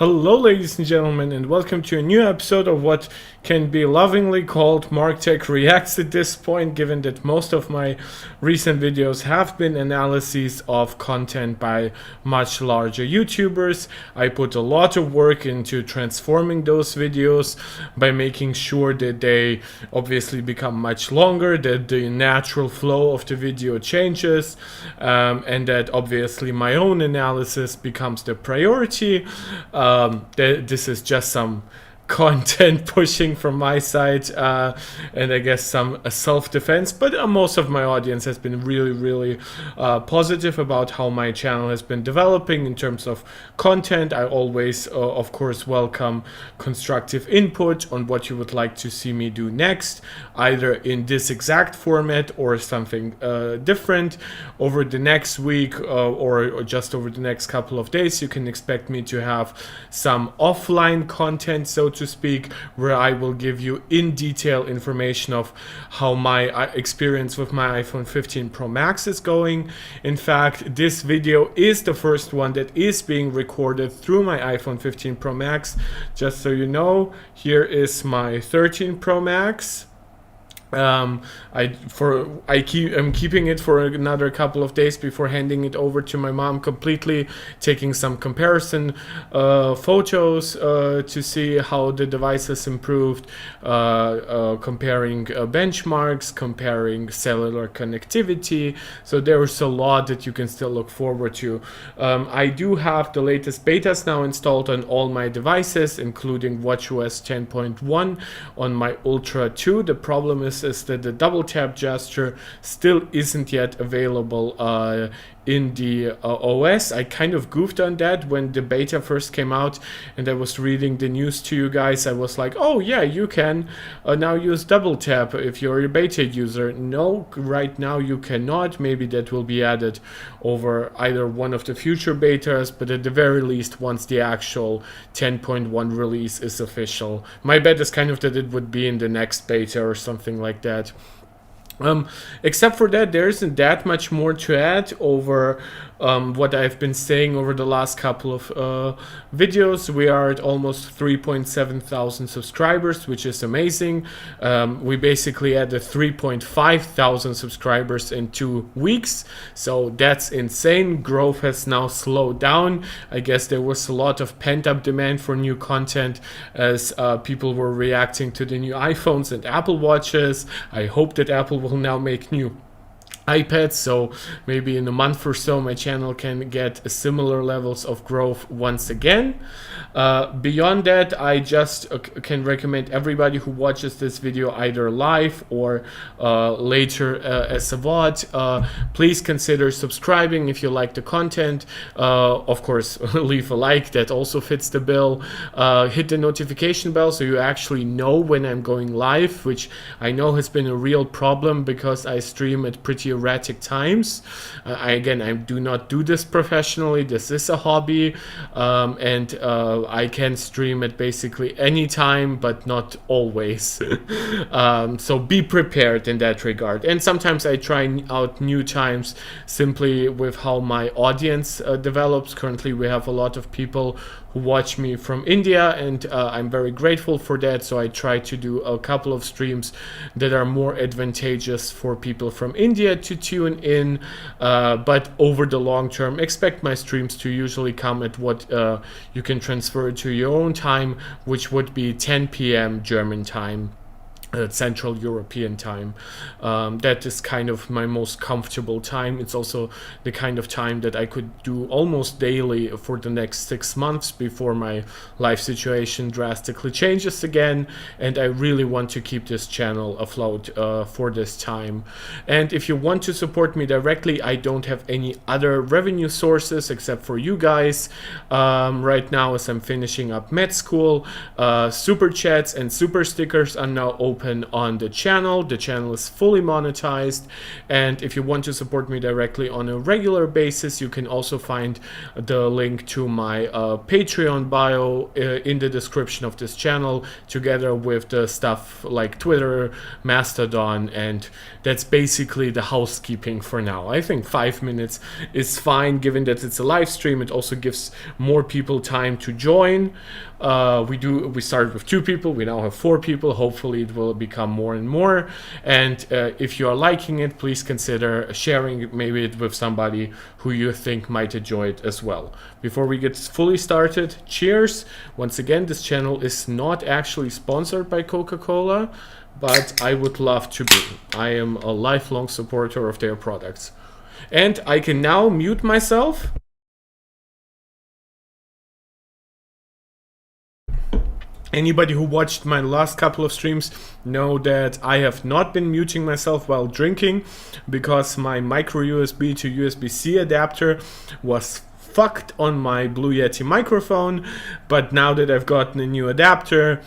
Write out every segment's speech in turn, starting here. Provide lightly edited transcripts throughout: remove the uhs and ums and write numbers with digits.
Hello ladies and gentlemen, and welcome to a new episode of what can be lovingly called Marc Tech Reacts at this point, given that most of my recent videos have been analyses of content by much larger YouTubers. I put a lot of work into transforming those videos by making sure that they obviously become much longer, that the natural flow of the video changes, and that obviously my own analysis becomes the priority. This is just some content pushing from my side, and I guess some self-defense, but most of my audience has been really positive about how my channel has been developing in terms of content. I always of course welcome constructive input on what you would like to see me do next, either in this exact format or something different. Over the next week or just over the next couple of days, you can expect me to have some offline content, so to speak, where I will give you in detail information of how my experience with my iPhone 15 Pro Max is going. In fact, this video is the first one that is being recorded through my iPhone 15 Pro Max. Just so you know, here is my 13 Pro Max. I'm keeping it for another couple of days before handing it over to my mom completely, taking some comparison photos to see how the device has improved, comparing benchmarks, comparing cellular connectivity. So there's a lot that you can still look forward to. I do have the latest betas now installed on all my devices, including watchOS 10.1 on my Ultra 2. The problem is that the double tap gesture still isn't yet available in the OS. I kind of goofed on that when the beta first came out and I was reading the news to you guys. I was like, oh yeah, you can now use double tap if you're a beta user. No, right now you cannot. Maybe that will be added over either one of the future betas, but at the very least once the actual 10.1 release is official. My bet is kind of that it would be in the next beta or something like that. Except for that, there isn't that much more to add over what I've been saying over the last couple of videos. We are at almost 3.7 thousand subscribers, which is amazing. We basically added 3.5 thousand subscribers in 2 weeks, so that's insane. Growth has now slowed down. I guess there was a lot of pent-up demand for new content as people were reacting to the new iPhones and Apple Watches. I hope that Apple will now make new iPads, so maybe in a month or so my channel can get similar levels of growth once again. Beyond that, I just can recommend everybody who watches this video either live or later as a VOD, please consider subscribing if you like the content. Of course, leave a like, that also fits the bill. Hit the notification bell so you actually know when I'm going live, which I know has been a real problem because I stream at pretty erratic times. I do not do this professionally. This is a hobby, and I can stream at basically any time, but not always. So be prepared in that regard. And sometimes I try out new times simply with how my audience develops. Currently we have a lot of people who watch me from India, and I'm very grateful for that, so I try to do a couple of streams that are more advantageous for people from India to tune in, but over the long term expect my streams to usually come at what you can transfer to your own time, which would be 10 p.m. German time, Central European time. That is kind of my most comfortable time. It's also the kind of time that I could do almost daily for the next 6 months before my life situation drastically changes again, and I really want to keep this channel afloat for this time. And if you want to support me directly, I don't have any other revenue sources except for you guys. Right now, as I'm finishing up med school, super chats and super stickers are now open open on the channel. The channel is fully monetized, and if you want to support me directly on a regular basis, you can also find the link to my Patreon bio in the description of this channel, together with the stuff like Twitter, Mastodon, and that's basically the housekeeping for now. I think 5 minutes is fine, given that it's a live stream. It also gives more people time to join. We started with 2 people, we now have 4 people. Hopefully it will become more and more, and if you are liking it, please consider sharing maybe it with somebody who you think might enjoy it as well. Before we get fully started, cheers. Once again, this channel is not actually sponsored by Coca-Cola, but I would love to be. I am a lifelong supporter of their products. And I can now mute myself. Anybody who watched my last couple of streams know that I have not been muting myself while drinking, because my micro USB to USB-C adapter was fucked on my Blue Yeti microphone. But now that I've gotten a new adapter,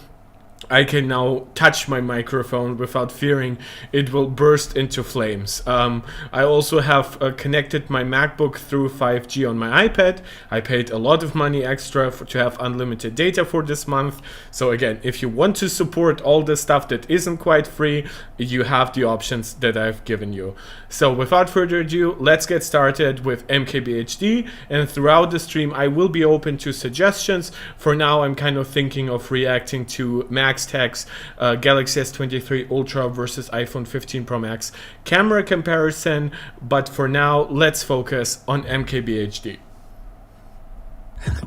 I can now touch my microphone without fearing it will burst into flames. I also have connected my MacBook through 5G on my iPad. I paid a lot of money extra to have unlimited data for this month. So again, if you want to support all the stuff that isn't quite free, you have the options that I've given you. So without further ado, let's get started with MKBHD, and throughout the stream I will be open to suggestions. For now, I'm kind of thinking of reacting to Marc Tech's Galaxy S23 Ultra versus iPhone 15 Pro Max camera comparison, but for now let's focus on MKBHD.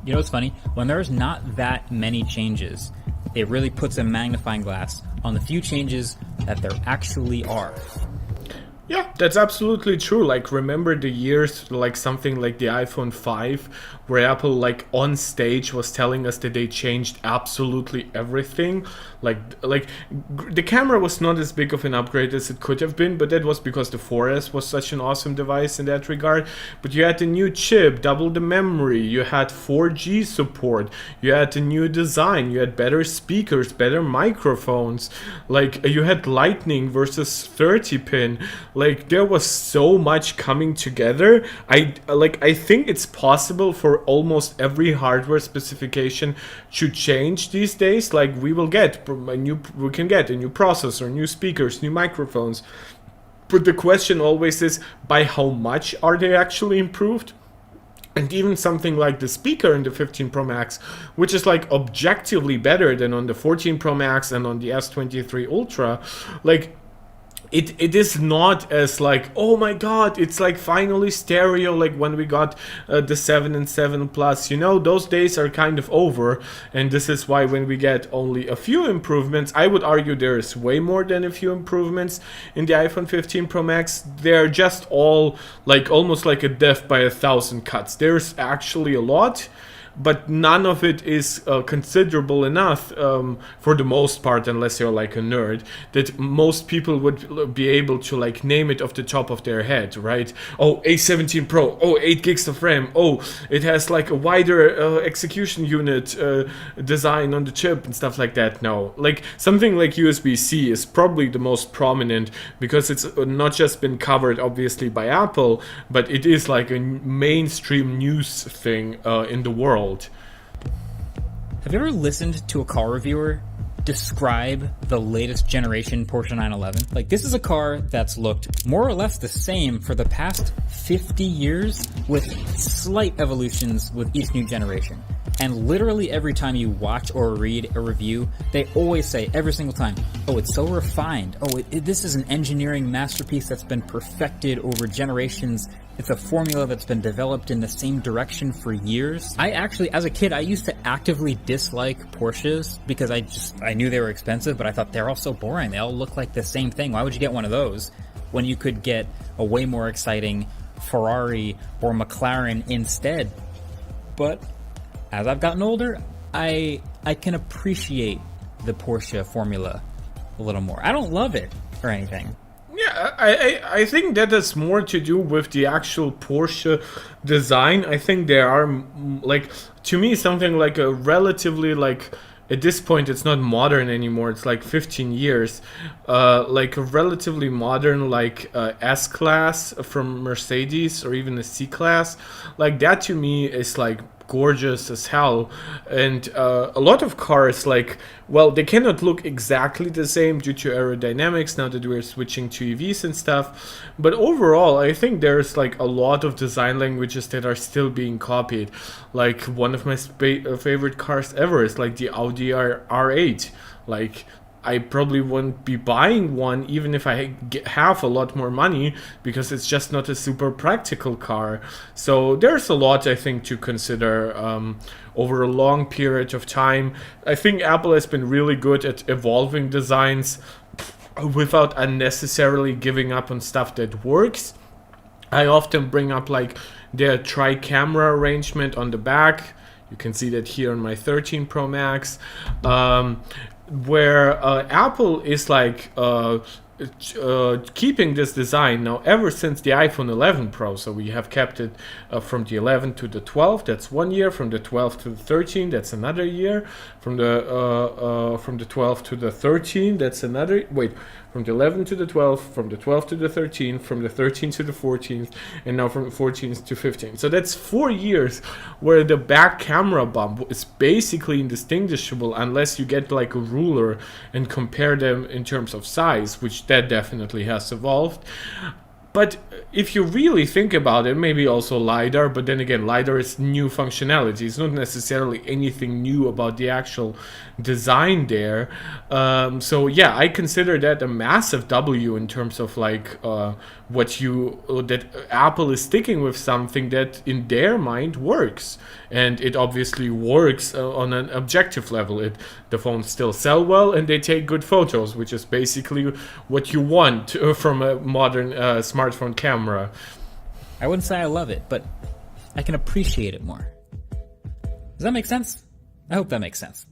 You know what's funny? When there's not that many changes, it really puts a magnifying glass on the few changes that there actually are. Yeah, that's absolutely true. Like, remember the years, like something like the iPhone 5, where Apple, like, on stage was telling us that they changed absolutely everything. Like the camera was not as big of an upgrade as it could have been, but that was because the 4S was such an awesome device in that regard. But you had a new chip, double the memory, you had 4G support, you had a new design, you had better speakers, better microphones, like you had Lightning versus 30 pin. Like, there was so much coming together. I think it's possible for almost every hardware specification to change these days. Like, we can get a new processor, new speakers, new microphones. But the question always is, by how much are they actually improved? And even something like the speaker in the 15 Pro Max, which is like objectively better than on the 14 Pro Max and on the S23 Ultra, like, it is not as like, oh my god, it's like finally stereo, like when we got the 7 and 7 Plus, you know, those days are kind of over. And this is why when we get only a few improvements, I would argue there is way more than a few improvements in the iPhone 15 Pro Max. They're just all like almost like a death by 1,000 cuts. There's actually a lot, but none of it is considerable enough, for the most part, unless you're like a nerd, that most people would be able to like name it off the top of their head, right? Oh, A17 Pro, oh, 8 gigs of RAM, oh, it has like a wider execution unit design on the chip and stuff like that. No, like something like USB-C is probably the most prominent, because it's not just been covered obviously by Apple, but it is like a mainstream news thing in the world. Have you ever listened to a car reviewer describe the latest generation Porsche 911? Like, this is a car that's looked more or less the same for the past 50 years, with slight evolutions with each new generation. And literally every time you watch or read a review, they always say, every single time, oh, it's so refined. Oh, this is an engineering masterpiece that's been perfected over generations. It's a formula that's been developed in the same direction for years. I actually, as a kid, I used to actively dislike Porsches because I knew they were expensive, but I thought they're all so boring. They all look like the same thing. Why would you get one of those when you could get a way more exciting Ferrari or McLaren instead? But as I've gotten older, I can appreciate the Porsche formula a little more. I don't love it or anything. Yeah, I think that has more to do with the actual Porsche design. I think there are, like, to me, something like a relatively, like, at this point it's not modern anymore. It's like 15 years. Like a relatively modern, like S-Class from Mercedes, or even a C-Class. Like that to me is like gorgeous as hell. And a lot of cars, like, well, they cannot look exactly the same due to aerodynamics now that we're switching to EVs and stuff, but overall I think there's like a lot of design languages that are still being copied. Like one of my favorite cars ever is like the Audi R8. Like I probably won't be buying one even if I have a lot more money, because it's just not a super practical car. So there's a lot, I think, to consider over a long period of time. I think Apple has been really good at evolving designs without unnecessarily giving up on stuff that works. I often bring up like their tri-camera arrangement on the back. You can see that here on my 13 Pro Max. Where Apple is like keeping this design now ever since the iPhone 11 Pro. So we have kept it from the 11 to the 12, that's 1 year. From the 12 to the 13, that's another year. From the 12 to the 13, that's another. Wait, from the 11 to the 12, from the 12 to the 13, from the 13 to the 14th, and now from the 14th to 15. So that's 4 years where the back camera bump is basically indistinguishable unless you get like a ruler and compare them in terms of size, which that definitely has evolved. But if you really think about it, maybe also LiDAR, but then again, LiDAR is new functionality. It's not necessarily anything new about the actual design there. So yeah, I consider that a massive W in terms of like that Apple is sticking with something that in their mind works. And it obviously works on an objective level. The phones still sell well and they take good photos, which is basically what you want from a modern smartphone camera. I wouldn't say I love it, but I can appreciate it more. Does that make sense? I hope that makes sense.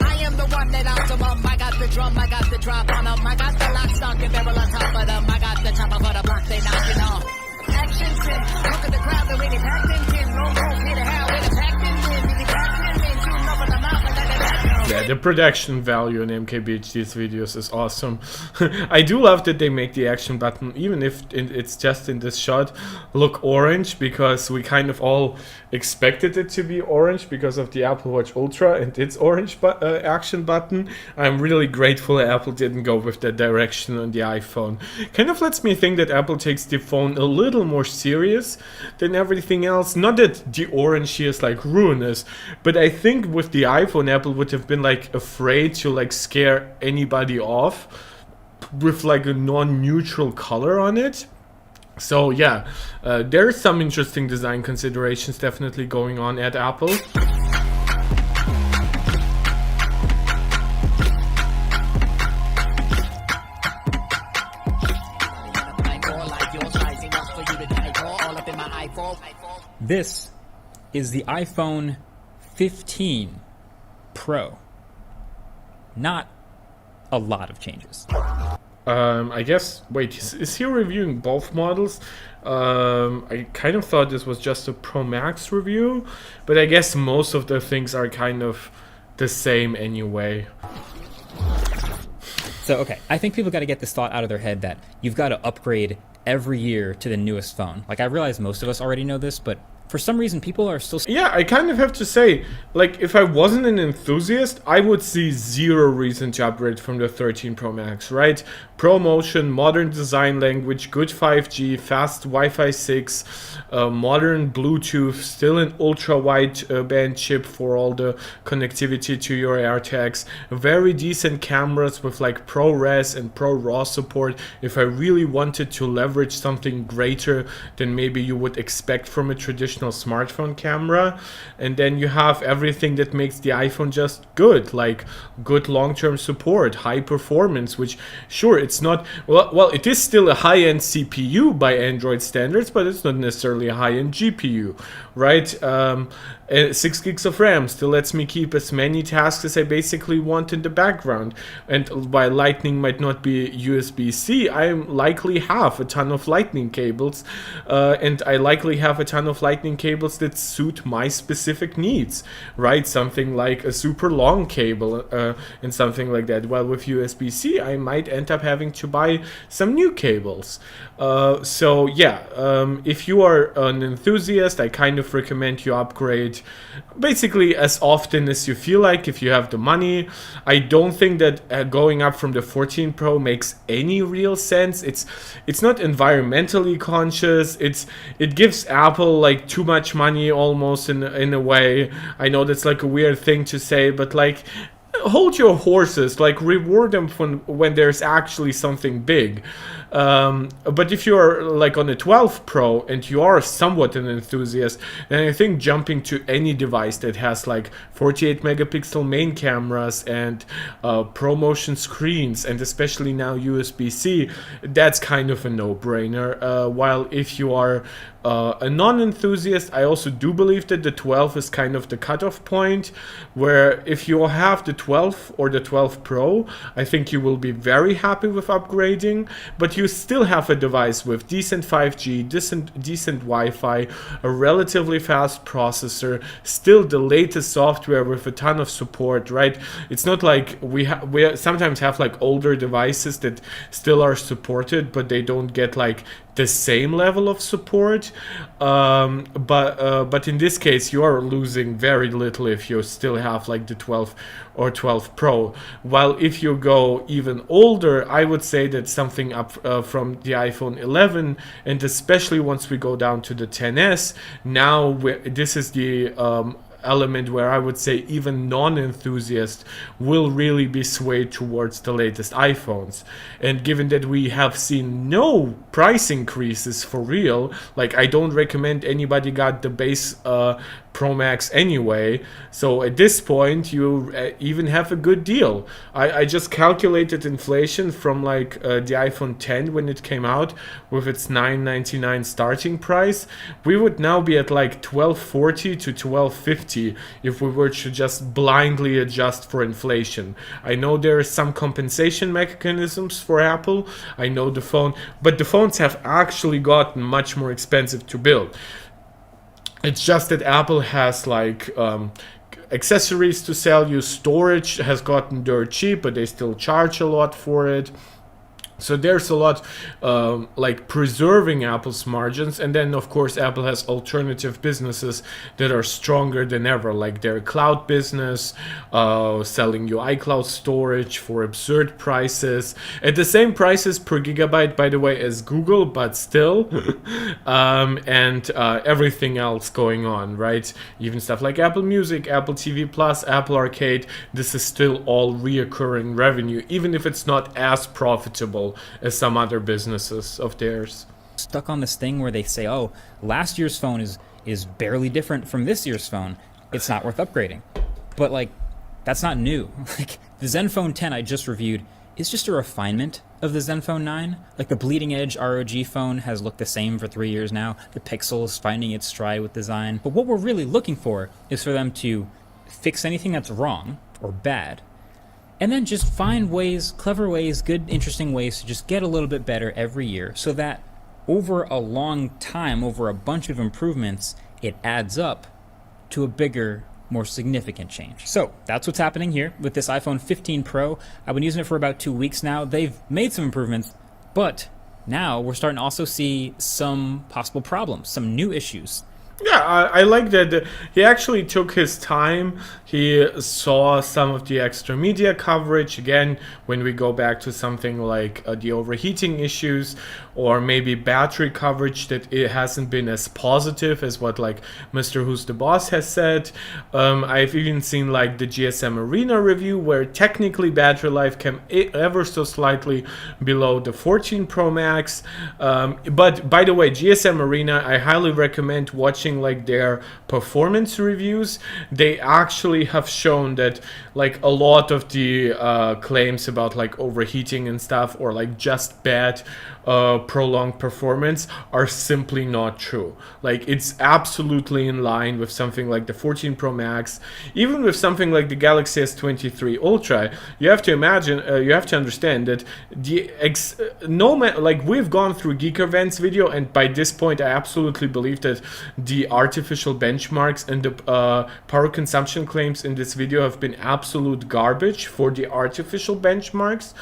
I am the one that optimum. I got the drum, I got the drop on them. I got the lock, stock, and barrel on top of them. I got the chopper for the block, they knocking off. Action sin, look at the crowd, they're really packed in tin. No room, hit a hell with a packed in tin. Really packed in tin, shooting up in the mouth like that. Yeah, the production value in MKBHD's videos is awesome. I do love that they make the action button, even if it's just in this shot, look orange, because we kind of all expected it to be orange because of the Apple Watch Ultra and its orange action button. I'm really grateful that Apple didn't go with that direction on the iPhone. Kind of lets me think that Apple takes the phone a little more serious than everything else. Not that the orange here is like ruinous, but I think with the iPhone, Apple would have been like afraid to like scare anybody off with like a non-neutral color on it. So yeah, there's some interesting design considerations definitely going on at Apple. This is the iPhone 15 Pro. Not a lot of changes. I guess, wait, is he reviewing both models? I kind of thought this was just a Pro Max review, but I guess most of the things are kind of the same anyway. So, okay, I think people got to get this thought out of their head that you've got to upgrade every year to the newest phone. Like, I realize most of us already know this, but for some reason, people are still... Yeah, I kind of have to say, like, if I wasn't an enthusiast, I would see zero reason to upgrade from the 13 Pro Max, right? ProMotion, modern design language, good 5G, fast Wi-Fi 6, modern Bluetooth, still an ultra-wide band chip for all the connectivity to your AirTags, very decent cameras with like ProRes and ProRAW support if I really wanted to leverage something greater than maybe you would expect from a traditional smartphone camera. And then you have everything that makes the iPhone just good, like good long-term support, high performance, which sure, it's not, well, it is still a high-end CPU by Android standards, but it's not necessarily a high-end GPU. right? 6 gigs of RAM still lets me keep as many tasks as I basically want in the background. And while Lightning might not be USB-C, I likely have a ton of Lightning cables, and I likely have a ton of Lightning cables that suit my specific needs, right? Something like a super long cable and something like that. While with USB-C, I might end up having to buy some new cables. So yeah, if you are an enthusiast, I kind of recommend you upgrade basically as often as you feel like, if you have the money. I don't think that going up from the 14 Pro makes any real sense. It's not environmentally conscious. It gives Apple like too much money almost in a way. I know that's like a weird thing to say, but like, hold your horses, like reward them when there's actually something big. But if you're like on a 12 Pro and you are somewhat an enthusiast, then I think jumping to any device that has like 48 megapixel main cameras and ProMotion screens, and especially now USB-C, that's kind of a no-brainer. While if you are a non-enthusiast, I also do believe that the 12 is kind of the cutoff point, where if you have the 12 or the 12 Pro, I think you will be very happy with upgrading, but you still have a device with decent 5G, decent Wi-Fi, a relatively fast processor, still the latest software with a ton of support, right? It's not like we sometimes have like older devices that still are supported, but they don't get like the same level of support, but in this case you are losing very little if you still have like the 12 or 12 Pro. While if you go even older, I would say that something up from the iPhone 11, and especially once we go down to the XS, now this is the element where I would say even non-enthusiasts will really be swayed towards the latest iPhones. And given that we have seen no price increases for real, like I don't recommend anybody got the base Pro Max anyway, so at this point you even have a good deal. I just calculated inflation from like the iPhone 10 when it came out with its $999 starting price. We would now be at like $1240 to $1250 if we were to just blindly adjust for inflation. I know there are some compensation mechanisms for Apple. I know the phone, but the phones have actually gotten much more expensive to build. It's just that Apple has like accessories to sell you. Storage has gotten dirt cheap, but they still charge a lot for it. So there's a lot like preserving Apple's margins. And then of course Apple has alternative businesses that are stronger than ever, like their cloud business, selling you iCloud storage for absurd prices, at the same prices per gigabyte, by the way, as Google, but still. And everything else going on, right? Even stuff like Apple Music, Apple TV Plus, Apple Arcade, this is still all reoccurring revenue, even if it's not as profitable as some other businesses of theirs. Stuck on this thing where they say, oh, last year's phone is barely different from this year's phone, it's not worth upgrading. But like, that's not new. Like the Zenfone 10 I just reviewed is just a refinement of the Zenfone 9. Like the bleeding edge ROG phone has looked the same for 3 years now. The Pixel is finding its stride with design. But what we're really looking for is for them to fix anything that's wrong or bad, and then just find ways, clever ways, good, interesting ways to just get a little bit better every year, so that over a long time, over a bunch of improvements, it adds up to a bigger, more significant change. So that's what's happening here with this iPhone 15 Pro. I've been using it for about 2 weeks now. They've made some improvements, but now we're starting to also see some possible problems, some new issues. Yeah, I like that he actually took his time. He saw some of the extra media coverage. Again, when we go back to something like the overheating issues, or maybe battery coverage, that it hasn't been as positive as what like Mr. Who's the Boss has said. I've even seen like the GSM Arena review, where technically battery life came ever so slightly below the 14 Pro Max. But by the way, GSM Arena, I highly recommend watching like their performance reviews. They actually have shown that like a lot of the claims about like overheating and stuff, or like just bad prolonged performance are simply not true. Like, it's absolutely in line with something like the 14 Pro Max, even with something like the Galaxy S23 Ultra. You have to imagine, you have to understand that like, we've gone through Geek Events video, and by this point I absolutely believe that the artificial benchmarks and the power consumption claims in this video have been absolute garbage for the artificial benchmarks.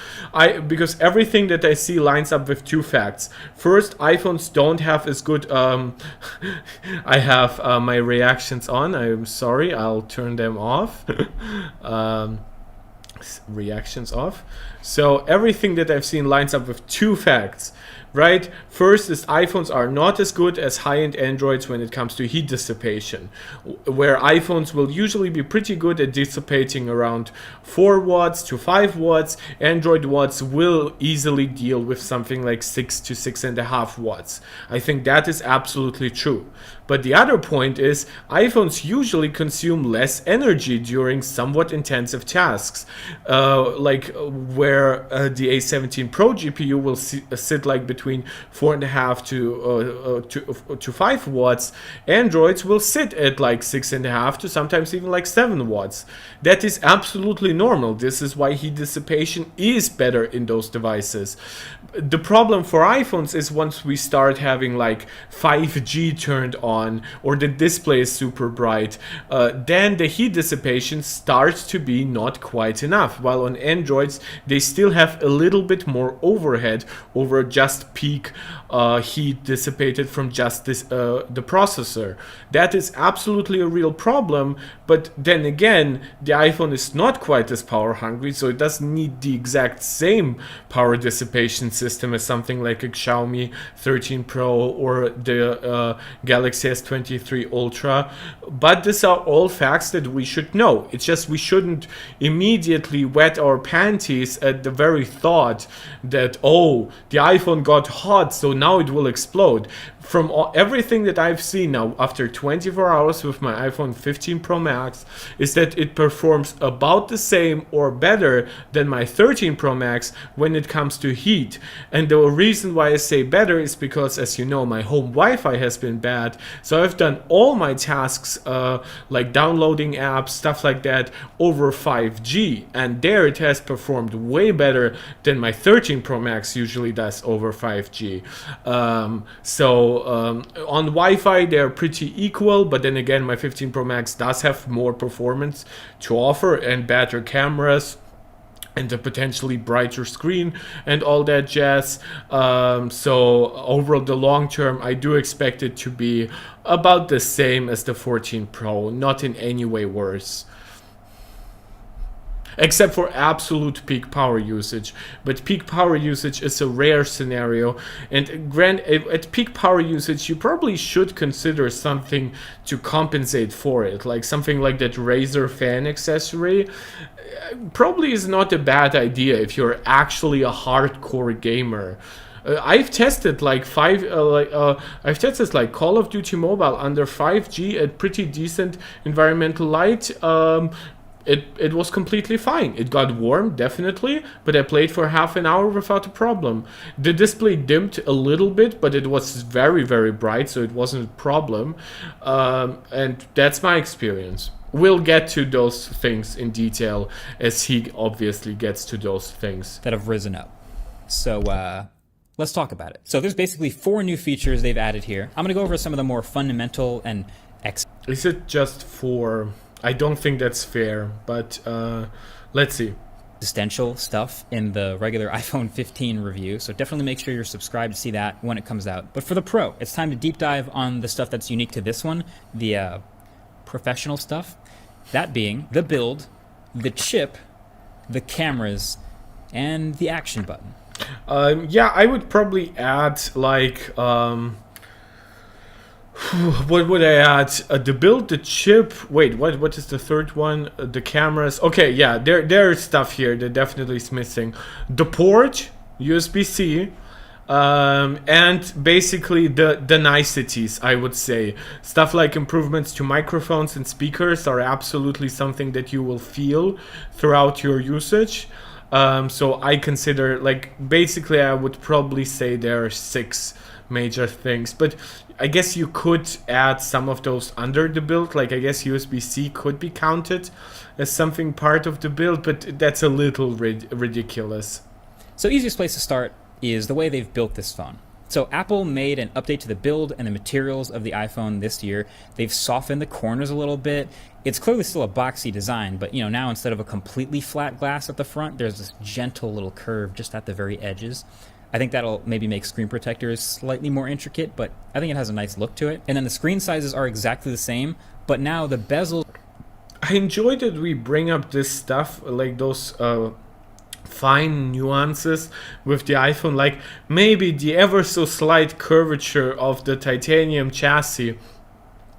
Because everything that I see lines up with two facts. First, iPhones don't have as good I have my reactions on. I'm sorry, I'll turn them off. Reactions off. So everything that I've seen lines up with two facts, right? First is iPhones are not as good as high-end Androids when it comes to heat dissipation, where iPhones will usually be pretty good at dissipating around 4 watts to 5 watts. Android watts will easily deal with something like 6 to 6.5 watts. I think that is absolutely true. But the other point is iPhones usually consume less energy during somewhat intensive tasks, like where the A17 Pro GPU will sit like between 4.5 to 5 watts. Androids will sit at like 6.5 to sometimes even like 7 watts. That is absolutely normal. This is why heat dissipation is better in those devices. The problem for iPhones is once we start having like 5G turned on, or the display is super bright, then the heat dissipation starts to be not quite enough. While on Androids, they still have a little bit more overhead over just peak heat dissipated from just this, the processor. That is absolutely a real problem, but then again, the iPhone is not quite as power hungry, so it doesn't need the exact same power dissipation system as something like a Xiaomi 13 Pro or the Galaxy S23 Ultra. But these are all facts that we should know. It's just we shouldn't immediately wet our panties at the very thought that, oh, the iPhone got hot, so now it will explode. From everything that I've seen now after 24 hours with my iPhone 15 Pro Max is that it performs about the same or better than my 13 Pro Max when it comes to heat. And the reason why I say better is because, as you know, my home Wi-Fi has been bad, so I've done all my tasks like downloading apps, stuff like that, over 5G, and there it has performed way better than my 13 Pro Max usually does over 5G. On Wi-Fi they're pretty equal, but then again my 15 Pro Max does have more performance to offer and better cameras and a potentially brighter screen and all that jazz. So over the long term, I do expect it to be about the same as the 14 Pro, not in any way worse. Except for absolute peak power usage. But peak power usage is a rare scenario, and at peak power usage you probably should consider something to compensate for it, like something like that Razer fan accessory. Probably is not a bad idea if you're actually a hardcore gamer. I've tested like I've tested like Call of Duty Mobile under 5G at pretty decent environmental light. It was completely fine. It got warm, definitely, but I played for half an hour without a problem. The display dimmed a little bit, but it was very, very bright, so it wasn't a problem. And that's my experience. We'll get to those things in detail as he obviously gets to those things that have risen up. So let's talk about it. So there's basically 4 new features they've added here. I'm going to go over some of the more fundamental and Is it just 4? I don't think that's fair, but let's see. Existential stuff in the regular iPhone 15 review, so definitely make sure you're subscribed to see that when it comes out. But for the Pro, it's time to deep dive on the stuff that's unique to this one, the professional stuff, that being the build, the chip, the cameras, and the action button. Yeah, I would probably add like what would I add? The build, the chip. Wait, what is the third one? The cameras. Okay, yeah, there is stuff here that definitely is missing. The port, USB-C, and basically the niceties, I would say. Stuff like improvements to microphones and speakers are absolutely something that you will feel throughout your usage. So I consider, like, basically I would probably say there are 6 major things, but I guess you could add some of those under the build. Like, I guess USB-C could be counted as something part of the build, but that's a little ridiculous. So easiest place to start is the way they've built this phone. So Apple made an update to the build and the materials of the iPhone this year. They've softened the corners a little bit. It's clearly still a boxy design, but now instead of a completely flat glass at the front, there's this gentle little curve just at the very edges. I think that'll maybe make screen protectors slightly more intricate, but I think it has a nice look to it. And then the screen sizes are exactly the same, but now the bezel... I enjoy that we bring up this stuff, like those fine nuances with the iPhone, like maybe the ever so slight curvature of the titanium chassis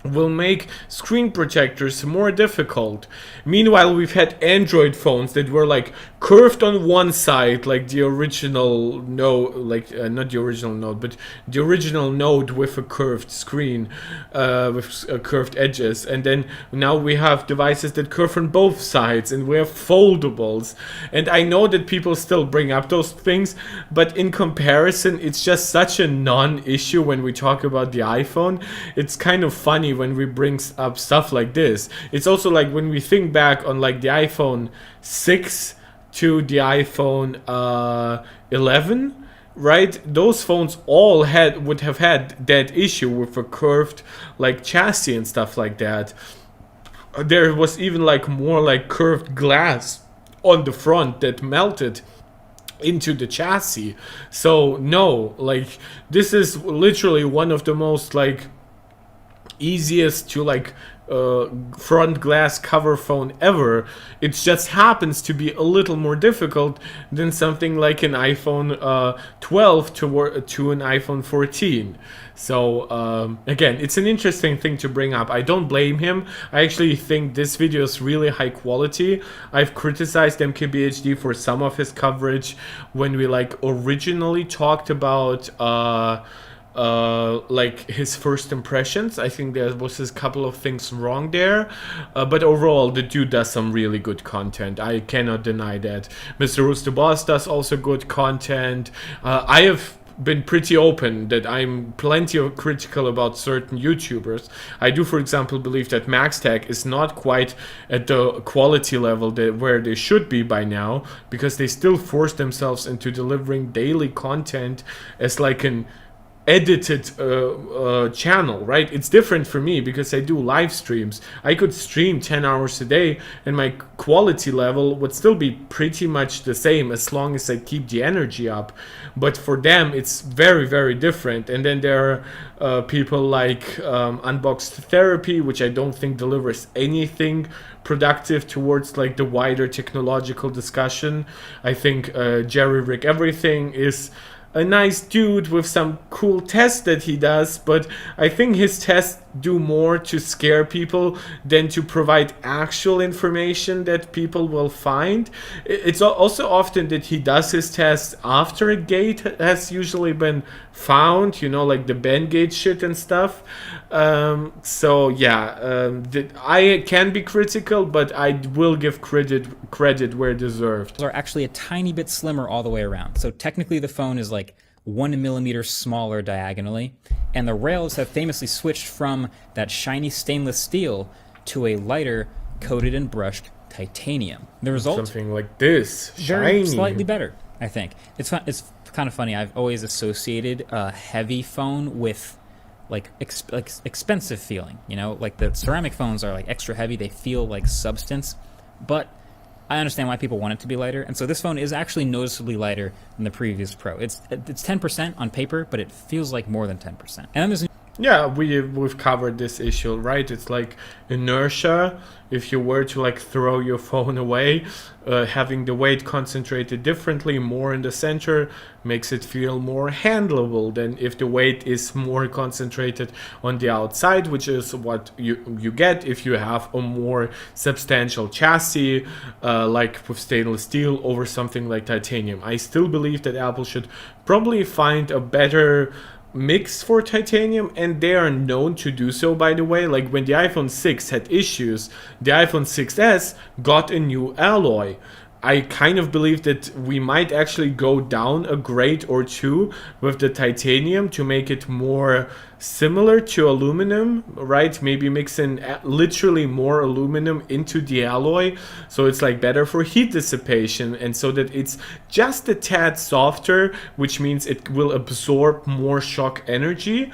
will make screen protectors more difficult. Meanwhile, we've had Android phones that were like curved on one side, like the original Note, like not the original Note, but the original Note with a curved screen, with curved edges. And then now we have devices that curve on both sides, and we have foldables. And I know that people still bring up those things, but in comparison, it's just such a non-issue when we talk about the iPhone. It's kind of funny when we bring up stuff like this. It's also like when we think back on like the iPhone 6 to the iPhone 11, right? Those phones all would have had that issue with a curved like chassis and stuff like that. There was even like more like curved glass on the front that melted into the chassis. So no, like this is literally one of the most like easiest to like front glass cover phone ever. It just happens to be a little more difficult than something like an iPhone 12 to an iPhone 14. So again, it's an interesting thing to bring up. I don't blame him. I actually think this video is really high quality. I've criticized MKBHD for some of his coverage when we like originally talked about like his first impressions. I think there was a couple of things wrong there, but overall the dude does some really good content. I cannot deny that. Mr. Rooster Boss does also good content. I have been pretty open that I'm plenty of critical about certain YouTubers. I do, for example, believe that Marc Tech is not quite at the quality level where they should be by now, because they still force themselves into delivering daily content as like an edited channel, right? It's different for me because I do live streams. I could stream 10 hours a day and my quality level would still be pretty much the same as long as I keep the energy up. But for them, it's very, very different. And then there are people like Unboxed Therapy, which I don't think delivers anything productive towards like the wider technological discussion. I think Jerry Rick Everything is a nice dude with some cool tests that he does, but I think his tests do more to scare people than to provide actual information that people will find. It's also often that he does his tests after a gate has usually been found, like the Bengate shit and stuff. So yeah, I can be critical, but I will give credit where deserved. Are actually a tiny bit slimmer all the way around. So technically the phone is like 1 millimeter smaller diagonally, and the rails have famously switched from that shiny stainless steel to a lighter coated and brushed titanium. The result, something like this, very shiny, slightly better, I think. It's kind of funny. I've always associated a heavy phone with like expensive feeling, like the ceramic phones are like extra heavy, they feel like substance, but I understand why people want it to be lighter, and so this phone is actually noticeably lighter than the previous Pro. It's 10% on paper, but it feels like more than 10%. And then there's yeah, we've covered this issue, right? It's like inertia. If you were to like throw your phone away, having the weight concentrated differently, more in the center, makes it feel more handleable than if the weight is more concentrated on the outside, which is what you get if you have a more substantial chassis, like with stainless steel over something like titanium. I still believe that Apple should probably find a better mix for titanium, and they are known to do so, by the way. Like when the iPhone 6 had issues, the iPhone 6s got a new alloy. I kind of believe that we might actually go down a grade or two with the titanium to make it more similar to aluminum, right? Maybe mix in literally more aluminum into the alloy, so it's like better for heat dissipation, and so that it's just a tad softer, which means it will absorb more shock energy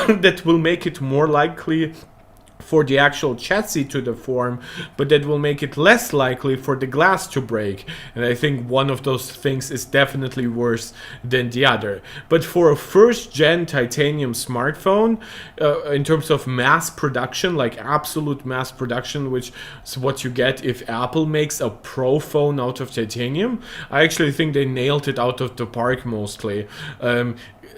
that will make it more likely for the actual chassis to deform, but that will make it less likely for the glass to break. And I think one of those things is definitely worse than the other. But for a first gen titanium smartphone, in terms of mass production, like absolute mass production, which is what you get if Apple makes a Pro phone out of titanium, I actually think they nailed it out of the park mostly.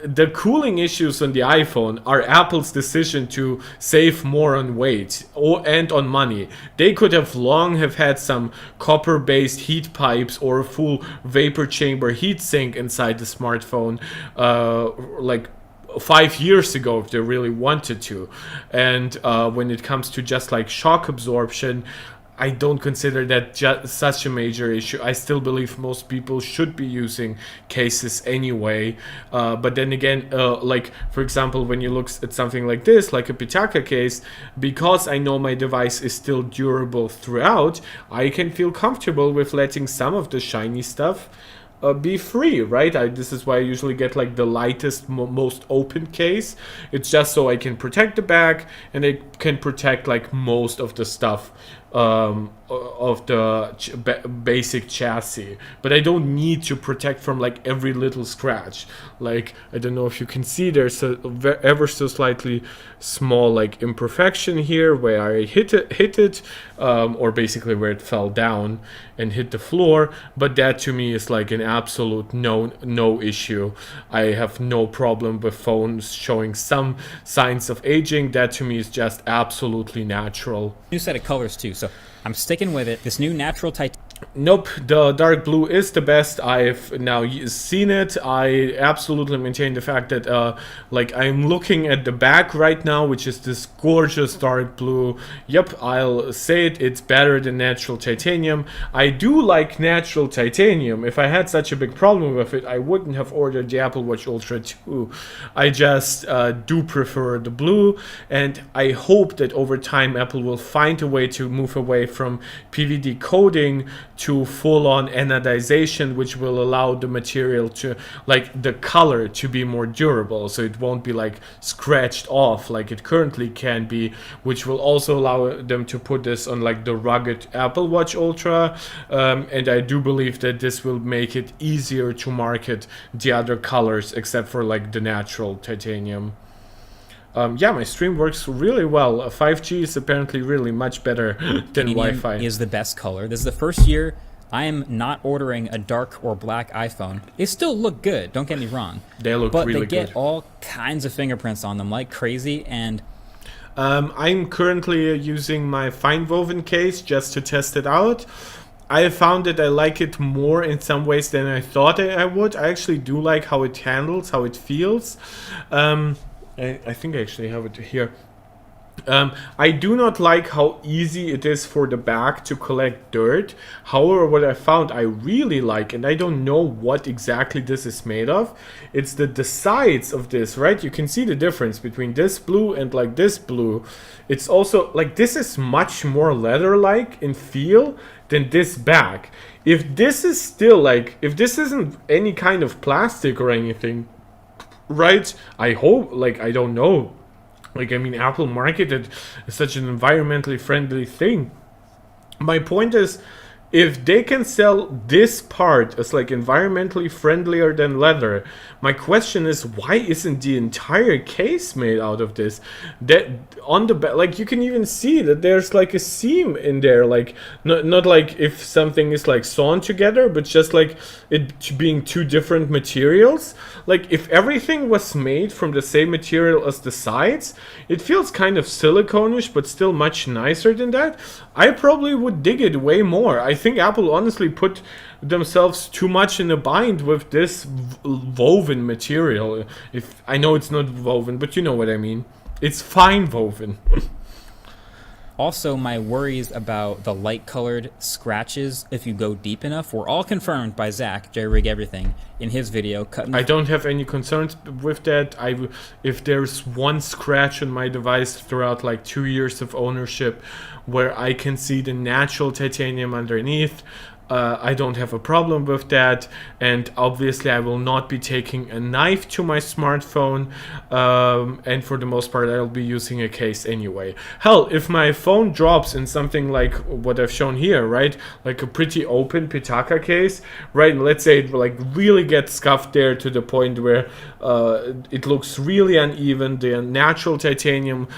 The cooling issues on the iPhone are Apple's decision to save more on weight and on money. They could have long have had some copper-based heat pipes or a full vapor chamber heatsink inside the smartphone, like 5 years ago if they really wanted to. And when it comes to just like shock absorption, I don't consider that such a major issue. I still believe most people should be using cases anyway. But then again, like for example, when you look at something like this, like a Pitaka case, because I know my device is still durable throughout, I can feel comfortable with letting some of the shiny stuff be free, right? This is why I usually get like the lightest, most open case. It's just so I can protect the back and I can protect like most of the stuff of the basic chassis, but I don't need to protect from like every little scratch. Like I don't know if you can see, there's a ever so slightly small like imperfection here where I hit it, or basically where it fell down and hit the floor, but that to me is like an absolute no issue. I have no problem with phones showing some signs of aging. That to me is just absolutely natural. New set of colors too, so I'm sticking with it. This new natural titanium. Nope, the dark blue is the best. I've now seen it. I absolutely maintain the fact that like I'm looking at the back right now, which is this gorgeous dark blue. Yep, I'll say it, it's better than natural titanium. I do like natural titanium. If I had such a big problem with it, I wouldn't have ordered the Apple Watch Ultra 2. I just do prefer the blue, and I hope that over time Apple will find a way to move away from PVD coating to full-on anodization, which will allow the material to, like the color, to be more durable, so it won't be like scratched off like it currently can be, which will also allow them to put this on like the rugged Apple Watch Ultra, and I do believe that this will make it easier to market the other colors except for like the natural titanium. Yeah, my stream works really well. 5G is apparently really much better than Wi-Fi. Is the best color. This is the first year I am not ordering a dark or black iPhone. They still look good, don't get me wrong. They look really good. But they get all kinds of fingerprints on them like crazy, and I'm currently using my fine woven case just to test it out. I found that I like it more in some ways than I thought I would. I actually do like how it handles, how it feels. I think I actually have it here. I do not like how easy it is for the back to collect dirt. However, what I found I really like, and I don't know what exactly this is made of, it's the sides of this, right? You can see the difference between this blue and like this blue. It's also like this is much more leather-like in feel than this back. If this is still like, if this isn't any kind of plastic or anything, right? I hope, like, I don't know. Like, I mean, Apple marketed such an environmentally friendly thing. My point is, if they can sell this part as like environmentally friendlier than leather, my question is, why isn't the entire case made out of this? That on the back, like you can even see that there's like a seam in there, like not like if something is like sewn together, but just like it being two different materials. Like if everything was made from the same material as the sides, it feels kind of silicone-ish, but still much nicer than that. I probably would dig it way more. I think Apple honestly put themselves too much in a bind with this woven material. If I know it's not woven, but you know what I mean. It's fine woven. Also, my worries about the light-colored scratches, if you go deep enough, were all confirmed by Zach, JRig Everything, in his video. I don't have any concerns with that. If there's one scratch on my device throughout like 2 years of ownership where I can see the natural titanium underneath, I don't have a problem with that, and obviously I will not be taking a knife to my smartphone, and for the most part I'll be using a case anyway. Hell, if my phone drops in something like what I've shown here, right, like a pretty open Pitaka case, right, let's say it like really gets scuffed there to the point where it looks really uneven, the natural titanium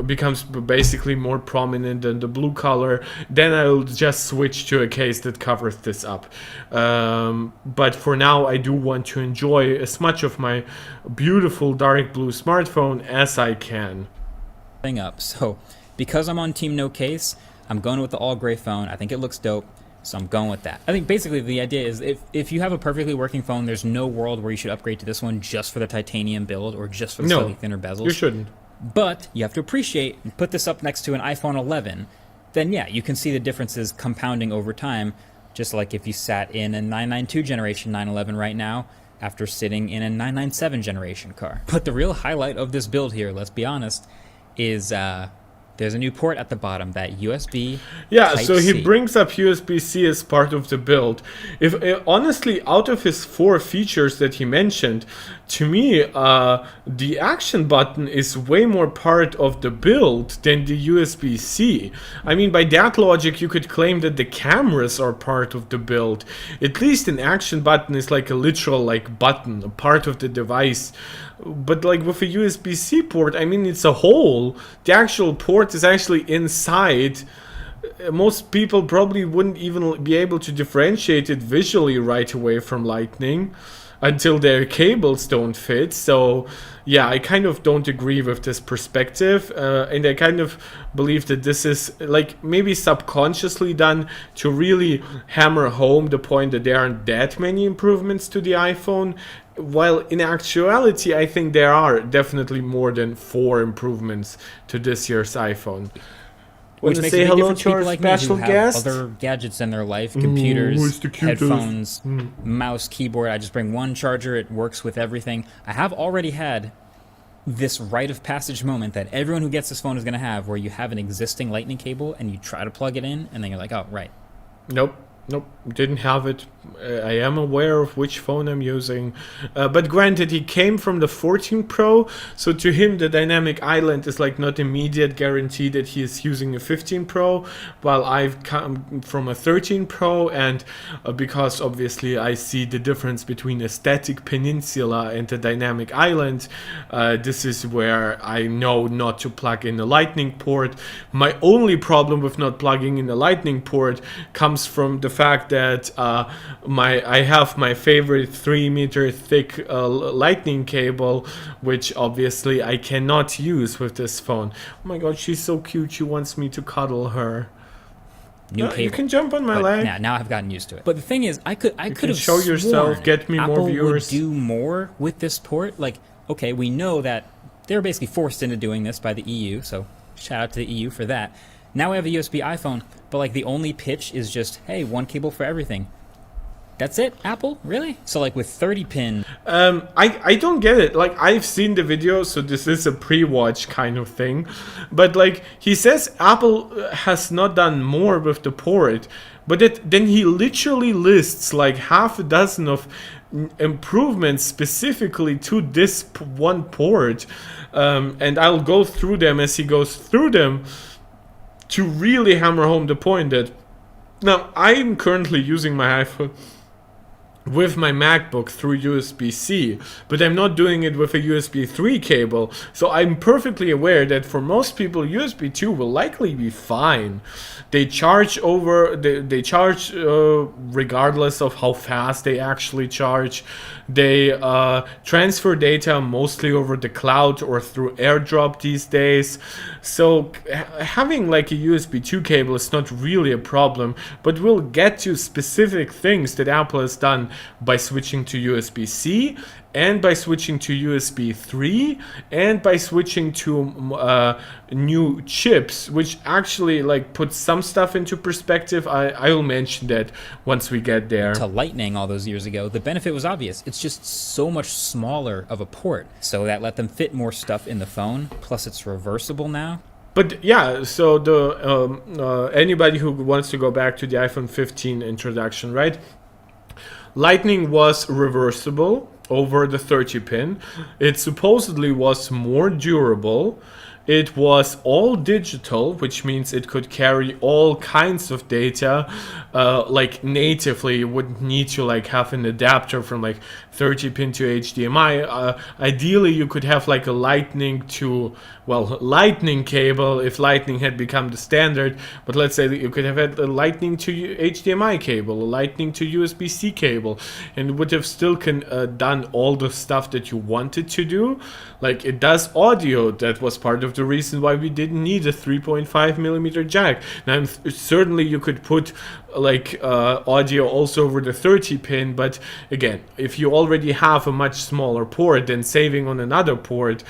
becomes basically more prominent than the blue color, then I'll just switch to a case that covers this up. But for now I do want to enjoy as much of my beautiful dark blue smartphone as I can. Thing up. So because I'm on team no case, I'm going with the all gray phone. I think it looks dope, so I'm going with that. I think basically the idea is if you have a perfectly working phone, there's no world where you should upgrade to this one just for the titanium build or just for the slightly thinner bezels. You shouldn't. But you have to appreciate and put this up next to an iPhone 11, then yeah, you can see the differences compounding over time, just like if you sat in a 992 generation 911 right now after sitting in a 997 generation car. But the real highlight of this build here, let's be honest, is there's a new port at the bottom, that USB so he Type-C. brings up USB-C as part of the build. If honestly, out of his 4 features that he mentioned, to me, the action button is way more part of the build than the USB-C. I mean, by that logic, you could claim that the cameras are part of the build. At least an action button is like a literal like button, a part of the device. But like with a USB-C port, I mean, it's a hole. The actual port is actually inside. Most people probably wouldn't even be able to differentiate it visually right away from Lightning until their cables don't fit. So yeah, I kind of don't agree with this perspective, and I kind of believe that this is like maybe subconsciously done to really hammer home the point that there aren't that many improvements to the iPhone, while in actuality I think there are definitely more than 4 improvements to this year's iPhone. Which makes say a big hello difference to to our people like me special who have guest? other gadgets in their life, computers, who's the cutest? headphones, mouse, keyboard. I just bring one charger, it works with everything. I have already had this rite of passage moment that everyone who gets this phone is going to have, where you have an existing lightning cable and you try to plug it in and then you're like, oh, right. Nope, didn't have it. I am aware of which phone I'm using, but granted, he came from the 14 Pro, so to him the dynamic island is like not immediate guarantee that he is using a 15 Pro, while I've come from a 13 Pro, and because obviously I see the difference between a static peninsula and a dynamic island, this is where I know not to plug in a lightning port. My only problem with not plugging in a lightning port comes from the fact that I have my favorite 3-meter thick lightning cable, which obviously I cannot use with this phone. Oh my god, she's so cute. She wants me to cuddle her. New cable. You can jump on my But leg. yeah, now I've gotten used to it. But the thing is, I could have show yourself, sworn get me more Apple viewers. would do more with this port. Like, okay, we know that they're basically forced into doing this by the EU, so shout out to the EU for that. Now we have a USB iPhone, but like the only pitch is just, hey, one cable for everything. That's it, Apple? Really? So like with 30 pin... I don't get it. Like, I've seen the video, so this is a pre-watch kind of thing. But like, he says Apple has not done more with the port, but then he literally lists like half a dozen of improvements specifically to this one port. And I'll go through them as he goes through them to really hammer home the point that... Now, I'm currently using my iPhone with my MacBook through USB-C, but I'm not doing it with a USB 3 cable, so I'm perfectly aware that for most people USB 2 will likely be fine. They charge they charge regardless of how fast they actually charge. They transfer data mostly over the cloud or through AirDrop these days, so having like a USB 2 cable is not really a problem, but we'll get to specific things that Apple has done by switching to USB-C, and by switching to USB 3, and by switching to new chips, which actually like puts some stuff into perspective. I will mention that once we get there. To Lightning all those years ago, the benefit was obvious. It's just so much smaller of a port, so that let them fit more stuff in the phone. Plus, it's reversible now. But yeah, so the anybody who wants to go back to the iPhone 15 introduction, right? Lightning was reversible over the 30 pin. It supposedly was more durable. It was all digital, which means it could carry all kinds of data, like natively. You wouldn't need to like have an adapter from like 30 pin to HDMI. Ideally, you could have like a lightning cable if lightning had become the standard. But let's say that you could have had a lightning to HDMI cable, a lightning to USB-C cable, and it would have still done all the stuff that you wanted to do. Like it does audio. That was part of the reason why we didn't need a 3.5 millimeter jack. Now certainly you could put like audio also over the 30 pin, but again, if you already have a much smaller port, then saving on another port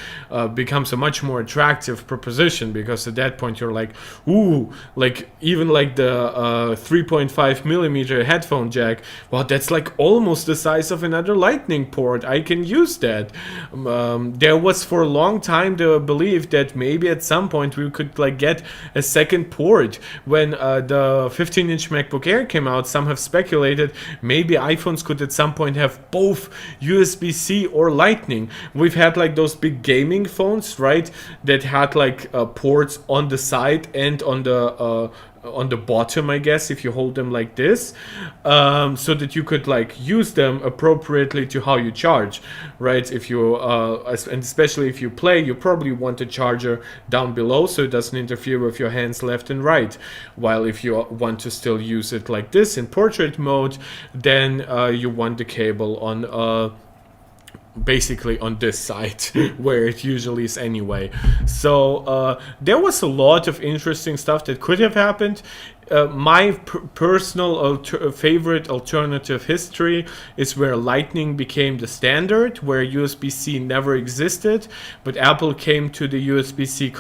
becomes a much more attractive proposition, because at that point you're like, ooh, like even like the 3.5 millimeter headphone jack, well, that's like almost the size of another lightning port. I can use that. There was for a long time the belief that maybe at some point we could like get a second port. When the 15-inch MacBook Air came out, some have speculated maybe iPhones could at some point have both USB-C or Lightning. We've had like those big gaming phones, right, that had like ports on the side and on the bottom, I guess, if you hold them like this, so that you could like use them appropriately to how you charge, right? If you and especially if you play, you probably want a charger down below so it doesn't interfere with your hands left and right. While if you want to still use it like this in portrait mode, then you want the cable on basically on this side where it usually is anyway. So there was a lot of interesting stuff that could have happened. My personal favorite alternative history is where Lightning became the standard, where USB-C never existed, but Apple came to the USB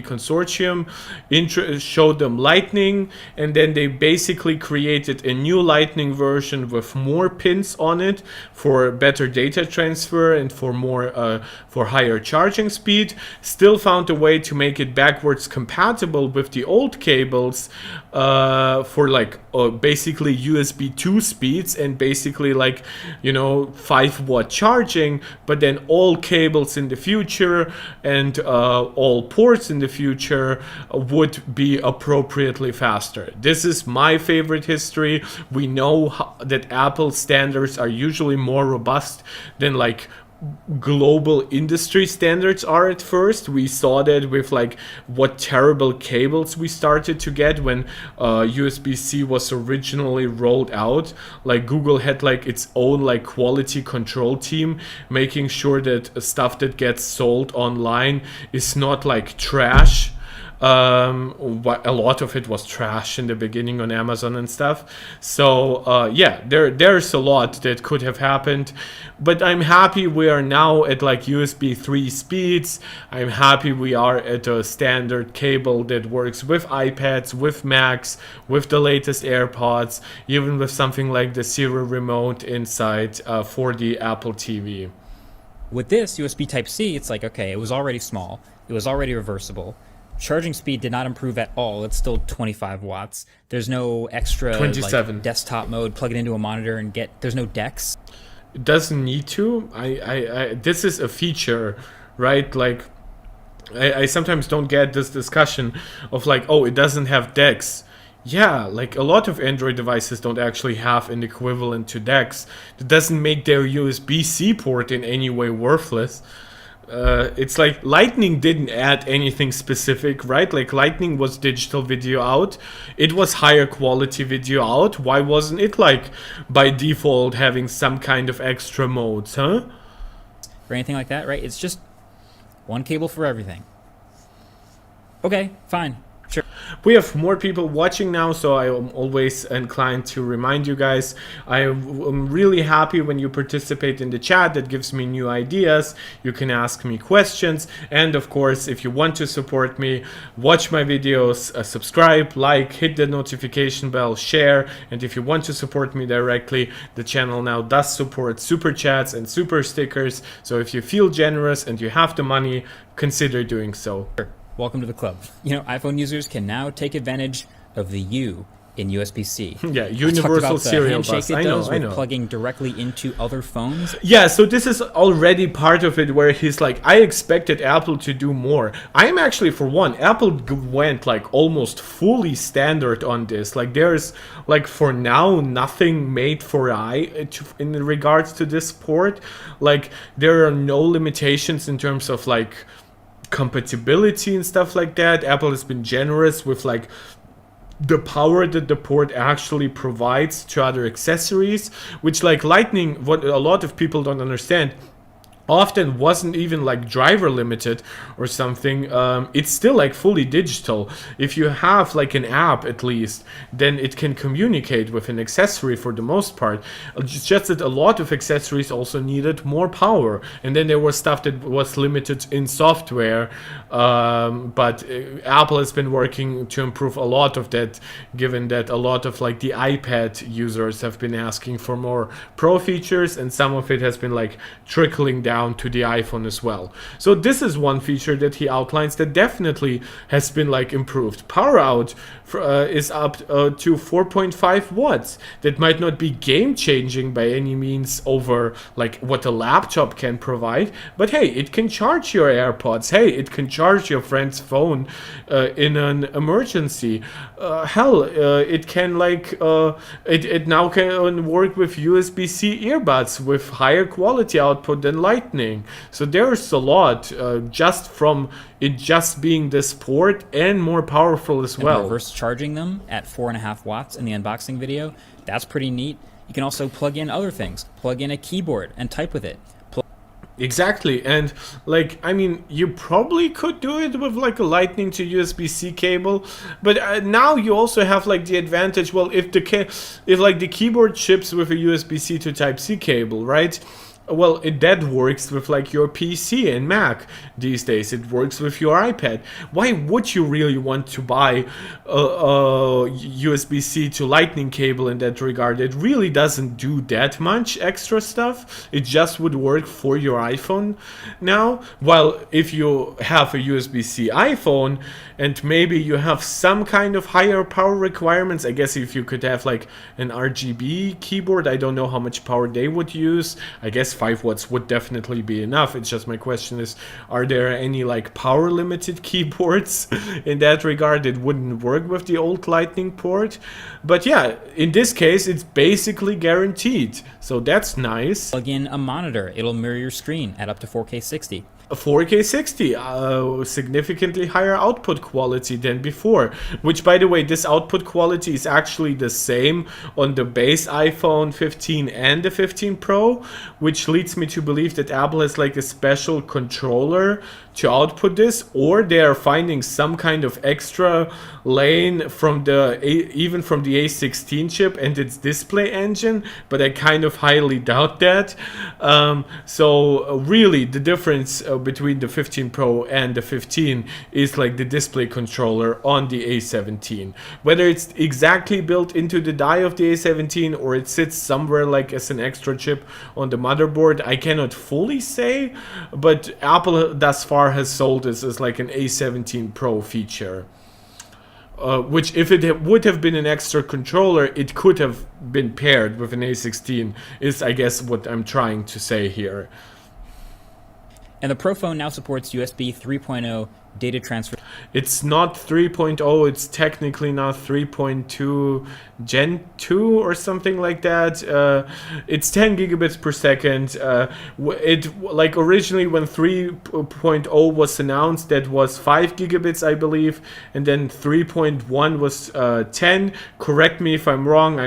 consortium, showed them Lightning, and then they basically created a new Lightning version with more pins on it for better data transfer and for more for higher charging speed. Still found a way to make it backwards compatible with the old cables, for like basically USB 2 speeds and basically like 5-watt charging, but then all cables in the future and all ports in the future would be appropriately faster. This is my favorite history. We know that Apple standards are usually more robust than like global industry standards are at first. We saw that with like what terrible cables we started to get when USB-C was originally rolled out. Like Google had like its own like quality control team, making sure that stuff that gets sold online is not like trash. A lot of it was trash in the beginning on Amazon and stuff. So yeah, there's a lot that could have happened, but I'm happy we are now at like USB 3 speeds. I'm happy we are at a standard cable that works with iPads, with Macs, with the latest AirPods, even with something like the Siri remote inside for the Apple TV. With this USB Type-C, it's like, okay, it was already small, it was already reversible. Charging speed did not improve at all. It's still 25 watts. There's no extra 27 like, desktop mode, plug it into a monitor and there's no DeX. It doesn't need to. I this is a feature, right? Like I sometimes don't get this discussion of like, oh, it doesn't have DeX. Yeah, like a lot of Android devices don't actually have an equivalent to DeX. That doesn't make their USB-C port in any way worthless. It's like Lightning didn't add anything specific, right? Like Lightning was digital video out. It was higher quality video out. Why wasn't it like by default having some kind of extra modes, huh? Or anything like that, right? It's just one cable for everything. Okay, fine. Sure. We have more people watching now, so I am always inclined to remind you guys. I'm really happy when you participate in the chat. That gives me new ideas. You can ask me questions. And of course, if you want to support me, watch my videos, subscribe, like, hit the notification bell, share. And if you want to support me directly, the channel now does support super chats and super stickers. So if you feel generous and you have the money, consider doing so. Welcome to the club. You know, iPhone users can now take advantage of the U in USB-C. Yeah, universal serial bus. I know. Plugging directly into other phones. Yeah, so this is already part of it where he's like, I expected Apple to do more. I'm actually, for one, Apple went like almost fully standard on this. Like there's like for now nothing made for in regards to this port. Like there are no limitations in terms of like compatibility and stuff like that. Apple has been generous with like the power that the port actually provides to other accessories, which like Lightning, what a lot of people don't understand, often wasn't even like driver limited or something. It's still like fully digital. If you have like an app at least, then it can communicate with an accessory for the most part. It's just that a lot of accessories also needed more power, and then there was stuff that was limited in software, but Apple has been working to improve a lot of that, given that a lot of like the iPad users have been asking for more Pro features, and some of it has been like trickling down to the iPhone as well. So this is one feature that he outlines that definitely has been like improved. Power out is up to 4.5 watts. That might not be game changing by any means over like what a laptop can provide, but hey, it can charge your AirPods. Hey, it can charge your friend's phone in an emergency. It can like it now can work with USB-C earbuds with higher quality output than Lightning. So there's a lot just from it just being this port and more powerful as well. And reverse charging them at 4.5 watts in the unboxing video, that's pretty neat. You can also plug in other things. Plug in a keyboard and type with it. Exactly, and like I mean, you probably could do it with like a Lightning to USB-C cable, but now you also have like the advantage. Well, if like the keyboard ships with a USB-C to Type-C cable, right? Well, that works with like your PC and Mac these days. It works with your iPad. Why would you really want to buy a USB-C to Lightning cable in that regard? It really doesn't do that much extra stuff. It just would work for your iPhone now. While if you have a USB-C iPhone and maybe you have some kind of higher power requirements, I guess if you could have like an RGB keyboard, I don't know how much power they would use. I guess 5 watts would definitely be enough. It's just my question is, are there any like power limited keyboards in that regard that wouldn't work with the old Lightning port? But yeah, in this case it's basically guaranteed, so that's nice. Plug in a monitor, it'll mirror your screen at up to 4K 60. 4K 60, significantly higher output quality than before, which by the way, this output quality is actually the same on the base iPhone 15 and the 15 Pro, which leads me to believe that Apple has like a special controller to output this, or they are finding some kind of extra lane from even from the A16 chip and its display engine, but I kind of highly doubt that. So really the difference between the 15 Pro and the 15 is like the display controller on the A17. Whether it's exactly built into the die of the A17 or it sits somewhere like as an extra chip on the motherboard, I cannot fully say, but Apple thus far has sold this as like an A17 Pro feature. Which if it would have been an extra controller, it could have been paired with an A16, is I guess what I'm trying to say here. And the Pro phone now supports USB 3.0 data transfer. It's not 3.0, it's technically not 3.2 Gen 2 or something like that. It's 10 gigabits per second. It like originally when 3.0 was announced, that was 5 gigabits, I believe, and then 3.1 was 10. Correct me if I'm wrong.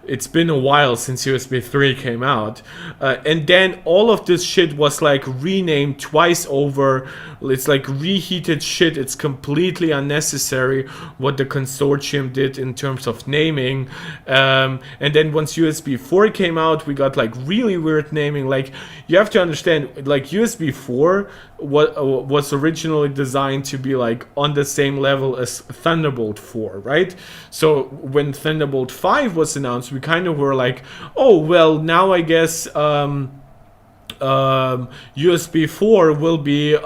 It's been a while since USB 3 came out, and then all of this shit was like renamed twice over. It's like reheated shit. It's completely unnecessary what the consortium did in terms of naming. And then once USB 4 came out, we got like really weird naming. Like, you have to understand, like USB 4 was originally designed to be like on the same level as Thunderbolt 4, right? So when Thunderbolt 5 was announced, we kind of were like, oh well, now I guess USB 4 will be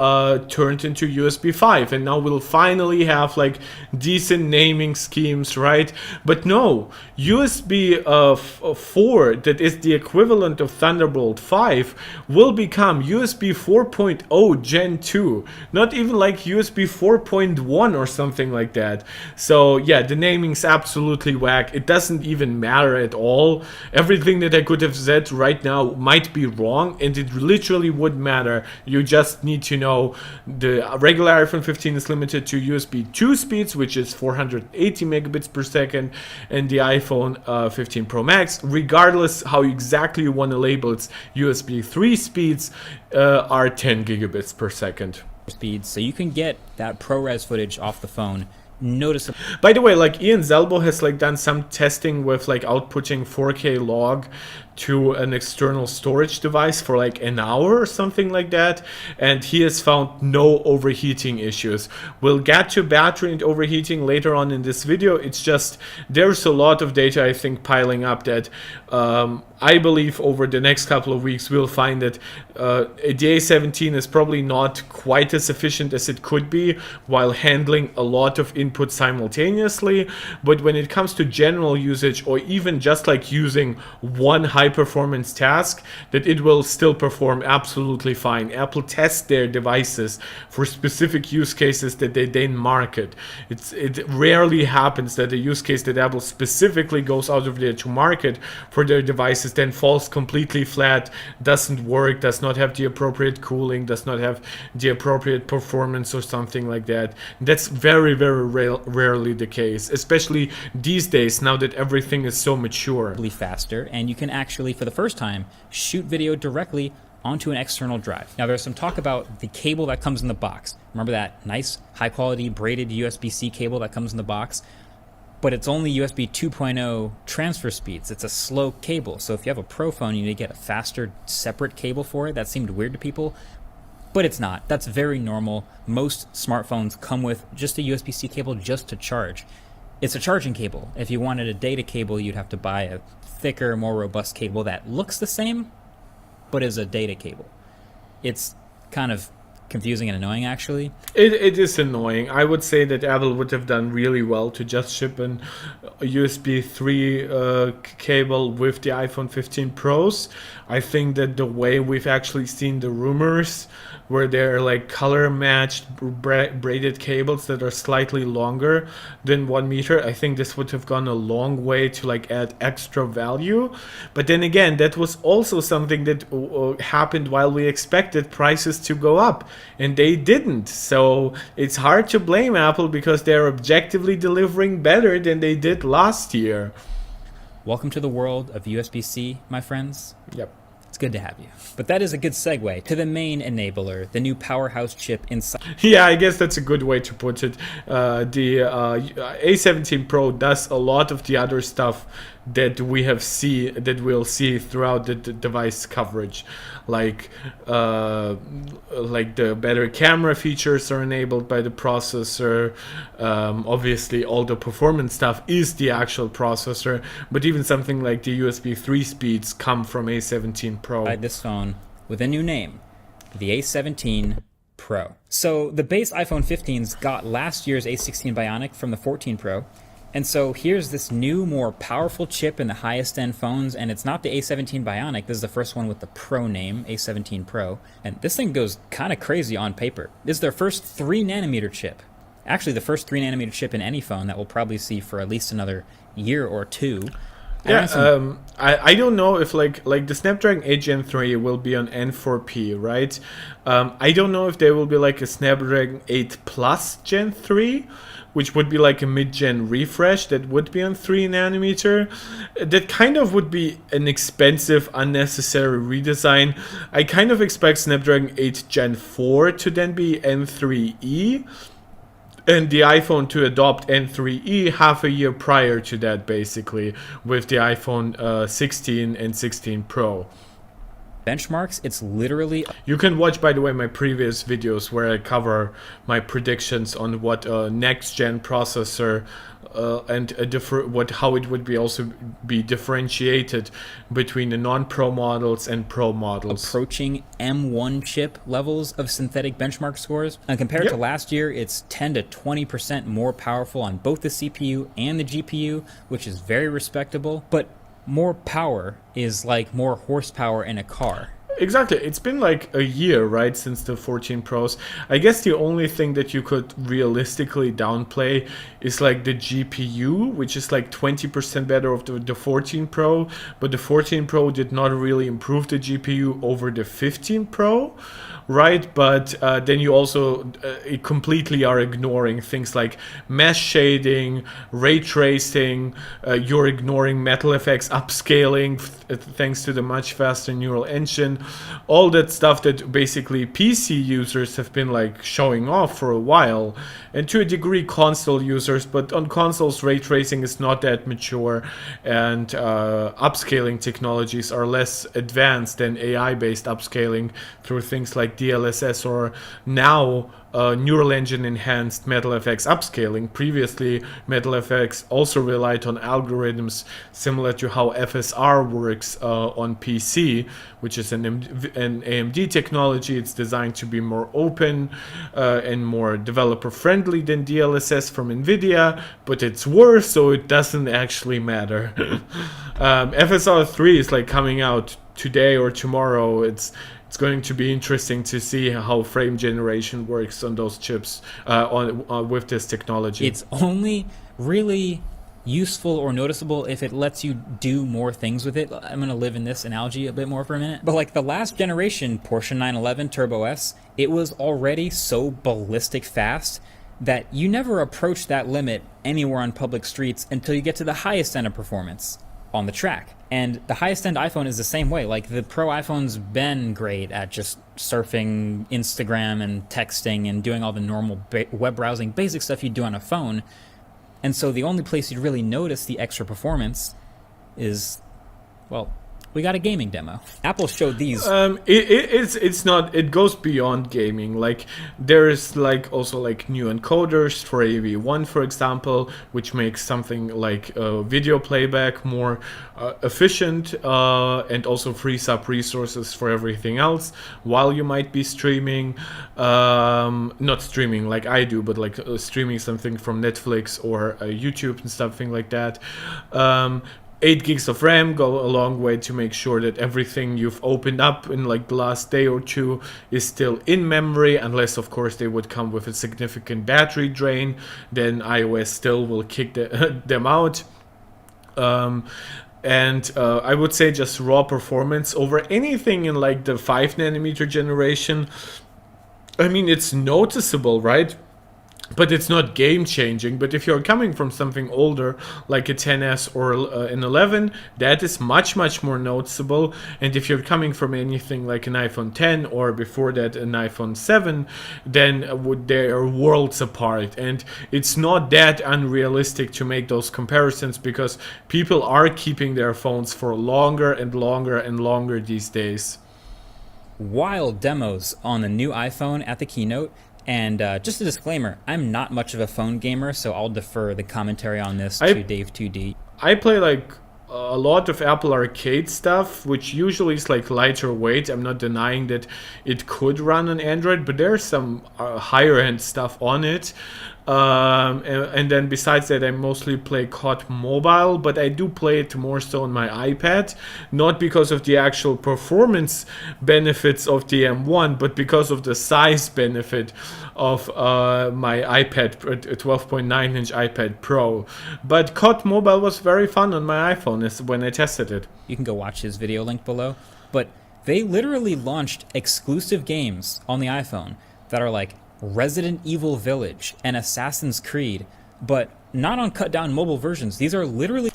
turned into USB 5, and now we'll finally have like decent naming schemes, right? But no, USB 4, that is the equivalent of Thunderbolt 5, will become USB 4.0 Gen 2, not even like USB 4.1 or something like that. So yeah, the naming's absolutely whack. It doesn't even matter at all. Everything that I could have said right now might be wrong, and it literally would matter. You just need to know the regular iPhone 15 is limited to USB 2 speeds, which is 480 megabits per second, and the iPhone 15 Pro Max, regardless how exactly you want to label its USB 3 speeds, are 10 gigabits per second. Speeds, so you can get that ProRes footage off the phone noticeable. By the way, like Ian Zelbo has like done some testing with like outputting 4K log to an external storage device for like an hour or something like that, and he has found no overheating issues. We'll get to battery and overheating later on in this video. It's just there's a lot of data, I think, piling up that I believe over the next couple of weeks we'll find that the A17 is probably not quite as efficient as it could be while handling a lot of input simultaneously. But when it comes to general usage, or even just like using one high performance task, that it will still perform absolutely fine. Apple tests their devices for specific use cases that they then market. It rarely happens that a use case that Apple specifically goes out of there to market for their devices then falls completely flat, doesn't work, does not have the appropriate cooling, does not have the appropriate performance or something like that. That's very, very rarely the case, especially these days now that everything is so mature. Faster, and you can actually, for the first time, shoot video directly onto an external drive. Now, there's some talk about the cable that comes in the box. Remember that nice, high-quality braided USB-C cable that comes in the box? But it's only USB 2.0 transfer speeds. It's a slow cable. So if you have a Pro phone, you need to get a faster, separate cable for it. That seemed weird to people, but it's not. That's very normal. Most smartphones come with just a USB-C cable just to charge. It's a charging cable. If you wanted a data cable, you'd have to buy a thicker, more robust cable that looks the same, but is a data cable. It's kind of confusing and annoying, actually. It is annoying. I would say that Apple would have done really well to just ship a USB 3 cable with the iPhone 15 Pros. I think that the way we've actually seen the rumors where they're like color matched braided cables that are slightly longer than 1 meter, I think this would have gone a long way to like add extra value. But then again, that was also something that happened while we expected prices to go up, and they didn't. So it's hard to blame Apple because they're objectively delivering better than they did last year. Welcome to the world of USB-C, my friends. Yep. It's good to have you. But that is a good segue to the main enabler, the new powerhouse chip inside. Yeah, I guess that's a good way to put it. The A17 Pro does a lot of the other stuff that we'll see throughout the device coverage, like the better camera features are enabled by the processor. Obviously, all the performance stuff is the actual processor, but even something like the USB 3 speeds come from A17 Pro. This phone with a new name, the A17 Pro. So the base iPhone 15s got last year's A16 Bionic from the 14 Pro. And so here's this new, more powerful chip in the highest end phones, and it's not the A17 Bionic. This is the first one with the Pro name, A17 Pro. And this thing goes kind of crazy on paper. This is their first 3nm chip. Actually, the first 3nm chip in any phone that we'll probably see for at least another year or two. I don't know if like the Snapdragon 8 Gen 3 will be on N4P, right? I don't know if there will be like a Snapdragon 8 Plus Gen 3, which would be like a mid-gen refresh that would be on 3 nanometer. That kind of would be an expensive, unnecessary redesign. I kind of expect Snapdragon 8 Gen 4 to then be N3E, and the iPhone to adopt N3E half a year prior to that, basically, with the iPhone 16 and 16 Pro. Benchmarks, it's literally... You can watch, by the way, my previous videos where I cover my predictions on what a next-gen processor and how it would be also be differentiated between the non-Pro models and Pro models. Approaching M1 chip levels of synthetic benchmark scores. And compared to last year, it's 10 to 20% more powerful on both the CPU and the GPU, which is very respectable. But more power is like more horsepower in a car. Exactly. It's been like a year, right, since the 14 Pros. I guess the only thing that you could realistically downplay is like the GPU, which is like 20% better of the 14 Pro, but the 14 Pro did not really improve the GPU over the 15 Pro, right? But then you also completely are ignoring things like mesh shading, ray tracing, you're ignoring metal effects upscaling thanks to the much faster neural engine. All that stuff that basically PC users have been like showing off for a while, and to a degree console users, but on consoles ray tracing is not that mature, and upscaling technologies are less advanced than AI-based upscaling through things like DLSS or now neural engine enhanced MetalFX upscaling. Previously, MetalFX also relied on algorithms similar to how FSR works on PC, which is an AMD technology. It's designed to be more open and more developer friendly than DLSS from NVIDIA, but it's worse, so it doesn't actually matter. FSR 3 is like coming out today or tomorrow. It's going to be interesting to see how frame generation works on those chips with this technology. It's only really useful or noticeable if it lets you do more things with it. I'm going to live in this analogy a bit more for a minute. But like the last generation Porsche 911 Turbo S, it was already so ballistic fast that you never approach that limit anywhere on public streets until you get to the highest end of performance on the track. And the highest end iPhone is the same way. Like the Pro iPhone's been great at just surfing Instagram and texting and doing all the normal web browsing basic stuff you do on a phone. And so the only place you'd really notice the extra performance is, well, we got a gaming demo. Apple showed these. It's not. It goes beyond gaming. Like there's like also like new encoders for AV1, for example, which makes something like video playback more efficient and also frees up resources for everything else while you might be streaming. Not streaming like I do, but like streaming something from Netflix or YouTube and something like that. 8 gigs of RAM go a long way to make sure that everything you've opened up in like the last day or two is still in memory, unless of course they would come with a significant battery drain, then iOS still will kick them out. And I would say just raw performance over anything in like the 5 nanometer generation. I mean, it's noticeable, right? But it's not game-changing. But if you're coming from something older, like a 10s or an 11, that is much, much more noticeable. And if you're coming from anything like an iPhone 10 or before that an iPhone 7, then they are worlds apart. And it's not that unrealistic to make those comparisons because people are keeping their phones for longer and longer and longer these days. Wild demos on the new iPhone at the keynote. And just a disclaimer, I'm not much of a phone gamer, so I'll defer the commentary on this to Dave 2D. I play like a lot of Apple Arcade stuff, which usually is like lighter weight. I'm not denying that it could run on Android, but there's some higher end stuff on it. And then besides that, I mostly play COD Mobile, but I do play it more so on my iPad, not because of the actual performance benefits of the M1, but because of the size benefit of my iPad, 12.9-inch iPad Pro. But COD Mobile was very fun on my iPhone when I tested it. You can go watch his video link below. But they literally launched exclusive games on the iPhone that are like Resident Evil Village and Assassin's Creed, but not on cut down mobile versions. These are literally...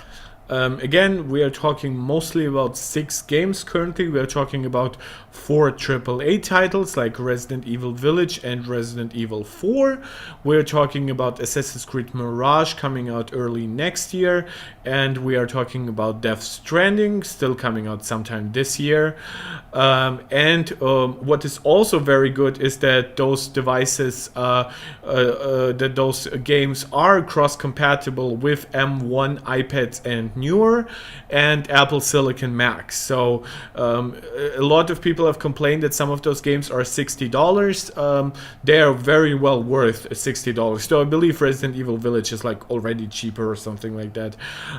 Again, we are talking mostly about 6 games currently. We are talking about 4 AAA titles like Resident Evil Village and Resident Evil 4. We're talking about Assassin's Creed Mirage coming out early next year. And we are talking about Death Stranding still coming out sometime this year. What is also very good is that those devices, that those games are cross-compatible with M1 iPads and newer and Apple Silicon Macs. So a lot of people have complained that some of those games are $60. They are very well worth $60. So I believe Resident Evil Village is like already cheaper or something like that.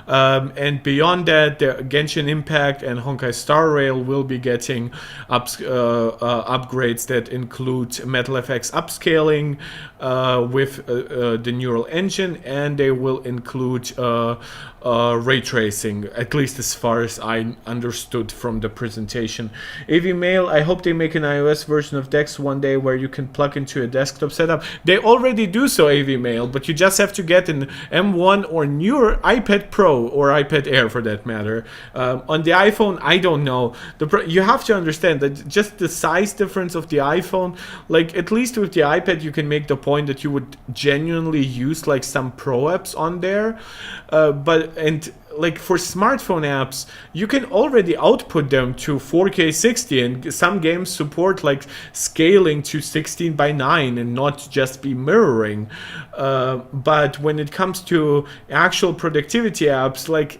And beyond that, the Genshin Impact and Honkai Star Rail will be getting upgrades that include Metal FX upscaling with the neural engine, and they will include ray tracing, at least as far as I understood from the presentation. AV Mail, I hope they make an iOS version of Dex one day where you can plug into a desktop setup. They already do so, AV Mail, but you just have to get an M1 or newer iPad Pro or iPad Air for that matter. On the iPhone, I don't know. You have to understand that just the size difference of the iPhone, like at least with the iPad you can make the point that you would genuinely use like some Pro apps on there, and like for smartphone apps you can already output them to 4K 60, and some games support like scaling to 16:9 and not just be mirroring, but when it comes to actual productivity apps, like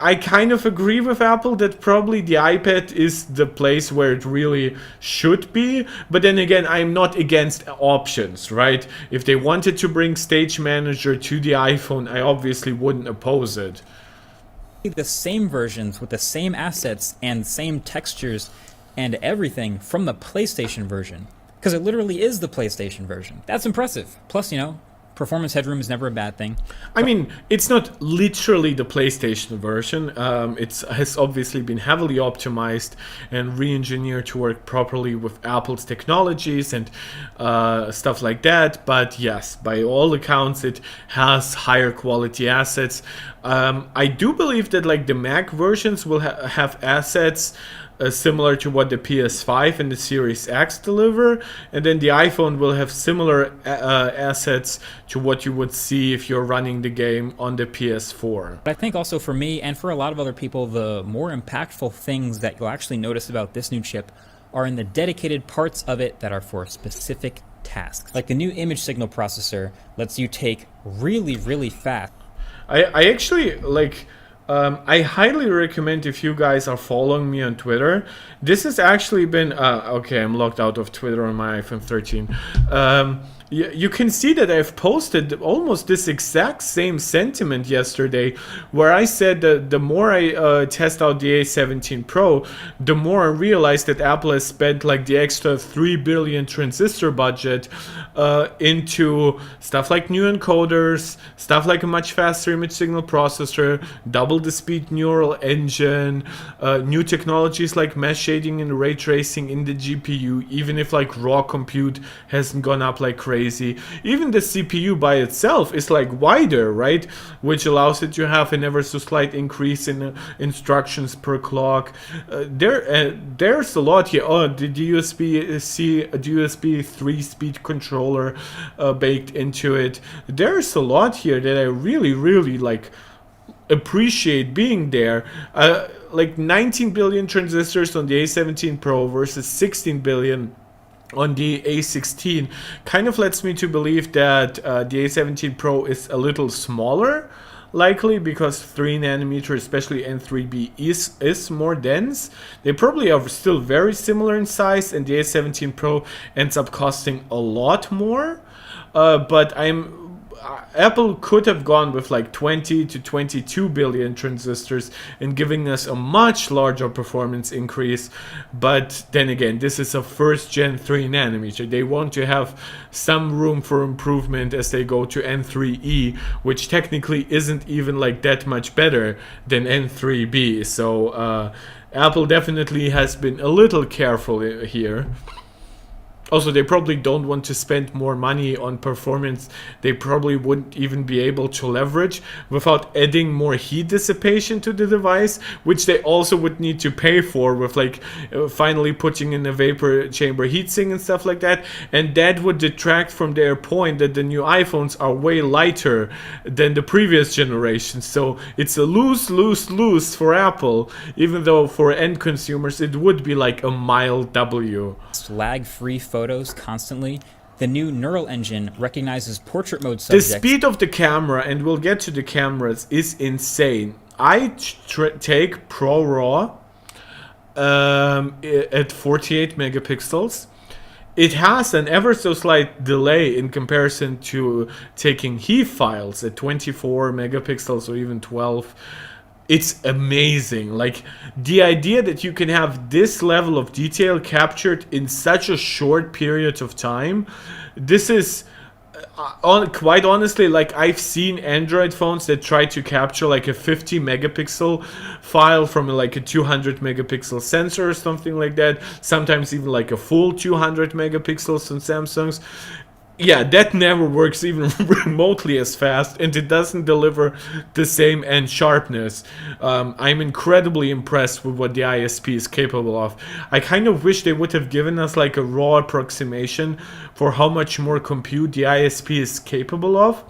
I kind of agree with Apple that probably the iPad is the place where it really should be. But then again, I'm not against options, right? If they wanted to bring Stage Manager to the iPhone, I obviously wouldn't oppose it. The same versions with the same assets and same textures and everything from the PlayStation version. Because it literally is the PlayStation version. That's impressive. Plus, you know, performance headroom is never a bad thing. I mean, it's not literally the PlayStation version. It has obviously been heavily optimized and re-engineered to work properly with Apple's technologies and stuff like that. But yes, by all accounts, it has higher quality assets. I do believe that like the Mac versions will have assets similar to what the PS5 and the Series X deliver, and then the iPhone will have similar assets to what you would see if you're running the game on the PS4. But I think also for me and for a lot of other people, the more impactful things that you'll actually notice about this new chip are in the dedicated parts of it that are for specific tasks. Like the new image signal processor lets you take really, really fast. I actually like... I highly recommend, if you guys are following me on Twitter, this has actually been, okay, I'm logged out of Twitter on my iPhone 13. You can see that I've posted almost this exact same sentiment yesterday, where I said that the more I test out the A17 Pro, the more I realize that Apple has spent like the extra 3 billion transistor budget into stuff like new encoders, stuff like a much faster image signal processor, double the speed neural engine, new technologies like mesh shading and ray tracing in the GPU, even if like raw compute hasn't gone up like crazy. Even the CPU by itself is like wider, right? Which allows it to have an ever so slight increase in instructions per clock. There's a lot here. Oh, the USB-C, USB 3-speed controller baked into it. There's a lot here that I really, really like appreciate being there. Like 19 billion transistors on the A17 Pro versus 16 billion on the A16 kind of lets me to believe that the A17 Pro is a little smaller, likely because 3nm, especially N3B, is more dense. They probably are still very similar in size, and the A17 Pro ends up costing a lot more. but Apple could have gone with like 20 to 22 billion transistors and giving us a much larger performance increase. But then again, this is a first gen 3 nanometer. They want to have some room for improvement as they go to N3E, which technically isn't even like that much better than N3B. So Apple definitely has been a little careful here. Also, they probably don't want to spend more money on performance they probably wouldn't even be able to leverage without adding more heat dissipation to the device, which they also would need to pay for with like finally putting in a vapor chamber heatsink and stuff like that. And that would detract from their point that the new iPhones are way lighter than the previous generation. So it's a lose for Apple, even though for end consumers it would be like a mild W. Lag-free photos constantly. The new neural engine recognizes portrait mode subjects. The speed of the camera, and we'll get to the cameras, is insane. I take Pro RAW at 48 megapixels. It has an ever so slight delay in comparison to taking HEIF files at 24 megapixels or even 12. It's amazing. Like, the idea that you can have this level of detail captured in such a short period of time, this is quite honestly, like, I've seen Android phones that try to capture like a 50 megapixel file from like a 200 megapixel sensor or something like that, sometimes even like a full 200 megapixels on Samsung's. Yeah, that never works even remotely as fast, and it doesn't deliver the same end sharpness. I'm incredibly impressed with what the ISP is capable of. I kind of wish they would have given us like a raw approximation for how much more compute the ISP is capable of.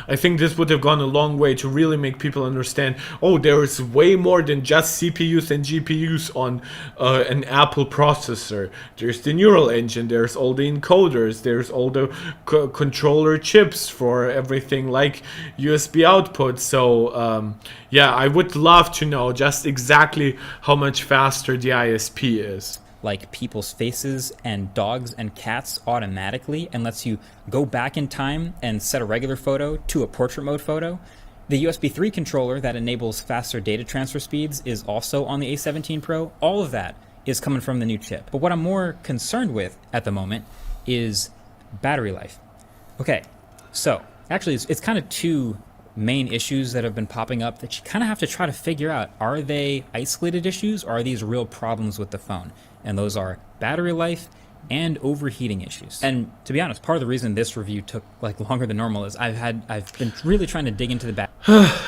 I think this would have gone a long way to really make people understand, oh, there is way more than just CPUs and GPUs on an Apple processor. There's the neural engine, there's all the encoders, there's all the controller chips for everything like USB output. So yeah, I would love to know just exactly how much faster the ISP is. Like people's faces and dogs and cats automatically, and lets you go back in time and set a regular photo to a portrait mode photo. The USB 3 controller that enables faster data transfer speeds is also on the A17 Pro. All of that is coming from the new chip. But what I'm more concerned with at the moment is battery life. Okay, so actually it's kind of two main issues that have been popping up that you kind of have to try to figure out. Are they isolated issues, or are these real problems with the phone? And those are battery life and overheating issues. And to be honest, part of the reason this review took like longer than normal is I've been really trying to dig into the back.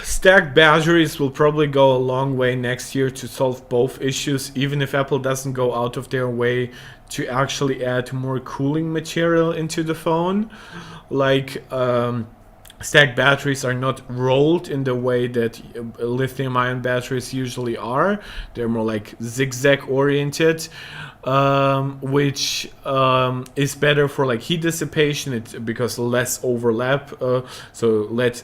Stacked batteries will probably go a long way next year to solve both issues, even if Apple doesn't go out of their way to actually add more cooling material into the phone. Like stacked batteries are not rolled in the way that lithium-ion batteries usually are. They're more like zigzag oriented, which is better for like heat dissipation. Because less overlap, so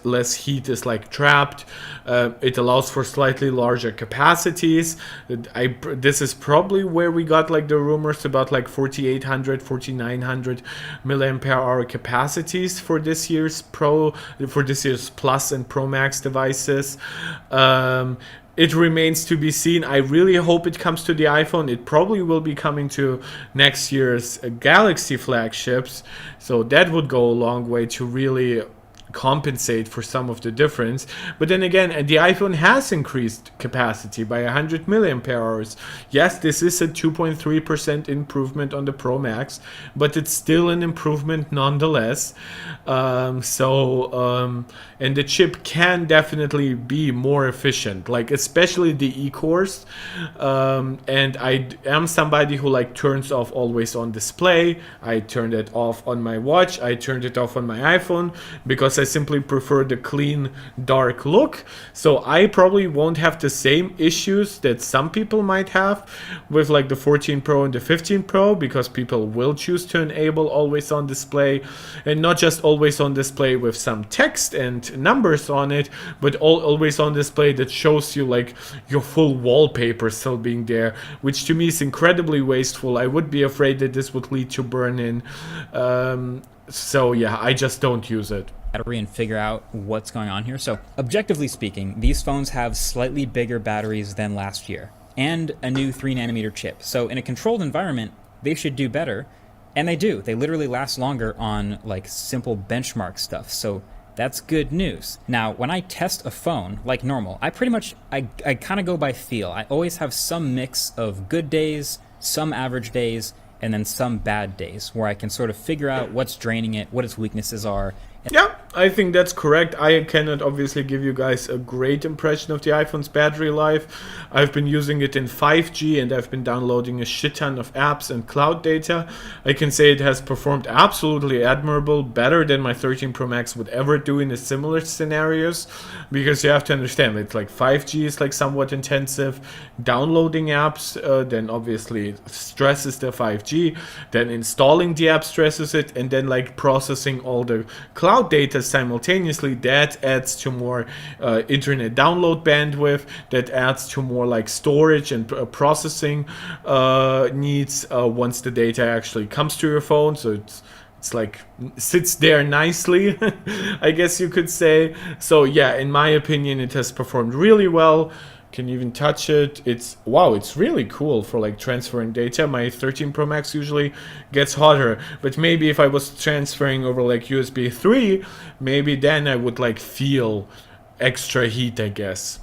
less heat is like trapped. It allows for slightly larger capacities. This is probably where we got like the rumors about like 4800, 4900 milliampere hour capacities for this year's Plus and Pro Max devices. It remains to be seen. I really hope it comes to the iPhone. It probably will be coming to next year's Galaxy flagships, so that would go a long way to really compensate for some of the difference. But then again, the iPhone has increased capacity by 100 milliampere hours. Yes, this is a 2.3% improvement on the Pro Max, but it's still an improvement nonetheless. And the chip can definitely be more efficient, like especially the E-cores. And I am somebody who like turns off always on display. I turned it off on my watch. I turned it off on my iPhone because I I simply prefer the clean, dark look. So I probably won't have the same issues that some people might have with like the 14 Pro and the 15 Pro, because people will choose to enable always on display, and not just always on display with some text and numbers on it, but always on display that shows you like your full wallpaper still being there, which to me is incredibly wasteful. I would be afraid that this would lead to burn-in. So yeah, I just don't use it. Battery and figure out what's going on here. So objectively speaking, these phones have slightly bigger batteries than last year and a new 3nm chip. So in a controlled environment, they should do better, and they do. They literally last longer on like simple benchmark stuff. So that's good news. Now, when I test a phone like normal, I kind of go by feel. I always have some mix of good days, some average days, and then some bad days where I can sort of figure out what's draining it, what its weaknesses are. Yeah, I think that's correct. I cannot obviously give you guys a great impression of the iPhone's battery life. I've been using it in 5G and I've been downloading a shit ton of apps and cloud data. I can say it has performed absolutely admirable, better than my 13 Pro Max would ever do in a similar scenarios, because you have to understand it's like 5G is like somewhat intensive. Downloading apps then obviously stresses the 5G, then installing the app stresses it, and then like processing all the cloud data simultaneously, that adds to more internet download bandwidth, that adds to more like storage and processing needs once the data actually comes to your phone. So it's like sits there nicely, I guess you could say. So yeah, in my opinion, it has performed really well. Can even touch it. It's really cool for like transferring data. My 13 Pro Max usually gets hotter, but maybe if I was transferring over like USB 3, maybe then I would like feel extra heat, I guess.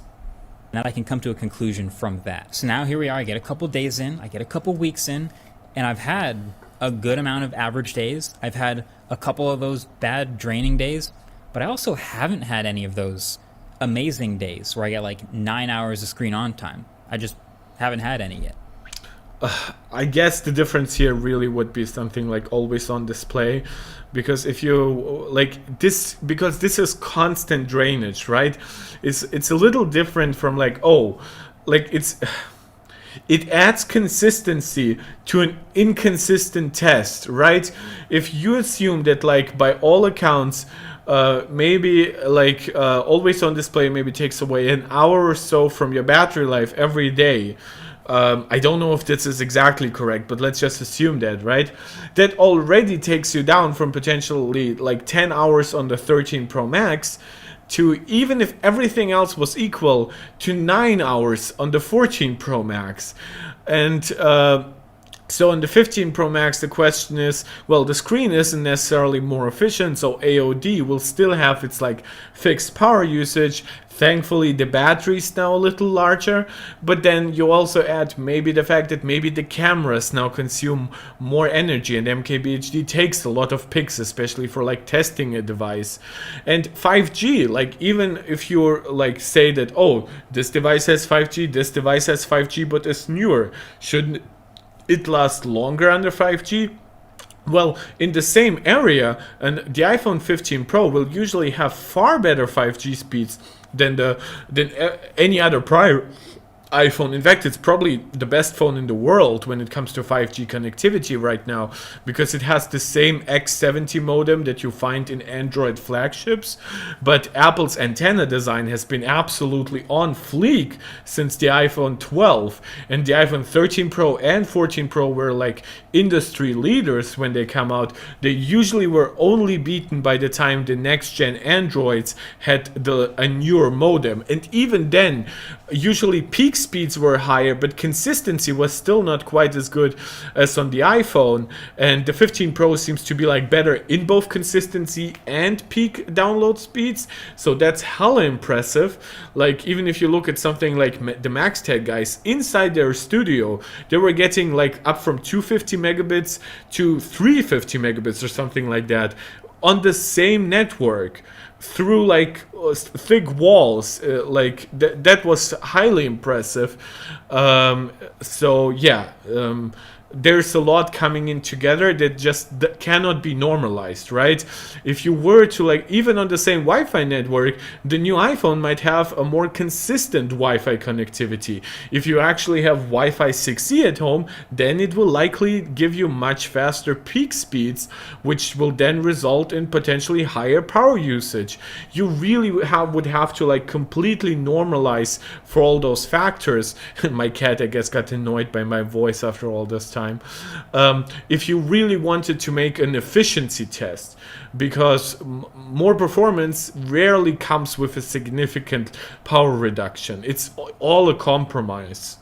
Now I can come to a conclusion from that. So now here we are. I get a couple days in, I get a couple weeks in, and I've had a good amount of average days. I've had a couple of those bad draining days, but I also haven't had any of those amazing days where I get like 9 hours of screen on time. I just haven't had any yet. I guess the difference here really would be something like always on display, because if you like this, because this is constant drainage, right? It's a little different from like, oh, like it adds consistency to an inconsistent test, right? If you assume that like by all accounts maybe like always on display maybe takes away an hour or so from your battery life every day. I don't know if this is exactly correct, but let's just assume that, right? That already takes you down from potentially like 10 hours on the 13 Pro Max to, even if everything else was equal, to 9 hours on the 14 Pro Max. And so on the 15 Pro Max, the question is, well, the screen isn't necessarily more efficient, so AOD will still have its like fixed power usage. Thankfully, the battery's now a little larger, but then you also add maybe the fact that maybe the cameras now consume more energy, and MKBHD takes a lot of pics, especially for like testing a device. And 5G, like even if you're like say that, oh, this device has 5G, this device has 5G, but it's newer, shouldn't it lasts longer under 5G? Well, in the same area, and the iPhone 15 Pro will usually have far better 5G speeds than any other prior iPhone. In fact, it's probably the best phone in the world when it comes to 5G connectivity right now, because it has the same A17 modem that you find in Android flagships, but Apple's antenna design has been absolutely on fleek since the iPhone 12, and the iPhone 13 Pro and 14 Pro were like industry leaders when they come out. They usually were only beaten by the time the next gen Androids had a newer modem, and even then usually peak speeds were higher, but consistency was still not quite as good as on the iPhone. And the 15 Pro seems to be like better in both consistency and peak download speeds, so that's hella impressive. Like even if you look at something like the Marc Tech guys inside their studio, they were getting like up from 250 megabits to 350 megabits or something like that on the same network through like thick walls. Like that was highly impressive. So yeah, there's a lot coming in together that just cannot be normalized, right? If you were to, like, even on the same Wi-Fi network, the new iPhone might have a more consistent Wi-Fi connectivity. If you actually have Wi-Fi 6E at home, then it will likely give you much faster peak speeds, which will then result in potentially higher power usage. You really would have to, like, completely normalize for all those factors. My cat, I guess, got annoyed by my voice after all this time. If you really wanted to make an efficiency test, because more performance rarely comes with a significant power reduction. It's all a compromise.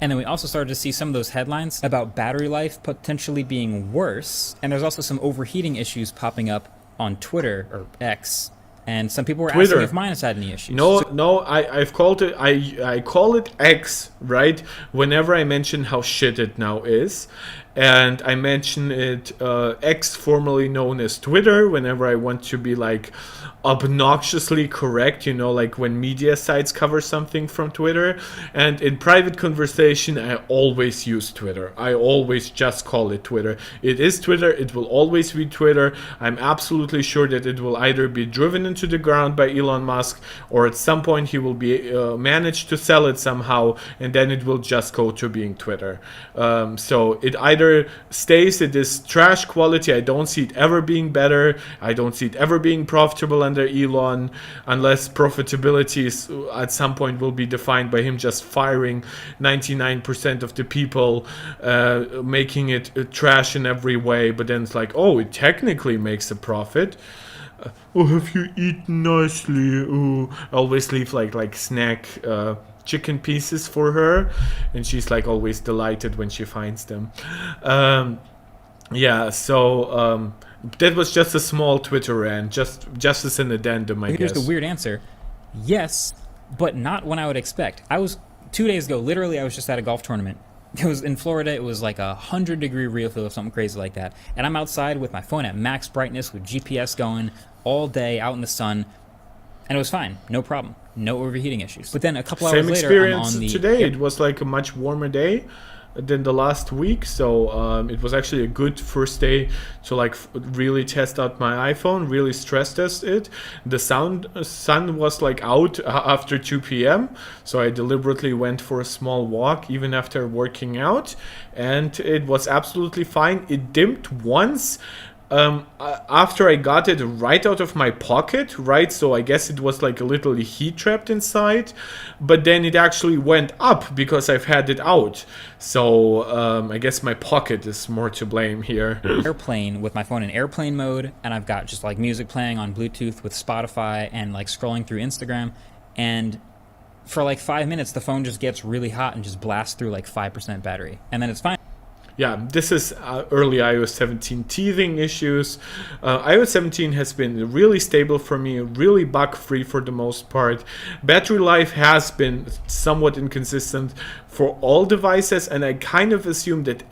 And then we also started to see some of those headlines about battery life potentially being worse. And there's also some overheating issues popping up on Twitter, or X. And some people were asking if mine has had any issues. I've called it, I call it X, right? Whenever I mention how shit it now is. And I mention it, X, formerly known as Twitter, whenever I want to be, like, obnoxiously correct, you know, like when media sites cover something from Twitter. And in private conversation, I always use Twitter. I always just call it Twitter. It is Twitter. It will always be Twitter. I'm absolutely sure that it will either be driven into the ground by Elon Musk, or at some point he will be manage to sell it somehow, and then it will just go to being Twitter. So it either stays at this trash quality. I don't see it ever being better. I don't see it ever being profitable under Elon, unless profitability is, at some point, will be defined by him just firing 99% of the people, making it trash in every way. But then it's like, oh, it technically makes a profit. Oh, have you eaten nicely? Oh, I always leave like snack chicken pieces for her, and she's like always delighted when she finds them. That was just a small Twitter rant, just as an addendum, I guess. Here's the weird answer. Yes, but not when I would expect. 2 days ago, literally, I was just at a golf tournament. It was in Florida. It was like 100-degree real feel or something crazy like that. And I'm outside with my phone at max brightness with GPS going all day out in the sun. And it was fine. No problem. No overheating issues. But then a couple hours later, I'm on the... today. It was like a much warmer day than the last week, so it was actually a good first day to like really test out my iPhone, really stress test it. The sun was like out after 2 p.m, so I deliberately went for a small walk even after working out, and it was absolutely fine. It dimmed once after I got it right out of my pocket, right? So I guess it was like a little heat trapped inside, but then it actually went up because I've had it out. So I guess my pocket is more to blame here. Airplane with my phone in airplane mode, and I've got just like music playing on Bluetooth with Spotify and like scrolling through Instagram, and for like 5 minutes the phone just gets really hot and just blasts through like 5% battery, and then it's fine. Yeah, this is early iOS 17 teething issues. iOS 17 has been really stable for me, really bug-free for the most part. Battery life has been somewhat inconsistent for all devices, and I kind of assume that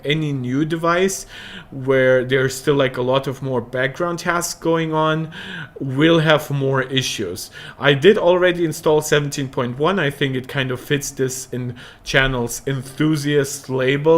any new device where there's still like a lot of more background tasks going on will have more issues. I did already install 17.1. I think it kind of fits this in channel's enthusiast label.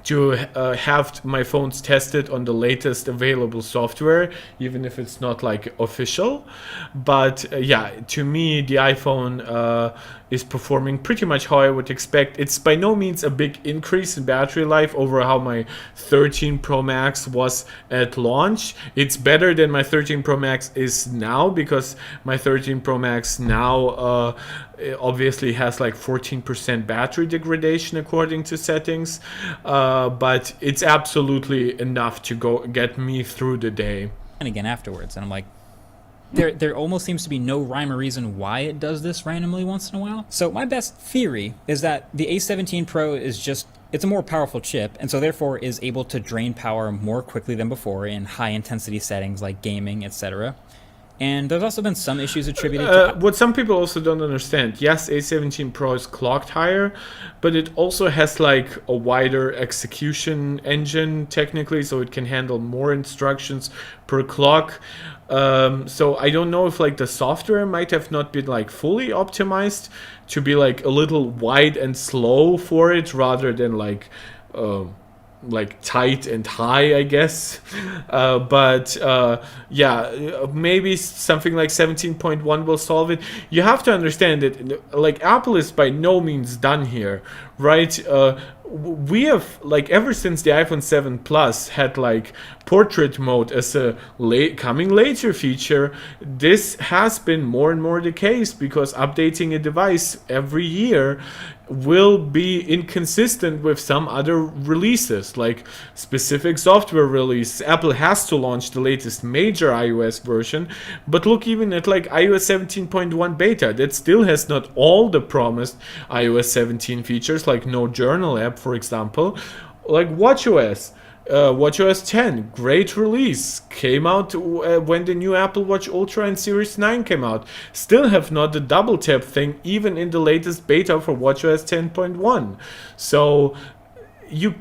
To have my phones tested on the latest available software, even if it's not like official. But yeah, to me the iPhone is performing pretty much how I would expect. It's by no means a big increase in battery life over how my 13 Pro Max was at launch. It's better than my 13 Pro Max is now, because my 13 Pro Max now obviously has like 14% battery degradation according to settings, but it's absolutely enough to get me through the day. And again afterwards, and I'm like, there almost seems to be no rhyme or reason why it does this randomly once in a while. So my best theory is that the A17 Pro is it's a more powerful chip, and so therefore is able to drain power more quickly than before in high intensity settings like gaming, etc. And there's also been some issues attributed to... What some people also don't understand, yes, A17 Pro is clocked higher, but it also has like a wider execution engine technically, so it can handle more instructions per clock. So I don't know if like the software might have not been like fully optimized to be like a little wide and slow for it rather than like tight and high, I guess. But maybe something like 17.1 will solve it. You have to understand that like Apple is by no means done here, right? We have like ever since the iPhone 7 Plus had like portrait mode as a coming later feature, this has been more and more the case because updating a device every year will be inconsistent with some other releases, like specific software release. Apple has to launch the latest major iOS version, but look even at like iOS 17.1 beta, that still has not all the promised iOS 17 features, like no journal app, for example. Like watchOS. WatchOS 10, great release, came out when the new Apple Watch Ultra and Series 9 came out. Still have not the double tap thing even in the latest beta for WatchOS 10.1. So you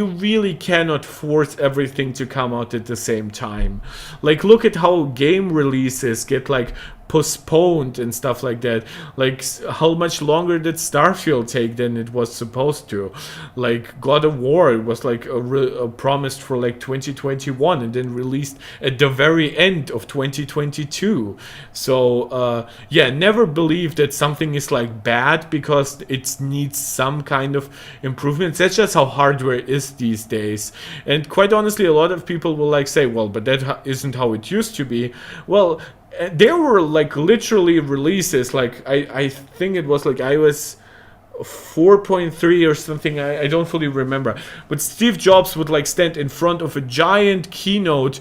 really cannot force everything to come out at the same time. Like look at how game releases get like postponed and stuff like that. Like how much longer did Starfield take than it was supposed to? Like God of War was like promised for like 2021 and then released at the very end of 2022. So never believe that something is like bad because it needs some kind of improvements. That's just how hardware is these days. And quite honestly, a lot of people will like say, well, but that isn't how it used to be. Well, there were like literally releases, like I think it was like iOS 4.3 or something, I don't fully remember, but Steve Jobs would like stand in front of a giant keynote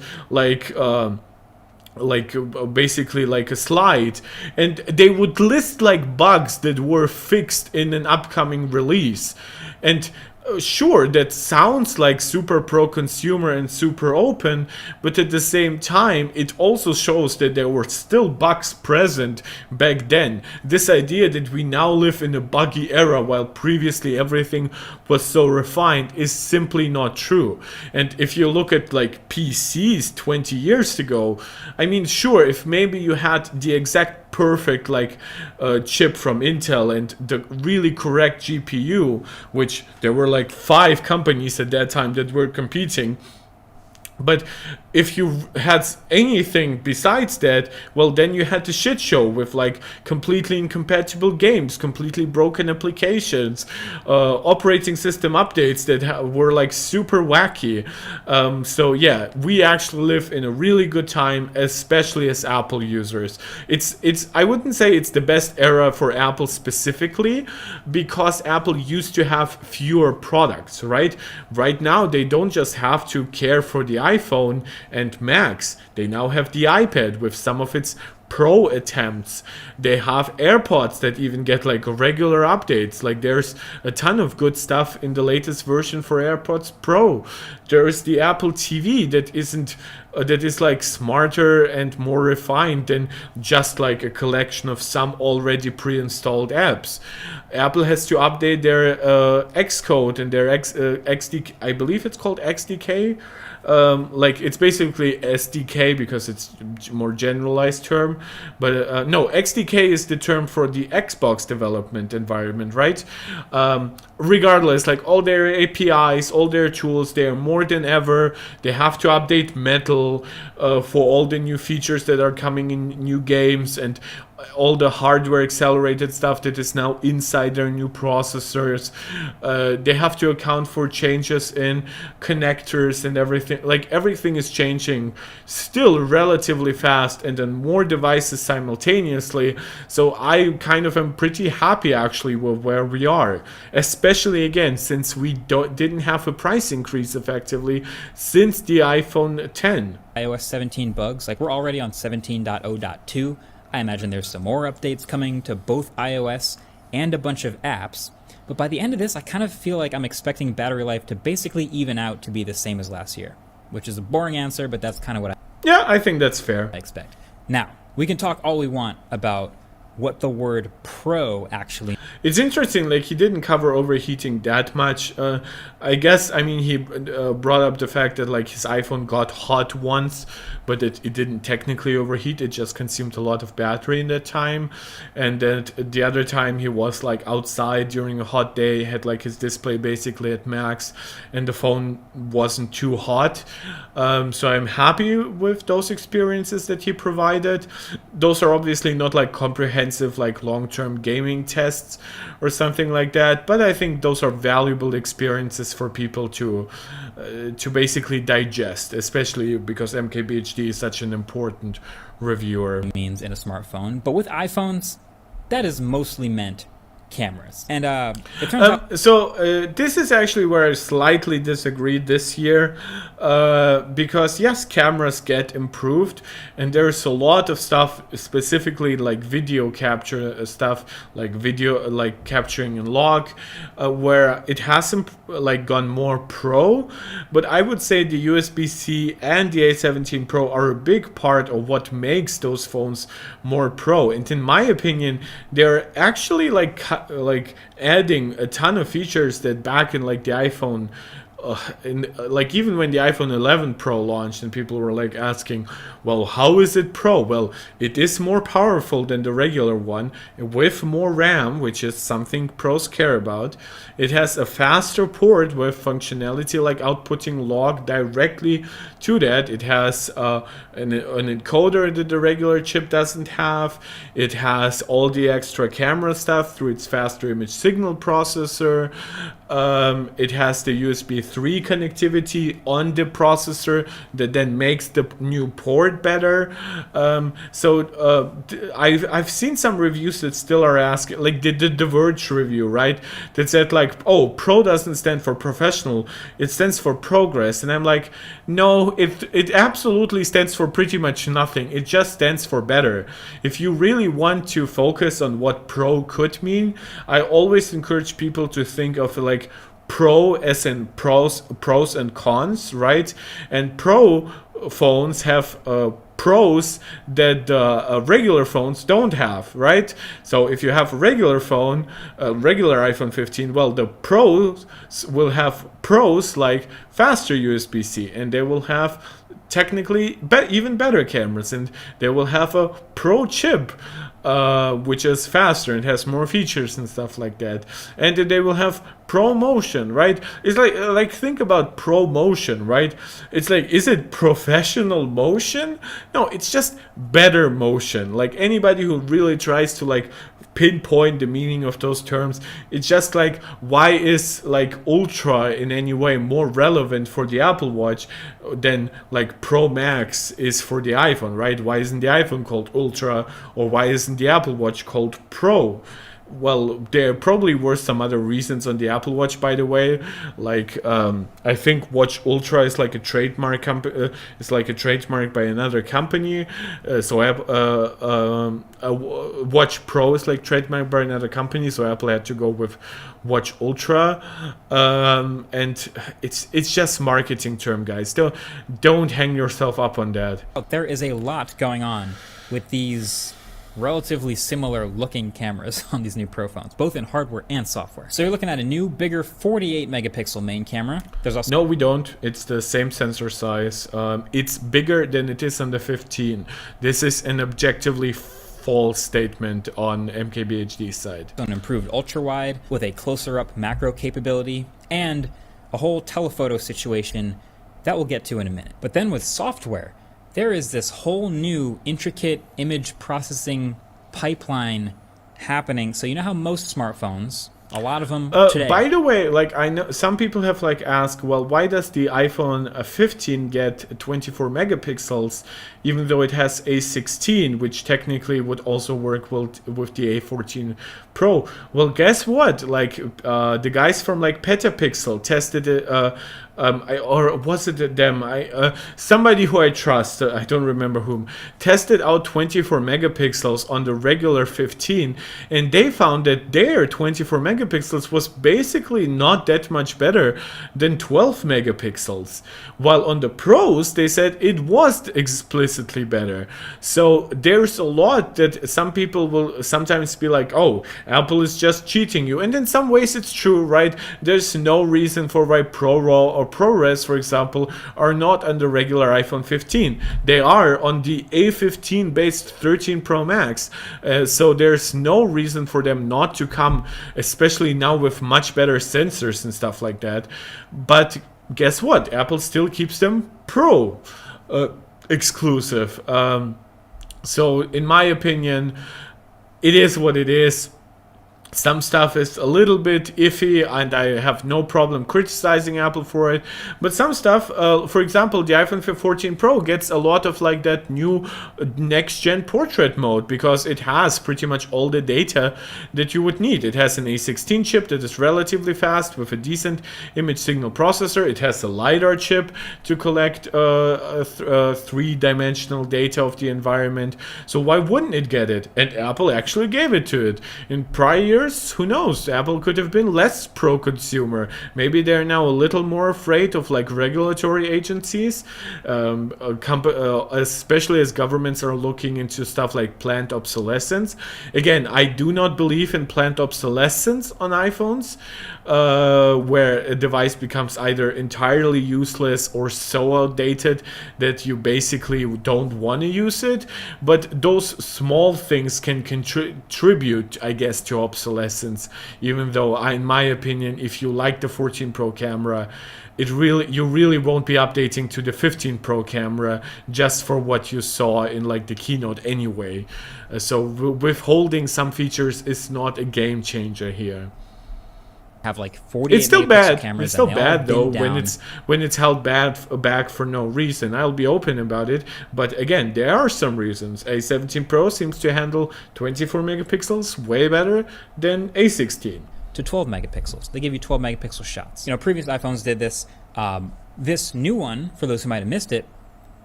basically like a slide, and they would list like bugs that were fixed in an upcoming release. And sure, that sounds like super pro-consumer and super open, but at the same time, it also shows that there were still bugs present back then. This idea that we now live in a buggy era while previously everything was so refined is simply not true. And if you look at like PCs 20 years ago, I mean, sure, if maybe you had the exact perfect like chip from Intel and the really correct GPU, which there were like 5 companies at that time that were competing, but if you had anything besides that, well, then you had the shit show with like completely incompatible games, completely broken applications, operating system updates that were like super wacky. So yeah, we actually live in a really good time, especially as Apple users. It's I wouldn't say it's the best era for Apple specifically, because Apple used to have fewer products, right? Right now, they don't just have to care for the iPhone and Macs. They now have the iPad with some of its Pro attempts. They have AirPods that even get like regular updates. Like there's a ton of good stuff in the latest version for AirPods Pro. There's the Apple TV that is like smarter and more refined than just like a collection of some already pre-installed apps. Apple has to update their Xcode and their XDK. I believe it's called XDK. Like it's basically SDK because it's a more generalized term, but no, XDK is the term for the Xbox development environment, right? Regardless, like all their APIs, all their tools, they are more than ever. They have to update Metal for all the new features that are coming in new games and all the hardware accelerated stuff that is now inside their new processors. They have to account for changes in connectors and everything. Like everything is changing still relatively fast and on more devices simultaneously. So I kind of am pretty happy actually with where we are, especially again since we didn't have a price increase effectively since the iPhone 10. iOS 17 bugs, like we're already on 17.0.2. I imagine there's some more updates coming to both iOS and a bunch of apps. But by the end of this, I kind of feel like I'm expecting battery life to basically even out to be the same as last year, which is a boring answer, but that's kind of what I think that's fair. I expect. Now, we can talk all we want about what the word pro actually... It's interesting, like he didn't cover overheating that much. I guess, I mean, he brought up the fact that like his iPhone got hot once, but it didn't technically overheat. It just consumed a lot of battery in that time. And then the other time he was like outside during a hot day, had like his display basically at max, and the phone wasn't too hot. So I'm happy with those experiences that he provided. Those are obviously not like comprehensive, like long-term gaming tests or something like that, but I think those are valuable experiences for people to basically digest, especially because MKBHD is such an important reviewer. Means in a smartphone, but with iPhones, that is mostly meant cameras. And it turns out this is actually where I slightly disagree this year, because yes, cameras get improved, and there's a lot of stuff, specifically like video capture stuff, like video, like capturing in log, where it hasn't like gone more pro. But I would say the USB-C and the A17 Pro are a big part of what makes those phones more pro. And in my opinion, they're actually like adding a ton of features that back in like the iPhone, like even when the iPhone 11 Pro launched and people were like asking, well, how is it Pro? Well, it is more powerful than the regular one with more RAM, which is something pros care about. It has a faster port with functionality like outputting log directly to that. It has an encoder that the regular chip doesn't have. It has all the extra camera stuff through its faster image signal processor. It has the USB 3 connectivity on the processor that then makes the new port better. I've seen some reviews that still are asking, like the Verge review, right? That said like, oh, Pro doesn't stand for professional, it stands for progress. And I'm like, no, it absolutely stands for pretty much nothing. It just stands for better. If you really want to focus on what Pro could mean, I always encourage people to think of like Pro as in pros and cons, right? And Pro phones have pros that regular phones don't have, right? So if you have a regular phone, a regular iPhone 15, well, the pros will have pros like faster USB-C, and they will have technically even better cameras, and they will have a Pro chip, which is faster and has more features and stuff like that. And then they will have Pro Motion, right? It's like think about Pro Motion, right? It's like, is it professional motion? No, it's just better motion. Like anybody who really tries to like pinpoint the meaning of those terms, it's just like, why is like Ultra in any way more relevant for the Apple Watch than like Pro Max is for the iPhone, right? Why isn't the iPhone called Ultra, or why isn't the Apple Watch called Pro? Well, there probably were some other reasons on the Apple Watch, by the way. Like, I think Watch Ultra is like a trademark it's like a trademark by another company. Watch Pro is like trademarked by another company, so Apple had to go with Watch Ultra. And it's just marketing term, guys. Don't hang yourself up on that. There is a lot going on with these relatively similar looking cameras on these new Pro phones, both in hardware and software. So you're looking at a new, bigger 48 megapixel main camera. There's also no, we don't. It's the same sensor size. It's bigger than it is on the 15. This is an objectively false statement on MKBHD's side. An improved ultra wide with a closer up macro capability and a whole telephoto situation that we'll get to in a minute. But then with software, there is this whole new intricate image processing pipeline happening. So you know how most smartphones, a lot of them today. By the way, like I know some people have like asked, well, why does the iPhone 15 get 24 megapixels, even though it has A16, which technically would also work with the A14 Pro? Well, guess what? Like the guys from like Petapixel tested it. Or was it them? Somebody who I trust, I don't remember whom, tested out 24 megapixels on the regular 15, and they found that their 24 megapixels megapixels was basically not that much better than 12 megapixels, while on the Pros they said it was explicitly better. So there's a lot that some people will sometimes be like, oh, Apple is just cheating you, and in some ways it's true, right? There's no reason for why ProRAW or ProRes, for example, are not on the regular iPhone 15. They are on the A15 based 13 Pro Max, so there's no reason for them not to come, especially now with much better sensors and stuff like that. But guess what? Apple still keeps them Pro exclusive. So in my opinion, it is what it is. Some stuff is a little bit iffy, and I have no problem criticizing Apple for it. But some stuff, for example, the iPhone 14 Pro gets a lot of like that new next-gen portrait mode because it has pretty much all the data that you would need. It has an A16 chip that is relatively fast with a decent image signal processor. It has a LiDAR chip to collect three-dimensional data of the environment. So why wouldn't it get it? And Apple actually gave it to it. In prior years, who knows, Apple could have been less pro-consumer. Maybe they're now a little more afraid of like regulatory agencies, especially as governments are looking into stuff like planned obsolescence. Again, I do not believe in planned obsolescence on iPhones, where a device becomes either entirely useless or so outdated that you basically don't want to use it. But those small things can contribute, I guess, to obsolescence, even though in my opinion, if you like the 14 Pro camera, you really won't be updating to the 15 Pro camera just for what you saw in like the keynote anyway. So withholding some features is not a game changer here. Have like 48 it's still bad. Cameras, it's still and they all bad though down. when it's held back for no reason. I'll be open about it, but again, there are some reasons. A17 Pro seems to handle 24 megapixels way better than A16. To 12 megapixels. They give you 12 megapixel shots. You know, previous iPhones did this. This new one, for those who might have missed it,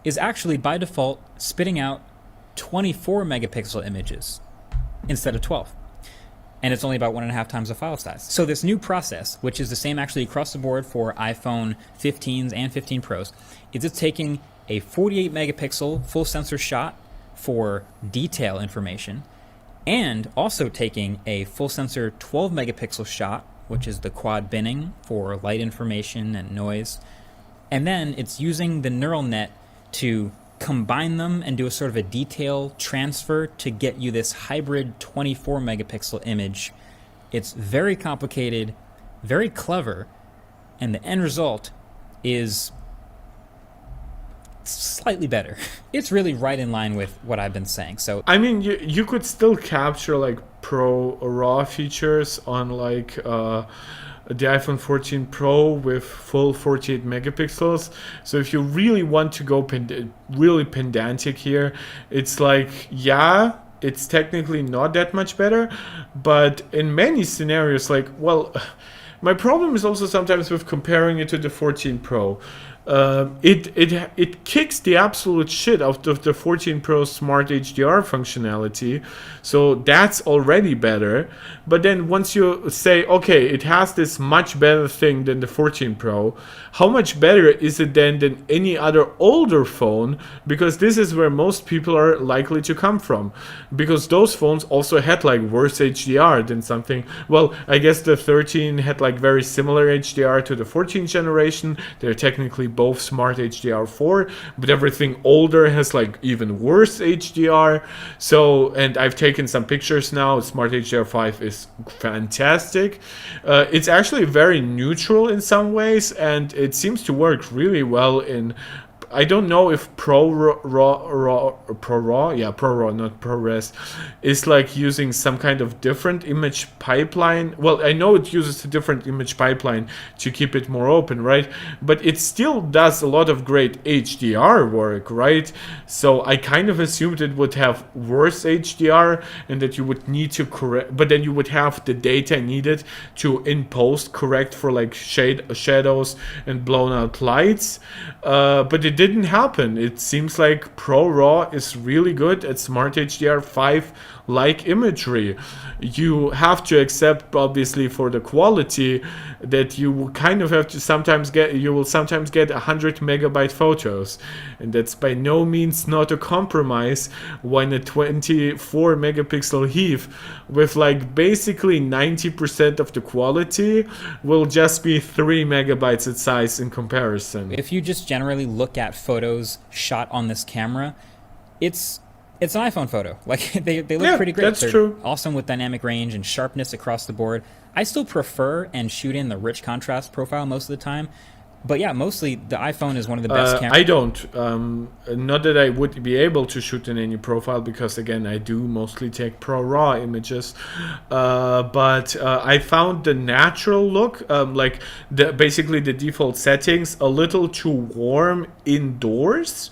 is actually by default spitting out 24 megapixel images instead of 12. And it's only about 1.5 times the file size. So this new process, which is the same actually across the board for iPhone 15s and 15 Pros, is it's taking a 48 megapixel full sensor shot for detail information, and also taking a full sensor 12 megapixel shot, which is the quad binning for light information and noise. And then it's using the neural net to combine them and do a sort of a detail transfer to get you this hybrid 24 megapixel image. It's very complicated, very clever, and the end result is slightly better. It's really right in line with what I've been saying. So I mean, you could still capture like Pro RAW features on like the iPhone 14 Pro with full 48 megapixels. So if you really want to go really pedantic here, it's like, yeah, it's technically not that much better, but in many scenarios, like, well, my problem is also sometimes with comparing it to the 14 Pro. It kicks the absolute shit out of the 14 Pro Smart HDR functionality, so that's already better. But then once you say, okay, it has this much better thing than the 14 Pro, how much better is it then than any other older phone? Because this is where most people are likely to come from, because those phones also had like worse HDR than something. Well, I guess the 13 had like very similar HDR to the 14 generation. They're technically both Smart HDR4, but everything older has like even worse HDR. So, and I've taken some pictures now. Smart HDR5 is fantastic. It's actually very neutral in some ways, and it seems to work really well in, I don't know if ProRAW, not ProRes, is like using some kind of different image pipeline. Well, I know it uses a different image pipeline to keep it more open, right? But it still does a lot of great HDR work, right? So I kind of assumed it would have worse HDR and that you would need to correct, but then you would have the data needed to in post correct for like shadows and blown out lights. But it didn't happen. It seems like ProRAW is really good at Smart HDR5 like imagery. You have to accept, obviously, for the quality, that you will kind of have to sometimes get 100 megabyte photos, and that's by no means not a compromise when a 24 megapixel heave with like basically 90% of the quality will just be 3 megabytes in size in comparison. If you just generally look at photos shot on this camera, it's an iPhone photo. Like they look pretty great. That's true. Awesome with dynamic range and sharpness across the board. I still prefer and shoot in the rich contrast profile most of the time. But yeah, mostly the iPhone is one of the best cameras. I don't. Not that I would be able to shoot in any profile, because again, I do mostly take Pro RAW images. But I found the natural look, like basically the default settings, a little too warm indoors.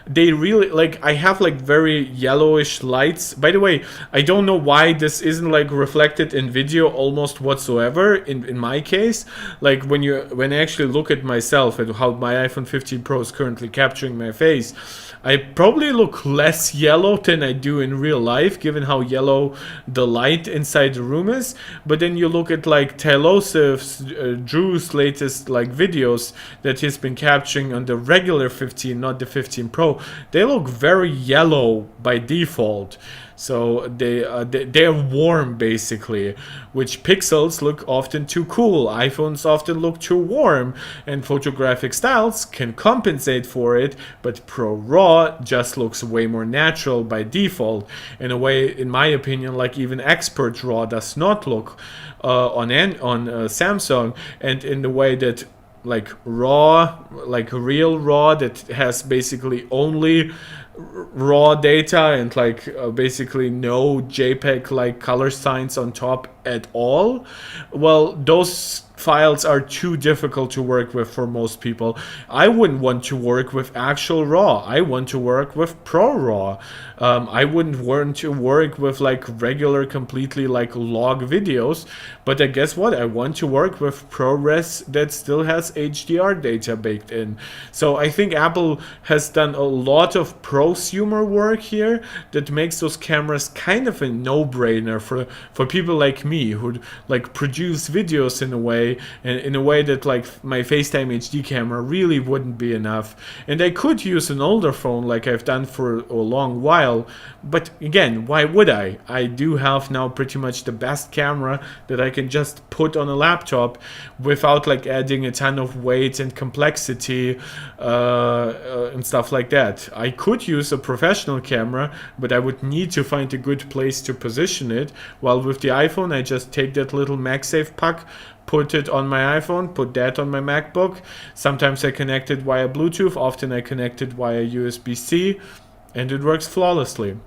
They really, like, I have like very yellowish lights. By the way, I don't know why this isn't like reflected in video almost whatsoever in my case. Like when I actually look at myself and how my iPhone 15 Pro is currently capturing my face, I probably look less yellow than I do in real life, given how yellow the light inside the room is. But then you look at like Tailosif's, Drew's latest like videos that he's been capturing on the regular 15, not the 15 Pro. They look very yellow by default. So they're warm basically, which Pixels look often too cool. iPhones often look too warm, and photographic styles can compensate for it, but Pro RAW just looks way more natural by default. In a way, in my opinion, like even Expert RAW does not look on Samsung, and in the way that like RAW, like real RAW that has basically only raw data and like basically no JPEG like color signs on top at all, well, those files are too difficult to work with for most people. I wouldn't want to work with actual RAW. I want to work with Pro RAW. I wouldn't want to work with like regular completely like log videos, but I guess what? I want to work with ProRes that still has HDR data baked in. So I think Apple has done a lot of prosumer work here that makes those cameras kind of a no-brainer for people like me who like produce videos in a way that like my FaceTime HD camera really wouldn't be enough. And I could use an older phone like I've done for a long while, but again, why would I? I do have now pretty much the best camera that I can just put on a laptop without like adding a ton of weight and complexity and stuff like that. I could use a professional camera, but I would need to find a good place to position it, while with the iPhone I just take that little MagSafe puck, put it on my iPhone, put that on my MacBook. Sometimes I connect it via Bluetooth, often I connect it via USB-C, and it works flawlessly.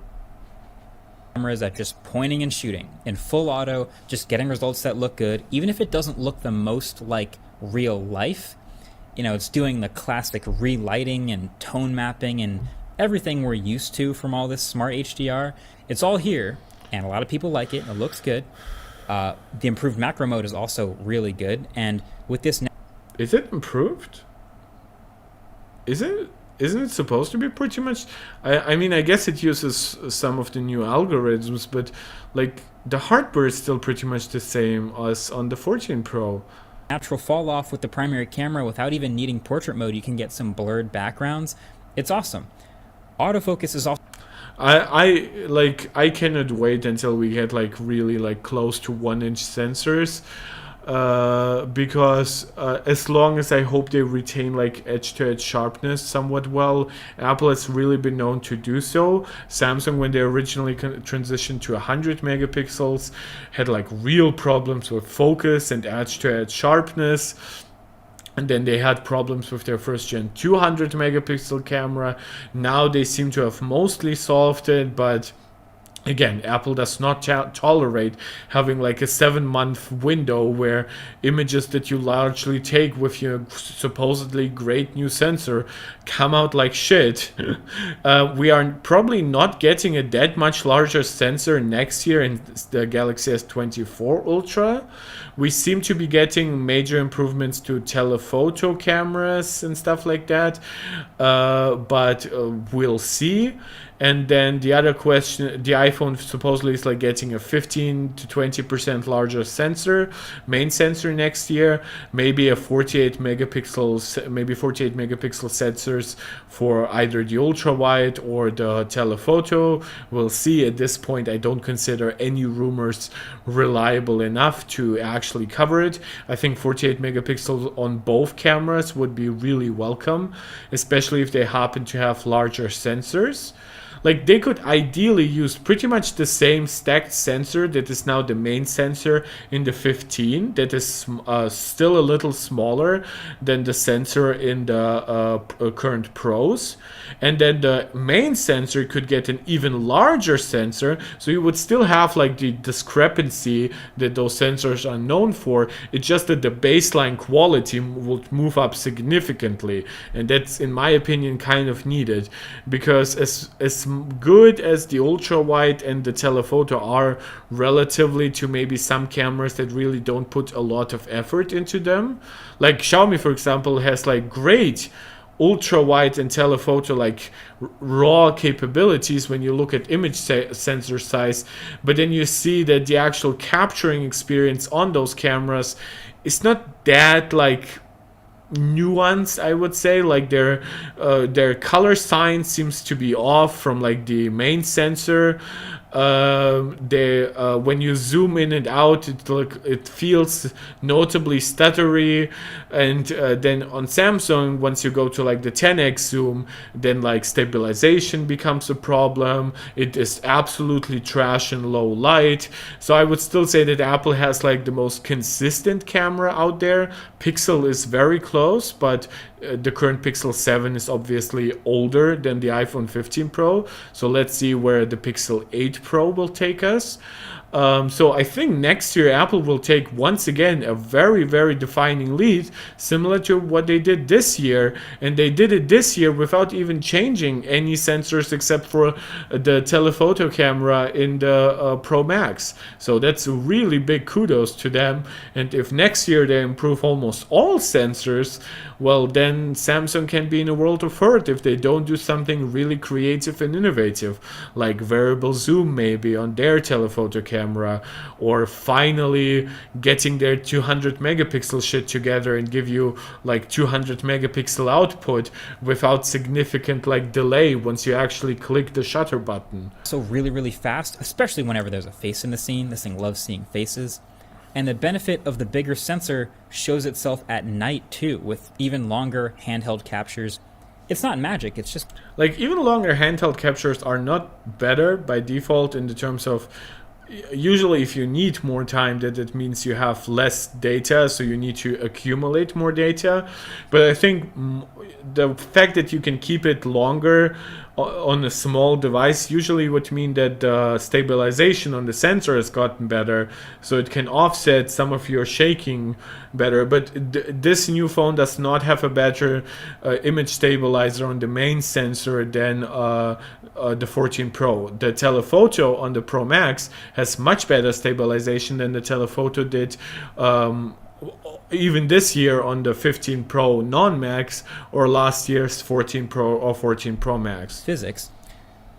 Cameras at just pointing and shooting in full auto, just getting results that look good, even if it doesn't look the most like real life. You know, it's doing the classic relighting and tone mapping and everything we're used to from all this smart HDR. It's all here, and a lot of people like it. It looks good. The improved macro mode is also really good, and with this, is it improved? Isn't it supposed to be pretty much? I mean, I guess it uses some of the new algorithms, but like the hardware is still pretty much the same as on the 14 Pro. Natural fall off with the primary camera without even needing portrait mode. You can get some blurred backgrounds. It's awesome. Autofocus is also. I cannot wait until we get like really like close to 1-inch sensors, because as long as I hope they retain like edge-to-edge sharpness somewhat well, Apple has really been known to do so. Samsung, when they originally transitioned to 100 megapixels, had like real problems with focus and edge-to-edge sharpness. And then they had problems with their first gen 200 megapixel camera. Now they seem to have mostly solved it, but again, Apple does not tolerate having like a 7-month window where images that you largely take with your supposedly great new sensor come out like shit. We are probably not getting a that much larger sensor next year in the Galaxy S24 Ultra. We seem to be getting major improvements to telephoto cameras and stuff like that, but we'll see. And then the other question, the iPhone supposedly is like getting a 15 to 20% larger sensor, main sensor next year, maybe 48 megapixel sensors for either the ultra wide or the telephoto. We'll see. At this point, I don't consider any rumors reliable enough to actually cover it. I think 48 megapixels on both cameras would be really welcome, especially if they happen to have larger sensors. Like, they could ideally use pretty much the same stacked sensor that is now the main sensor in the 15, that is still a little smaller than the sensor in the current Pros. And then the main sensor could get an even larger sensor, so you would still have like the discrepancy that those sensors are known for. It's just that the baseline quality would move up significantly, and that's, in my opinion, kind of needed, because as good as the ultra wide and the telephoto are relatively to maybe some cameras that really don't put a lot of effort into them, like Xiaomi, for example, has like great ultra wide and telephoto like raw capabilities when you look at image sensor size, but then you see that the actual capturing experience on those cameras is not that like nuance, I would say. Like their color science seems to be off from like the main sensor. When you zoom in and out, it feels notably stuttery, and then on Samsung, once you go to like the 10x zoom, then like stabilization becomes a problem. It is absolutely trash in low light. So I would still say that Apple has like the most consistent camera out there. Pixel is very close, but the current Pixel 7 is obviously older than the iPhone 15 Pro. So let's see where the Pixel 8 Pro will take us. So I think next year Apple will take once again a very, very defining lead, similar to what they did this year. And they did it this year without even changing any sensors except for the telephoto camera in the Pro Max. So that's a really big kudos to them. And if next year they improve almost all sensors, well, then Samsung can be in a world of hurt if they don't do something really creative and innovative, like variable zoom maybe on their telephoto camera, or finally getting their 200 megapixel shit together and give you like 200 megapixel output without significant like delay once you actually click the shutter button. So really, really fast, especially whenever there's a face in the scene. This thing loves seeing faces. And the benefit of the bigger sensor shows itself at night too, with even longer handheld captures. It's not magic, it's just... Like, even longer handheld captures are not better by default in the terms of... Usually if you need more time, that it means you have less data, so you need to accumulate more data. But I think the fact that you can keep it longer on a small device usually would mean that the stabilization on the sensor has gotten better, so it can offset some of your shaking better. But this new phone does not have a better image stabilizer on the main sensor than the 14 Pro. The telephoto on the Pro Max has much better stabilization than the telephoto did even this year on the 15 Pro non-Max, or last year's 14 Pro or 14 Pro Max. Physics.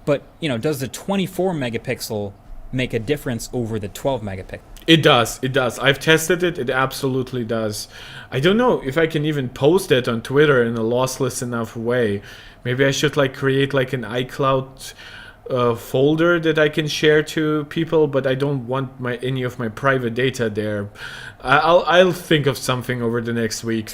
But, you know, does the 24 megapixel make a difference over the 12 megapixel? It does. I've tested it. It absolutely does. I don't know if I can even post that on Twitter in a lossless enough way. Maybe I should like create like an iCloud folder that I can share to people, but I don't want any of my private data there. I'll think of something over the next week.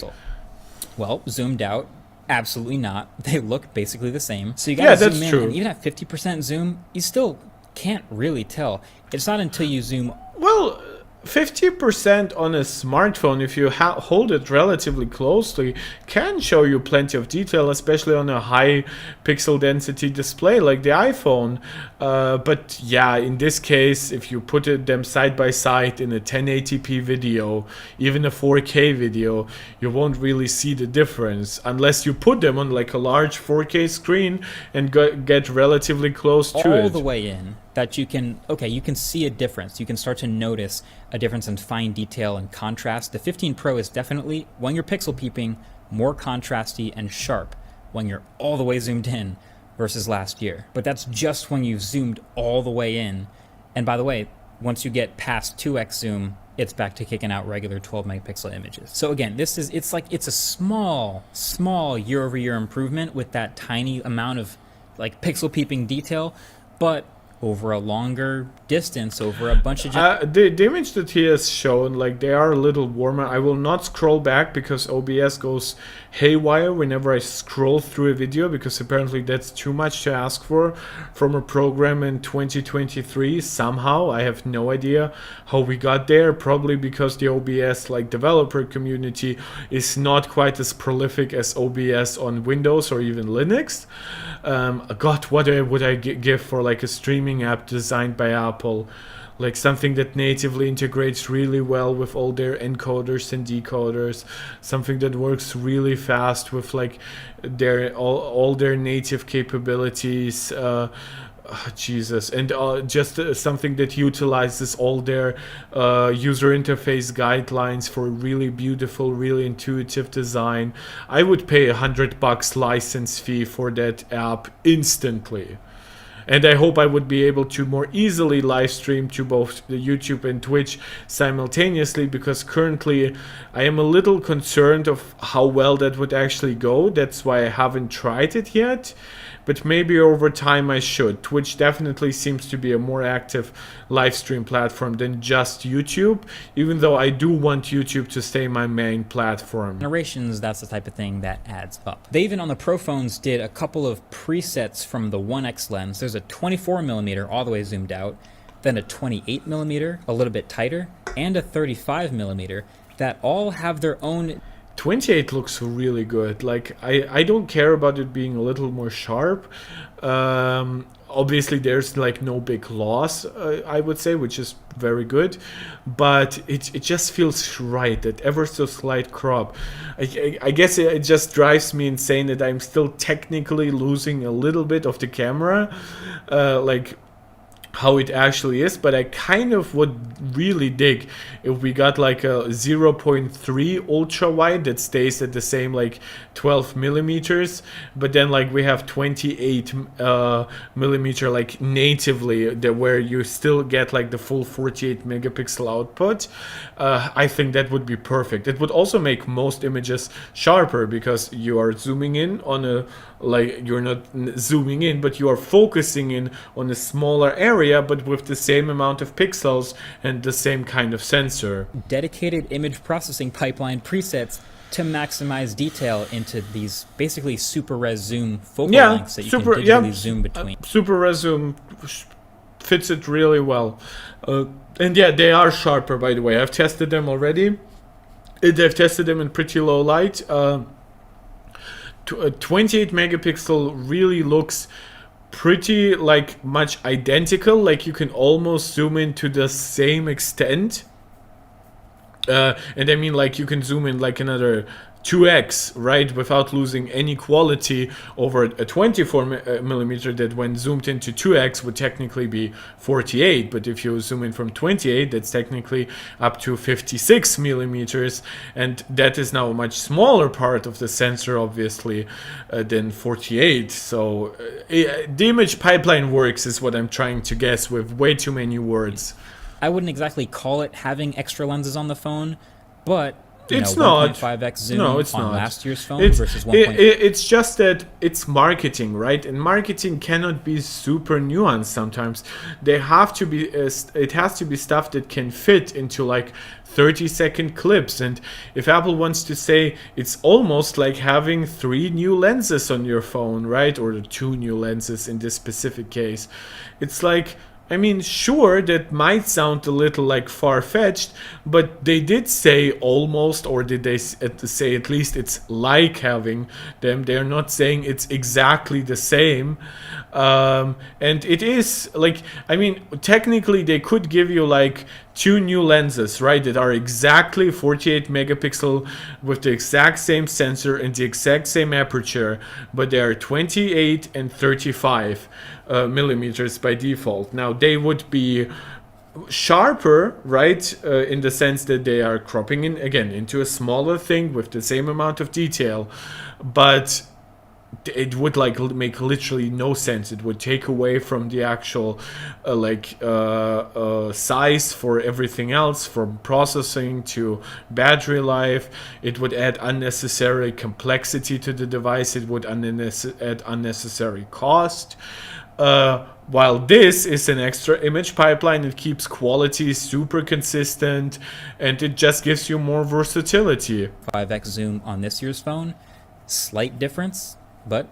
Well, zoomed out, absolutely not. They look basically the same. So you gotta zoom in, true. And even at 50% zoom, you still can't really tell. It's not until you zoom. Well, 50% on a smartphone, if you hold it relatively closely, can show you plenty of detail, especially on a high pixel density display like the iPhone. But yeah, in this case, if you put them side by side in a 1080p video, even a 4K video, you won't really see the difference unless you put them on like a large 4K screen and get relatively close to it. All the way in. That you can see a difference. You can start to notice a difference in fine detail and contrast. The 15 Pro is definitely, when you're pixel peeping, more contrasty and sharp. When you're all the way zoomed in, versus last year. But that's just when you've zoomed all the way in. And by the way, once you get past 2x zoom, it's back to kicking out regular 12 megapixel images. So again, it's a small year-over-year improvement with that tiny amount of like pixel peeping detail, but over a longer distance, over a bunch of... the image that he has shown, like, they are a little warmer. I will not scroll back because OBS goes haywire whenever I scroll through a video, because apparently that's too much to ask for from a program in 2023 somehow. I have no idea how we got there, probably because the OBS like developer community is not quite as prolific as OBS on Windows or even Linux. God, what would I give for like a streaming app designed by Apple, like something that natively integrates really well with all their encoders and decoders, something that works really fast with like their all their native capabilities, Jesus, and just something that utilizes all their user interface guidelines for really beautiful, really intuitive design. I would pay $100 license fee for that app instantly. And I hope I would be able to more easily live stream to both the YouTube and Twitch simultaneously, because currently I am a little concerned of how well that would actually go. That's why I haven't tried it yet. But maybe over time I should. Twitch definitely seems to be a more active live stream platform than just YouTube, even though I do want YouTube to stay my main platform. Generations, that's the type of thing that adds up. They even on the Pro phones did a couple of presets from the 1x lens. There's a 24mm all the way zoomed out, then a 28mm, a little bit tighter, and a 35mm that all have their own... 28 looks really good. Like, I don't care about it being a little more sharp. Obviously there's like no big loss, I would say, which is very good, but it just feels right, that ever so slight crop. I guess it just drives me insane that I'm still technically losing a little bit of the camera, like how it actually is, but I kind of would really dig if we got like a 0.3 ultra wide that stays at the same like 12 millimeters, but then like we have 28 millimeter like natively, where you still get like the full 48 megapixel output. I think that would be perfect. It would also make most images sharper, because you are zooming in on a, like, you're not zooming in, but you are focusing in on a smaller area, but with the same amount of pixels and the same kind of sensor. Dedicated image processing pipeline presets to maximize detail into these basically super res zoom focal lengths that you can digitally zoom between. Super res zoom fits it really well. And yeah, they are sharper, by the way. I've tested them already. I've tested them in pretty low light. 28 megapixel really looks pretty like much identical, like you can almost zoom in to the same extent, and I mean like you can zoom in like another 2x, right, without losing any quality over a 24 millimeter that when zoomed into 2x would technically be 48, but if you zoom in from 28, that's technically up to 56 millimeters, and that is now a much smaller part of the sensor, obviously, than 48. So the image pipeline works, is what I'm trying to guess with way too many words. I wouldn't exactly call it having extra lenses on the phone, but it's not 1.5x zoom it's on not. Last year's phone versus 1. It's just that it's marketing, right? And marketing cannot be super nuanced sometimes. They have to be it has to be stuff that can fit into like 30-second clips. And if Apple wants to say it's almost like having 3 new lenses on your phone, right, or 2 new lenses in this specific case, it's like, I mean, sure, that might sound a little like far-fetched, but they did say almost, or did they say at least it's like having them. They're not saying it's exactly the same. And it is like, I mean, technically they could give you like 2 new lenses, right, that are exactly 48 megapixel with the exact same sensor and the exact same aperture, but they are 28 and 35 millimeters by default. Now they would be sharper, right, in the sense that they are cropping in again into a smaller thing with the same amount of detail, but it would like make literally no sense. It would take away from the actual size for everything else, from processing to battery life. It would add unnecessary complexity to the device. It would add unnecessary cost. While this is an extra image pipeline, it keeps quality super consistent, and it just gives you more versatility. 5x zoom on this year's phone, slight difference, but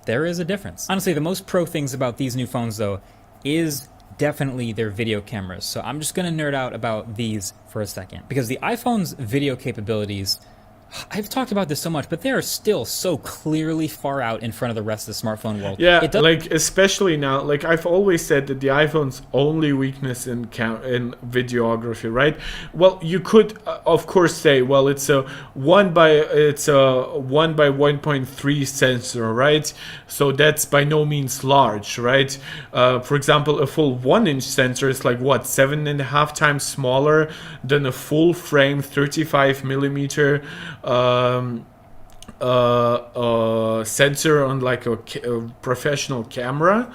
there is a difference. Honestly, the most pro things about these new phones, though, is definitely their video cameras. So I'm just going to nerd out about these for a second, because the iPhone's video capabilities, I've talked about this so much, but they are still so clearly far out in front of the rest of the smartphone world. Yeah, like especially now, like I've always said that the iPhone's only weakness in videography, right? Well, you could of course say, well, it's a 1 by 1.3 sensor, right? So that's by no means large, right? For example, a full 1-inch sensor is like what, 7.5 times smaller than a full frame 35 millimeter sensor on like a professional camera.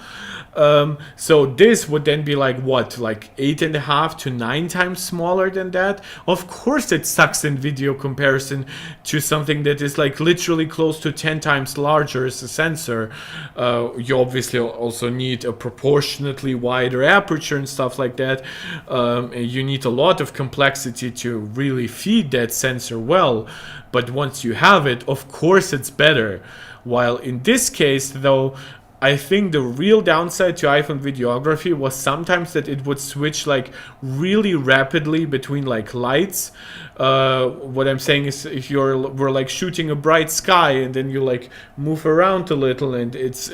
So this would then be like what, like 8.5 to 9 times smaller than that. Of course it sucks in video comparison to something that is like literally close to 10 times larger as a sensor. You obviously also need a proportionately wider aperture and stuff like that. You need a lot of complexity to really feed that sensor well, but once you have it, of course it's better. While in this case though, I think the real downside to iPhone videography was sometimes that it would switch like really rapidly between like lights. What I'm saying is, if we're like shooting a bright sky and then you like move around a little and it's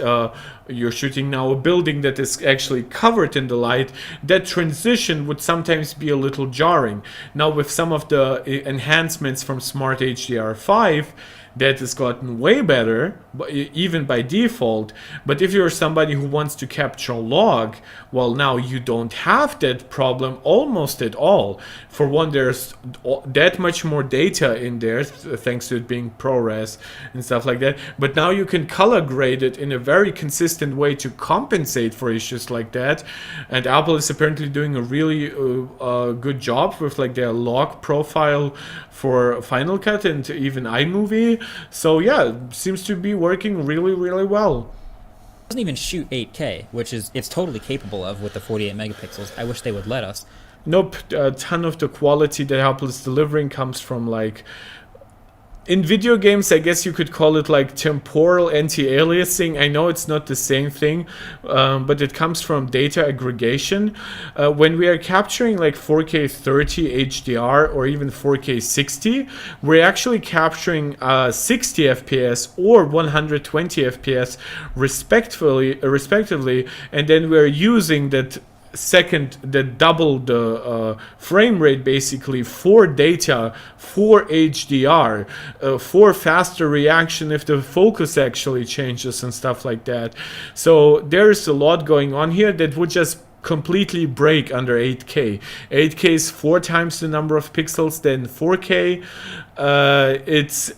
you're shooting now a building that is actually covered in the light, that transition would sometimes be a little jarring. Now with some of the enhancements from Smart HDR5, that has gotten way better, even by default. But if you're somebody who wants to capture log, well, now you don't have that problem almost at all. For one, there's that much more data in there, thanks to it being ProRes and stuff like that. But now you can color grade it in a very consistent way to compensate for issues like that. And Apple is apparently doing a really good job with like their log profile for Final Cut and even iMovie. So yeah, seems to be working really, really well. It doesn't even shoot 8K, which is it's totally capable of with the 48 megapixels. I wish they would let us. Nope, a ton of the quality that Apple is delivering comes from like, in video games, I guess you could call it like temporal anti-aliasing. I know it's not the same thing, but it comes from data aggregation. When we are capturing like 4K 30 HDR or even 4K 60, we're actually capturing 60 FPS or 120 FPS respectively, and then we're using that double the frame rate basically for data, for HDR, for faster reaction if the focus actually changes and stuff like that. So there's a lot going on here that would just completely break under 8K. 8K is 4 times the number of pixels than 4K.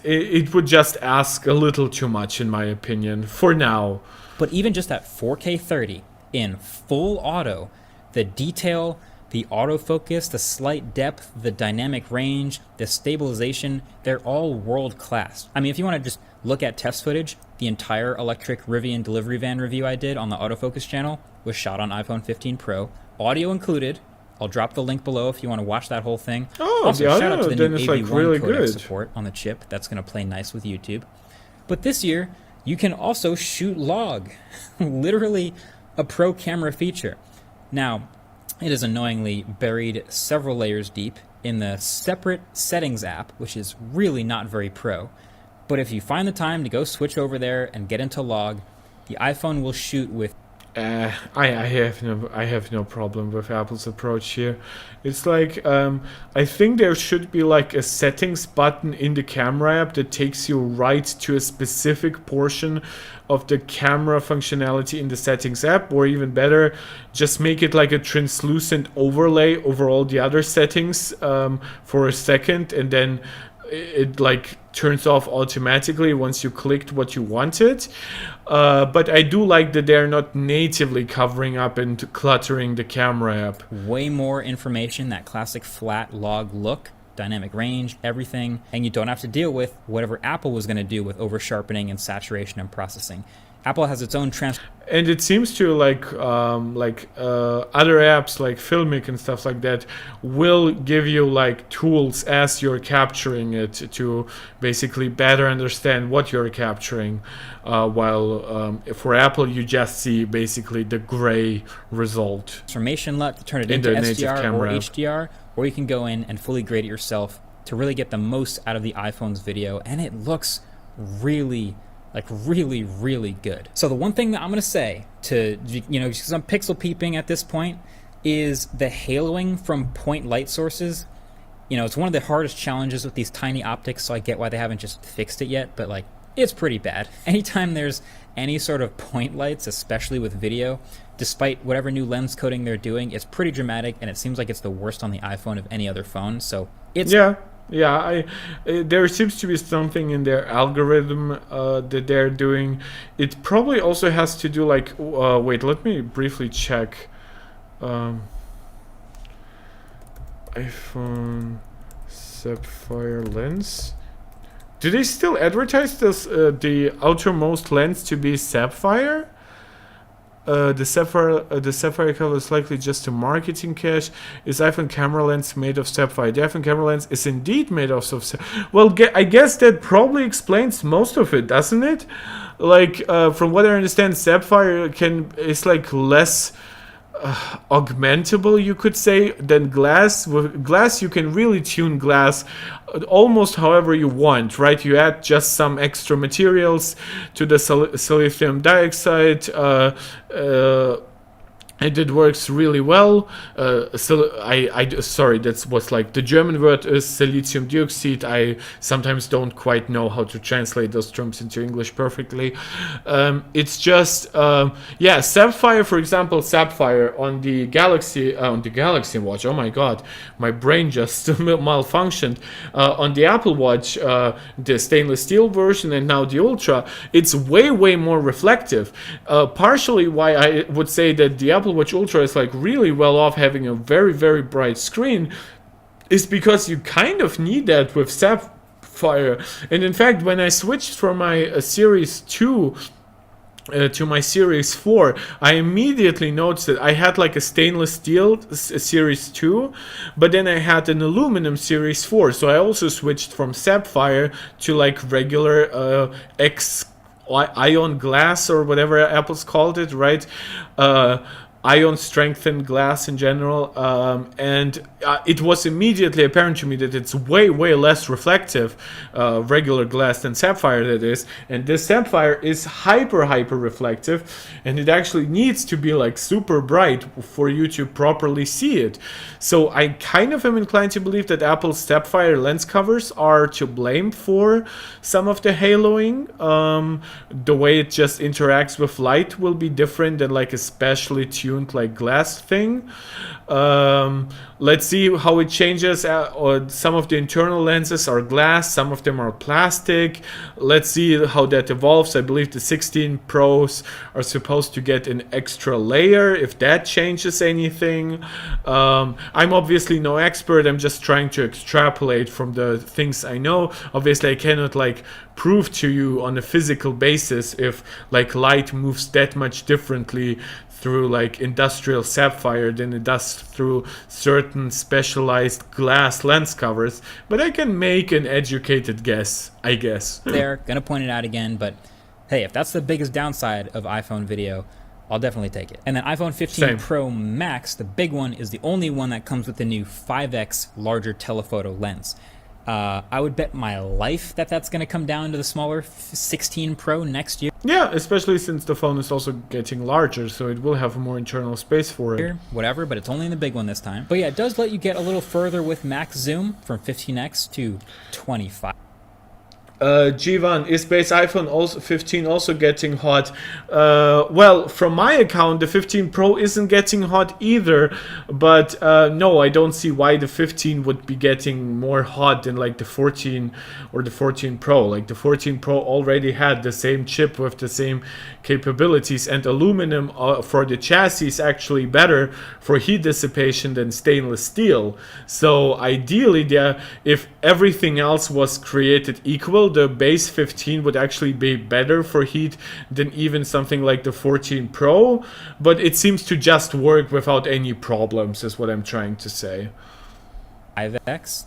It would just ask a little too much in my opinion for now. But even just at 4K 30 in full auto, the detail, the autofocus, the slight depth, the dynamic range, the stabilization, they're all world class. I mean, if you want to just look at test footage, the entire electric Rivian delivery van review I did on the autofocus channel was shot on iPhone 15 Pro, audio included. I'll drop the link below if you want to watch that whole thing. Oh, also, the shout out audio to the then new it's AV1 like really codec good support on the chip. That's going to play nice with YouTube. But this year, you can also shoot log. Literally a pro camera feature. Now, it is annoyingly buried several layers deep in the separate settings app, which is really not very pro. But if you find the time to go switch over there and get into log, the iPhone will shoot with... I have no problem with Apple's approach here. It's like I think there should be like a settings button in the camera app that takes you right to a specific portion of the camera functionality in the settings app, or even better, just make it like a translucent overlay over all the other settings for a second, and then it like turns off automatically once you clicked what you wanted. But I do like that they're not natively covering up and cluttering the camera app. Way more information, that classic flat log look, dynamic range, everything, and you don't have to deal with whatever Apple was going to do with over sharpening and saturation and processing. Apple has its own and it seems to like other apps like Filmic and stuff like that will give you like tools as you're capturing it to basically better understand what you're capturing, while for Apple you just see basically the gray result. transformation LUT to turn it into SDR or HDR, or you can go in and fully grade it yourself to really get the most out of the iPhone's video, and it looks really good. So the one thing that I'm going to say to, because I'm pixel peeping at this point, is the haloing from point light sources. It's one of the hardest challenges with these tiny optics, so I get why they haven't just fixed it yet, but like, it's pretty bad. Anytime there's any sort of point lights, especially with video, despite whatever new lens coating they're doing, it's pretty dramatic, and it seems like it's the worst on the iPhone of any other phone. So it's there seems to be something in their algorithm that they're doing. It probably also has to do like wait, let me briefly check. iPhone Sapphire lens. Do they still advertise this the outermost lens to be sapphire? The sapphire cover is likely just a marketing cache. Is iPhone camera lens made of sapphire? The iPhone camera lens is indeed made of sapphire. Well, I guess that probably explains most of it, doesn't it? Like, from what I understand, sapphire is like less augmentable, you could say, than glass. With glass, you can really tune glass almost however you want, right? You add just some extra materials to the silicium dioxide, and it works really well. Sorry, that was like the German word is silicium dioxide. I sometimes don't quite know how to translate those terms into English perfectly. It's just, sapphire, for example, sapphire on the Galaxy Watch. Oh my God, my brain just malfunctioned. On the Apple Watch, the stainless steel version, and now the Ultra, it's way more reflective. Partially why I would say that the Apple Watch Ultra is like really well off having a very bright screen is because you kind of need that with sapphire. And in fact, when I switched from my Series 2 to my Series 4, I immediately noticed that I had like a stainless steel Series 2, but then I had an aluminum Series 4. So I also switched from sapphire to like regular ion glass, or whatever Apple's called it, right? Ion strengthened glass in general, and it was immediately apparent to me that it's way less reflective, regular glass, than sapphire, that is. And this sapphire is hyper reflective, and it actually needs to be like super bright for you to properly see it. So I kind of am inclined to believe that Apple's sapphire lens covers are to blame for some of the haloing. The way it just interacts with light will be different than like a specially tuned like glass thing. Let's see how it changes. Some of the internal lenses are glass, some of them are plastic. Let's see how that evolves. I believe the 16 Pros are supposed to get an extra layer, if that changes anything. I'm obviously no expert. I'm just trying to extrapolate from the things I know. Obviously I cannot like prove to you on a physical basis if like light moves that much differently through like industrial sapphire than it does through certain specialized glass lens covers, but I can make an educated guess, I guess. They're gonna point it out again, but hey, if that's the biggest downside of iPhone video, I'll definitely take it. And then iPhone 15 Pro Max, the big one, is the only one that comes with the new 5x larger telephoto lens. I would bet my life that that's going to come down to the smaller 16 Pro next year. Yeah, especially since the phone is also getting larger, so it will have more internal space for it. Whatever, but it's only in the big one this time. But yeah, it does let you get a little further with max zoom from 15x to 25. Jivan, is base iPhone also 15 also getting hot? Well, from my account, the 15 Pro isn't getting hot either, but no, I don't see why the 15 would be getting more hot than like the 14 or the 14 Pro. Like the 14 Pro already had the same chip with the same capabilities, and aluminum for the chassis is actually better for heat dissipation than stainless steel. So ideally, if everything else was created equal, the base 15 would actually be better for heat than even something like the 14 Pro, but it seems to just work without any problems, is what I'm trying to say. 5X.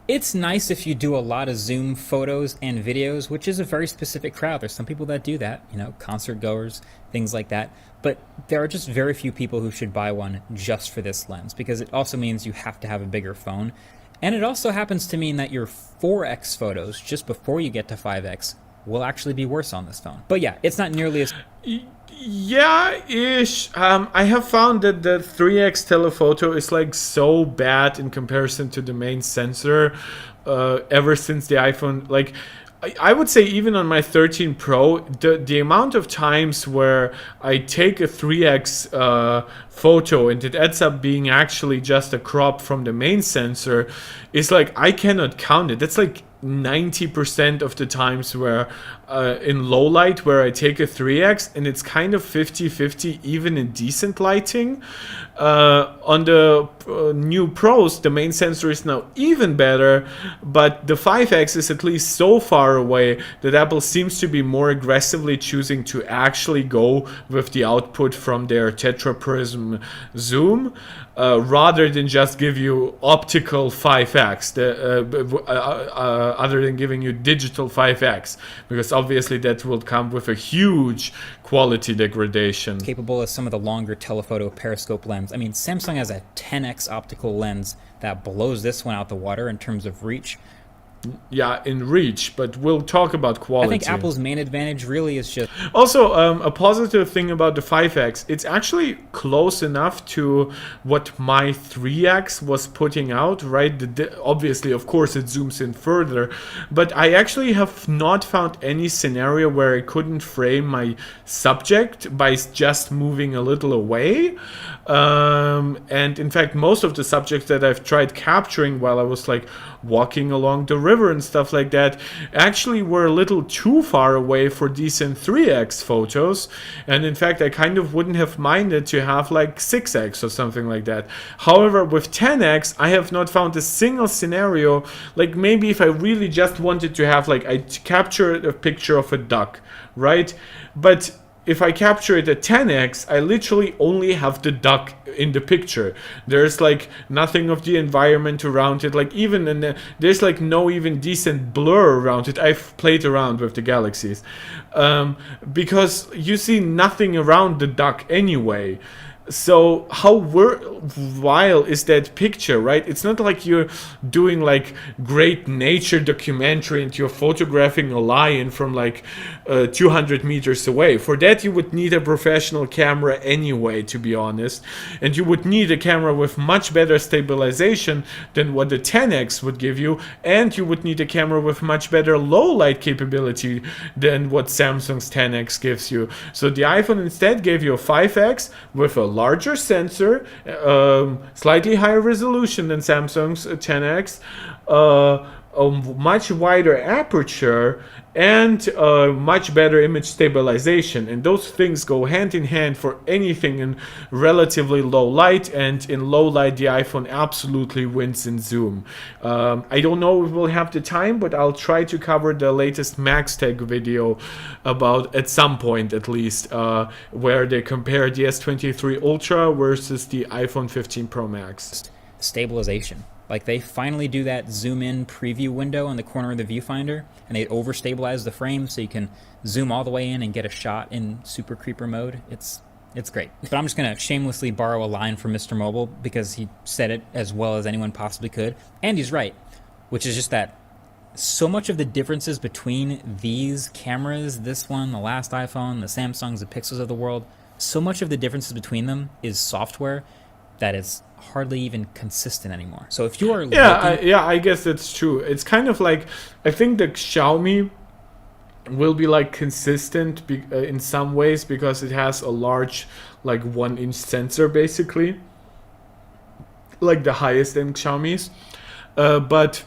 It's nice if you do a lot of zoom photos and videos, which is a very specific crowd. There's some people that do that, you know, concert goers, things like that. But there are just very few people who should buy one just for this lens, because it also means you have to have a bigger phone. And it also happens to mean that your 4X photos, just before you get to 5X, will actually be worse on this phone. But yeah, it's not nearly as... Yeah-ish. I have found that the 3X telephoto is like so bad in comparison to the main sensor ever since the iPhone. Like, I would say even on my 13 Pro, the amount of times where I take a 3X photo and it ends up being actually just a crop from the main sensor is like, I cannot count it. That's like 90% of the times where in low light where I take a 3X, and it's kind of 50-50 even in decent lighting. On the new Pros, the main sensor is now even better, but the 5X is at least so far away that Apple seems to be more aggressively choosing to actually go with the output from their tetraprism zoom rather than just give you optical 5X, other than giving you digital 5X, because obviously that will come with a huge quality degradation. Capable of some of the longer telephoto periscope lens. I mean, Samsung has a 10x optical lens that blows this one out the water in terms of reach. Yeah, in reach, but we'll talk about quality. I think Apple's main advantage really is just... Also, a positive thing about the 5X, it's actually close enough to what my 3X was putting out, right? Obviously, of course, it zooms in further, but I actually have not found any scenario where I couldn't frame my subject by just moving a little away. And in fact, most of the subjects that I've tried capturing while I was like walking along the river and stuff like that actually were a little too far away for decent 3X photos, and in fact I kind of wouldn't have minded to have like 6X or something like that. However, with 10X I have not found a single scenario, like maybe if I really just wanted to have, like, I captured a picture of a duck, right? But if I capture it at 10X, I literally only have the duck in the picture. There's like nothing of the environment around it. Like even there's like no even decent blur around it. I've played around with the galaxies because you see nothing around the duck anyway. So how wild is that picture, right? It's not like you're doing like great nature documentary and you're photographing a lion from like 200 meters away. For that you would need a professional camera anyway, to be honest, and you would need a camera with much better stabilization than what the 10X would give you, and you would need a camera with much better low light capability than what Samsung's 10X gives you. So the iPhone instead gave you a 5X with a larger sensor, slightly higher resolution than Samsung's 10X, a much wider aperture, and much better image stabilization. And those things go hand in hand for anything in relatively low light, and in low light the iPhone absolutely wins in zoom. I don't know if we'll have the time, but I'll try to cover the latest Max Tech video about, at some point at least, where they compare the S23 Ultra versus the iPhone 15 Pro Max. Stabilization. Like, they finally do that zoom in preview window in the corner of the viewfinder, and they overstabilize the frame so you can zoom all the way in and get a shot in super creeper mode. It's great. But I'm just going to shamelessly borrow a line from Mr. Mobile because he said it as well as anyone possibly could. And he's right, which is just that so much of the differences between these cameras, this one, the last iPhone, the Samsungs, the Pixels of the world, so much of the differences between them is software that is hardly even consistent anymore. So if you are I guess that's true. It's kind of like, I think the Xiaomi will be like consistent in some ways because it has a large like 1-inch sensor, basically, like the highest end Xiaomi's, but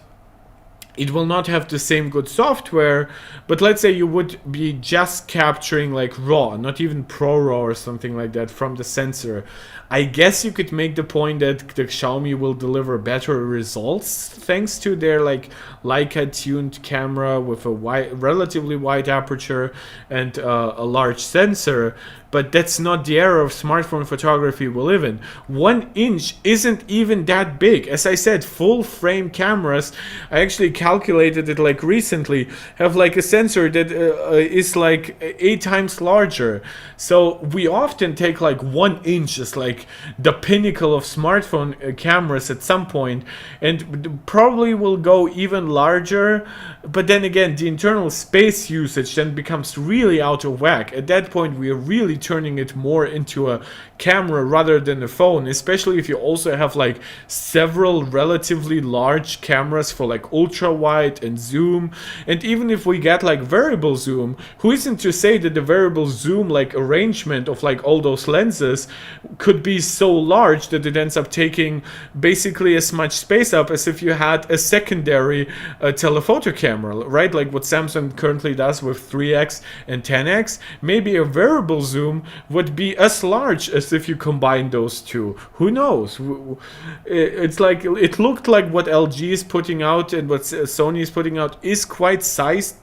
it will not have the same good software. But let's say you would be just capturing like RAW, not even ProRAW or something like that from the sensor. I guess you could make the point that the Xiaomi will deliver better results thanks to their like Leica tuned camera with a relatively wide aperture and a large sensor. But that's not the era of smartphone photography we live in. 1 inch isn't even that big. As I said, full frame cameras, I actually calculated it like recently, have like a sensor that is like 8 times larger. So we often take like 1 inch as like the pinnacle of smartphone cameras at some point, and probably will go even larger. But then again, the internal space usage then becomes really out of whack. At that point, we are really turning it more into a camera rather than a phone, especially if you also have like several relatively large cameras for like ultra wide and zoom. And even if we get like variable zoom, who isn't to say that the variable zoom like arrangement of like all those lenses could be so large that it ends up taking basically as much space up as if you had a secondary telephoto camera, right? Like what Samsung currently does with 3x and 10x. Maybe a variable zoom would be as large as if you combine those two. Who knows? It's like, it looked like what LG is putting out and what Sony is putting out is quite sized.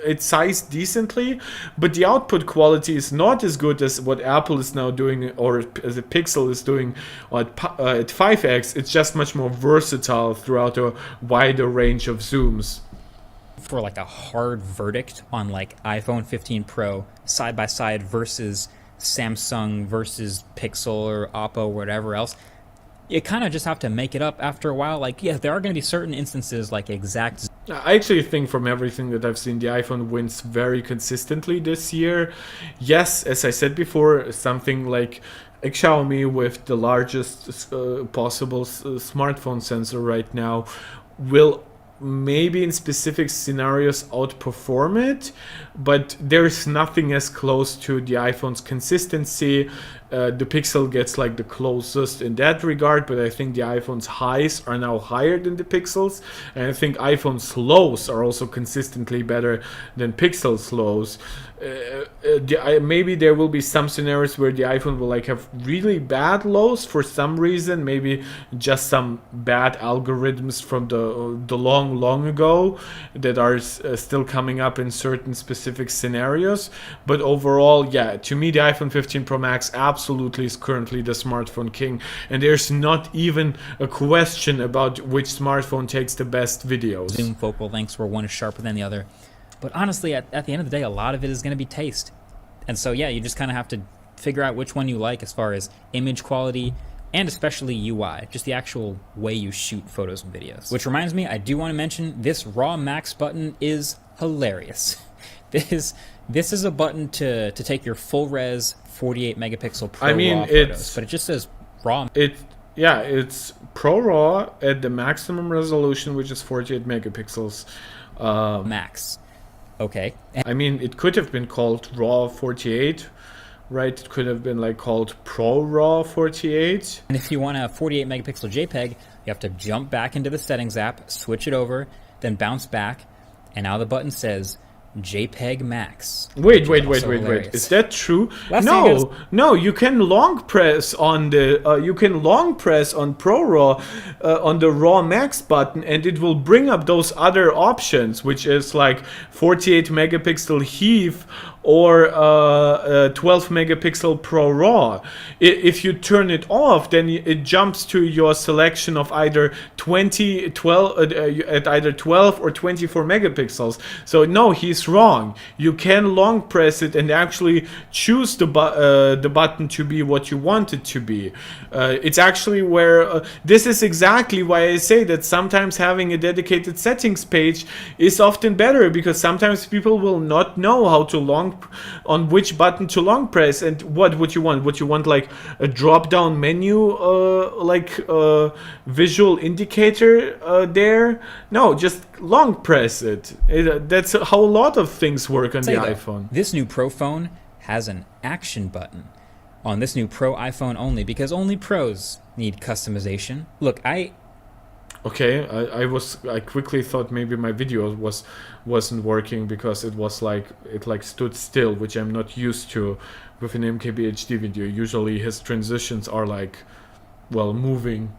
It's sized decently, but the output quality is not as good as what Apple is now doing, or as the Pixel is doing at 5x. It's just much more versatile throughout a wider range of zooms. For like a hard verdict on like iPhone 15 Pro side by side versus Samsung versus Pixel or Oppo or whatever else, you kind of just have to make it up after a while. Like, yeah, there are going to be certain instances like exact. I actually think from everything that I've seen, the iPhone wins very consistently this year. Yes, as I said before, something like a Xiaomi with the largest possible smartphone sensor right now will maybe in specific scenarios outperform it, but there's nothing as close to the iPhone's consistency. The Pixel gets like the closest in that regard, but I think the iPhone's highs are now higher than the Pixel's, and I think iPhone's lows are also consistently better than Pixel's lows. Maybe there will be some scenarios where the iPhone will like have really bad lows for some reason, maybe just some bad algorithms from the long ago that are still coming up in certain specific scenarios. But overall, yeah, to me the iPhone 15 Pro Max absolutely is currently the smartphone king, and there's not even a question about which smartphone takes the best videos. Zoom focal lengths where one is sharper than the other. But honestly, at the end of the day, a lot of it is going to be taste. And so, yeah, you just kind of have to figure out which one you like as far as image quality and especially UI, just the actual way you shoot photos and videos. Which reminds me, I do want to mention this RAW Max button is hilarious. This is a button to take your full res 48 megapixel Pro RAW photos, but it just says RAW. It's Pro RAW at the maximum resolution, which is 48 megapixels. Max. Okay. I mean, it could have been called RAW 48, right? It could have been like called Pro RAW 48. And if you want a 48 megapixel JPEG, you have to jump back into the settings app, switch it over, then bounce back, and now the button says JPEG Max. Wait. Is that true? No. You can long press on Pro RAW on the RAW Max button, and it will bring up those other options, which is like 48 megapixel heave or 12 megapixel Pro RAW. If you turn it off, then it jumps to your selection of either 12 at either 12 or 24 megapixels. So no, he's wrong. You can long press it and actually choose the button to be what you want it to be. It's actually where this is exactly why I say that sometimes having a dedicated settings page is often better, because sometimes people will not know how to long on which button to long press. And what would you want? Would you want like a drop down menu, visual indicator there? No, just long press it. That's how a lot of things work on the iPhone. This new Pro phone has an action button on this new Pro iPhone only, because only Pros need customization. Look, Okay, I quickly thought maybe my video wasn't working because it was like it stood still, which I'm not used to with an MKBHD video. Usually his transitions are like, well, moving.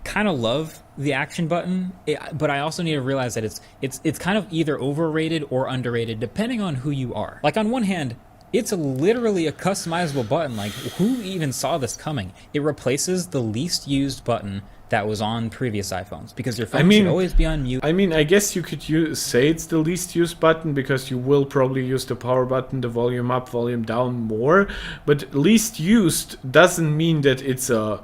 kind of love the action button, but I also need to realize that it's kind of either overrated or underrated depending on who you are. Like, on one hand, it's literally a customizable button. Like, who even saw this coming? It replaces the least used button that was on previous iPhones, because your phone should always be on mute. I mean, I guess you could say it's the least used button, because you will probably use the power button, the volume up, volume down more. But least used doesn't mean that it's a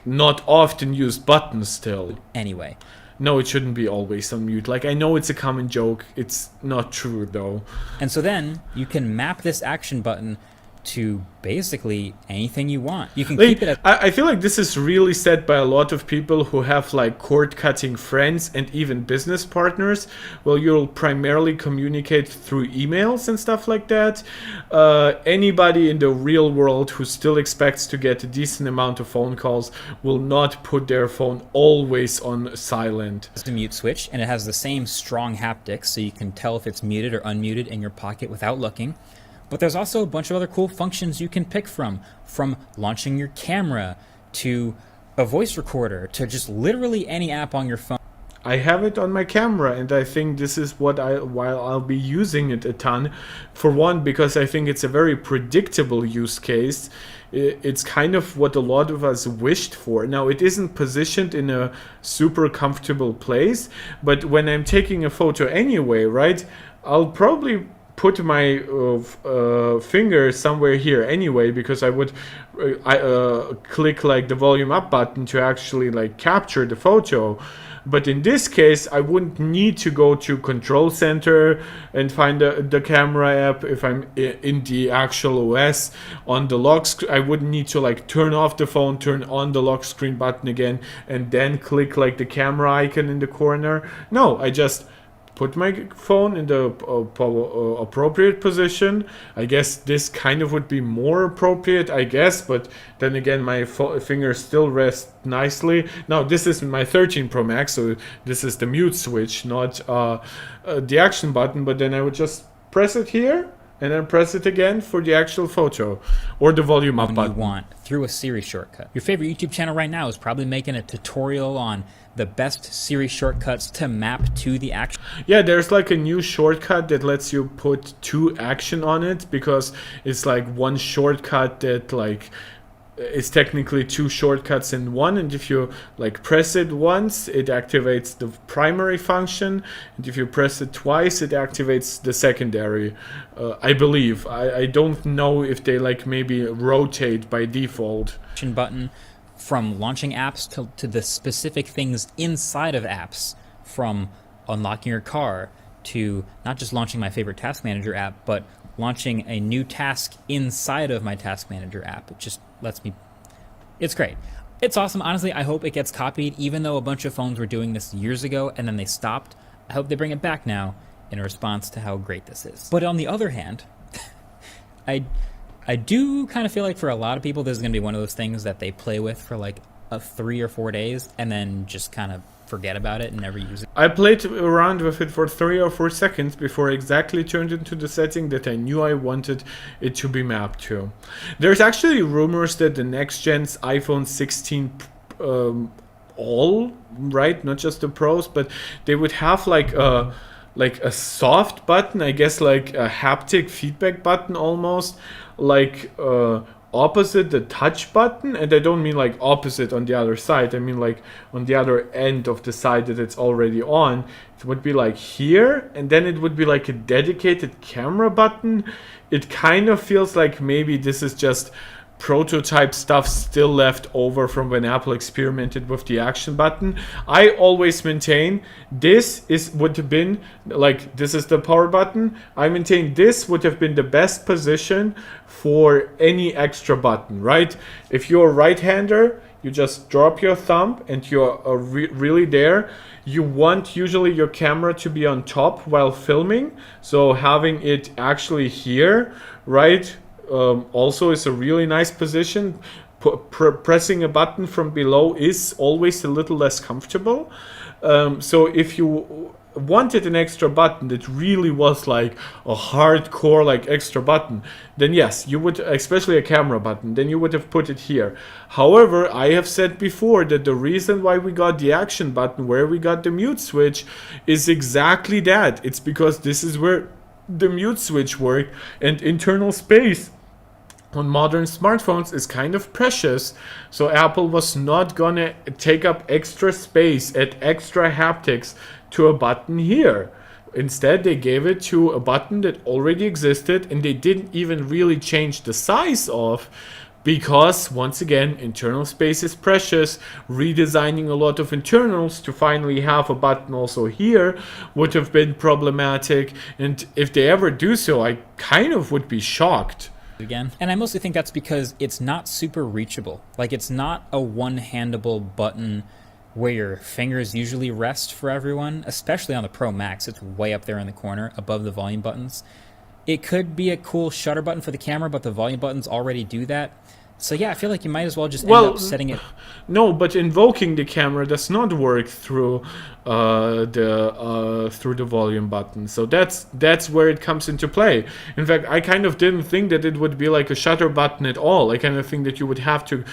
not often used button still. Anyway. No, it shouldn't be always on mute. Like, I know it's a common joke. It's not true, though. And so then you can map this action button to basically anything you want. You can keep it at... I feel like this is really said by a lot of people who have like cord-cutting friends and even business partners. Well, you'll primarily communicate through emails and stuff like that. Anybody in the real world who still expects to get a decent amount of phone calls will not put their phone always on silent. It's the mute switch, and it has the same strong haptics, so you can tell if it's muted or unmuted in your pocket without looking. But there's also a bunch of other cool functions you can pick from launching your camera to a voice recorder to just literally any app on your phone. I have it on my camera, and I think this is why I'll be using it a ton. For one, because I think it's a very predictable use case. It's kind of what a lot of us wished for. Now, it isn't positioned in a super comfortable place, but when I'm taking a photo anyway, right, I'll probably put my finger somewhere here anyway, because I would click like the volume up button to actually like capture the photo. But in this case, I wouldn't need to go to Control Center and find the camera app. If I'm in the actual OS on the lock screen, I wouldn't need to like turn off the phone, turn on the lock screen button again, and then click like the camera icon in the corner. No, I just put my phone in the appropriate position. I guess this kind of would be more appropriate, I guess, but then again, my fingers still rest nicely. Now, this is my 13 Pro Max, so this is the mute switch, not the action button, but then I would just press it here, and then press it again for the actual photo, or the volume up button. You want through a Siri shortcut. Your favorite YouTube channel right now is probably making a tutorial on the best Siri shortcuts to map to the action. Yeah, there's like a new shortcut that lets you put 2 action on it, because it's like one shortcut that like is technically 2 shortcuts in one, and if you like press it once, it activates the primary function, and if you press it twice, it activates the secondary. I believe. I don't know if they like maybe rotate by default. Button from launching apps to the specific things inside of apps, from unlocking your car to not just launching my favorite task manager app, but launching a new task inside of my task manager app. It just lets me... It's great. It's awesome. Honestly, I hope it gets copied, even though a bunch of phones were doing this years ago and then they stopped. I hope they bring it back now in response to how great this is. But on the other hand, I do kind of feel like for a lot of people, this is going to be one of those things that they play with for like 3 or 4 days and then just kind of forget about it and never use it. I played around with it for 3 or 4 seconds before I exactly turned into the setting that I knew I wanted it to be mapped to. There's actually rumors that the next gen's iPhone 16 all, right, not just the Pros, but they would have like a soft button, I guess, like a haptic feedback button almost, like opposite the touch button. And I don't mean like opposite on the other side, I mean like on the other end of the side that it's already on. It would be like here, and then it would be like a dedicated camera button. It kind of feels like maybe this is just prototype stuff still left over from when Apple experimented with the action button. I always maintain this would have been like, this is the power button. I maintain this would have been the best position for any extra button, right? If you're a right-hander, you just drop your thumb and you're really there. You want usually your camera to be on top while filming, so having it actually here, right, also is a really nice position. Pressing a button from below is always a little less comfortable. So if you wanted an extra button that really was like a hardcore like extra button, then yes, you would, especially a camera button, then you would have put it here. However, I have said before that the reason why we got the action button where we got the mute switch is exactly that. It's because this is where the mute switch worked, and internal space on modern smartphones is kind of precious, so Apple was not gonna take up extra space, add extra haptics to a button here. Instead, they gave it to a button that already existed, and they didn't even really change the size of, because once again, internal space is precious. Redesigning a lot of internals to finally have a button also here would have been problematic, and if they ever do so, I kind of would be shocked. Again. And I mostly think that's because it's not super reachable. Like, it's not a one-handable button where your fingers usually rest for everyone, especially on the Pro Max. It's way up there in the corner above the volume buttons. It could be a cool shutter button for the camera, but the volume buttons already do that. So yeah, I feel like you might as well just end up setting it. No, but invoking the camera does not work through the volume button. So that's where it comes into play. In fact, I kind of didn't think that it would be like a shutter button at all. I kind of think that you would have to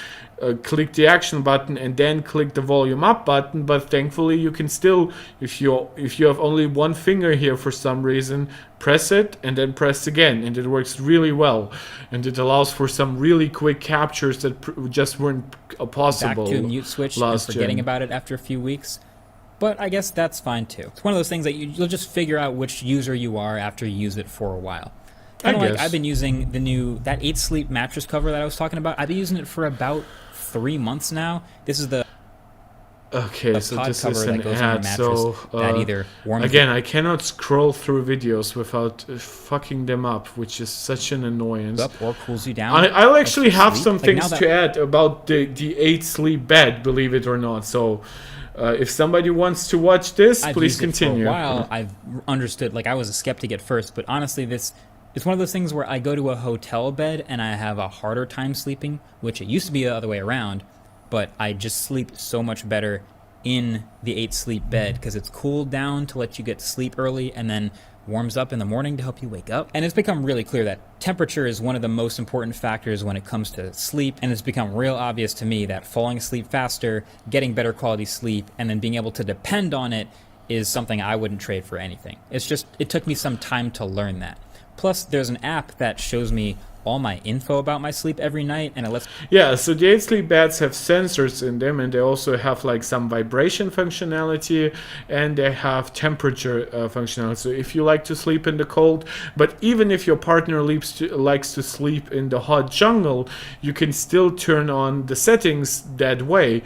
click the action button and then click the volume up button. But thankfully, you can still, if you have only one finger here for some reason, press it and then press again, and it works really well, and it allows for some really quick captures that just weren't possible. Back to mute switch and forgetting about it after a few weeks. But I guess that's fine too. It's one of those things that you'll just figure out which user you are after you use it for a while. Kind of like I've been using that 8 Sleep mattress cover that I was talking about. I've been using it for about 3 months now. This is the so this is an ad. So that either warms again, I cannot scroll through videos without fucking them up, which is such an annoyance. Up or cools you down. I'll actually have some things to add about the 8 Sleep bed, believe it or not. So if somebody wants to watch this, please continue. For a while, I've understood. Like, I was a skeptic at first, but honestly, it's one of those things where I go to a hotel bed and I have a harder time sleeping, which it used to be the other way around. But I just sleep so much better in the 8 Sleep bed because it's cooled down to let you get to sleep early and then warms up in the morning to help you wake up. And it's become really clear that temperature is one of the most important factors when it comes to sleep. And it's become real obvious to me that falling asleep faster, getting better quality sleep, and then being able to depend on it is something I wouldn't trade for anything. It's just, it took me some time to learn that. Plus, there's an app that shows me all my info about my sleep every night, and it lets... Yeah, so the 8 Sleep beds have sensors in them, and they also have like some vibration functionality, and they have temperature functionality. So if you like to sleep in the cold, but even if your partner likes to sleep in the hot jungle, you can still turn on the settings that way.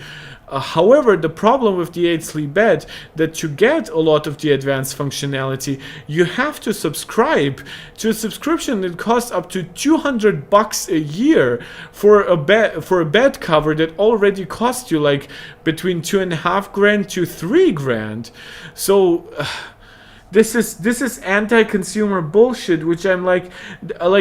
However, the problem with the 8 Sleep bed, that to get a lot of the advanced functionality, you have to subscribe to a subscription that costs up to $200 a year for a bed cover that already cost you like between $2,500 to $3,000. So this is anti-consumer bullshit, which I'm like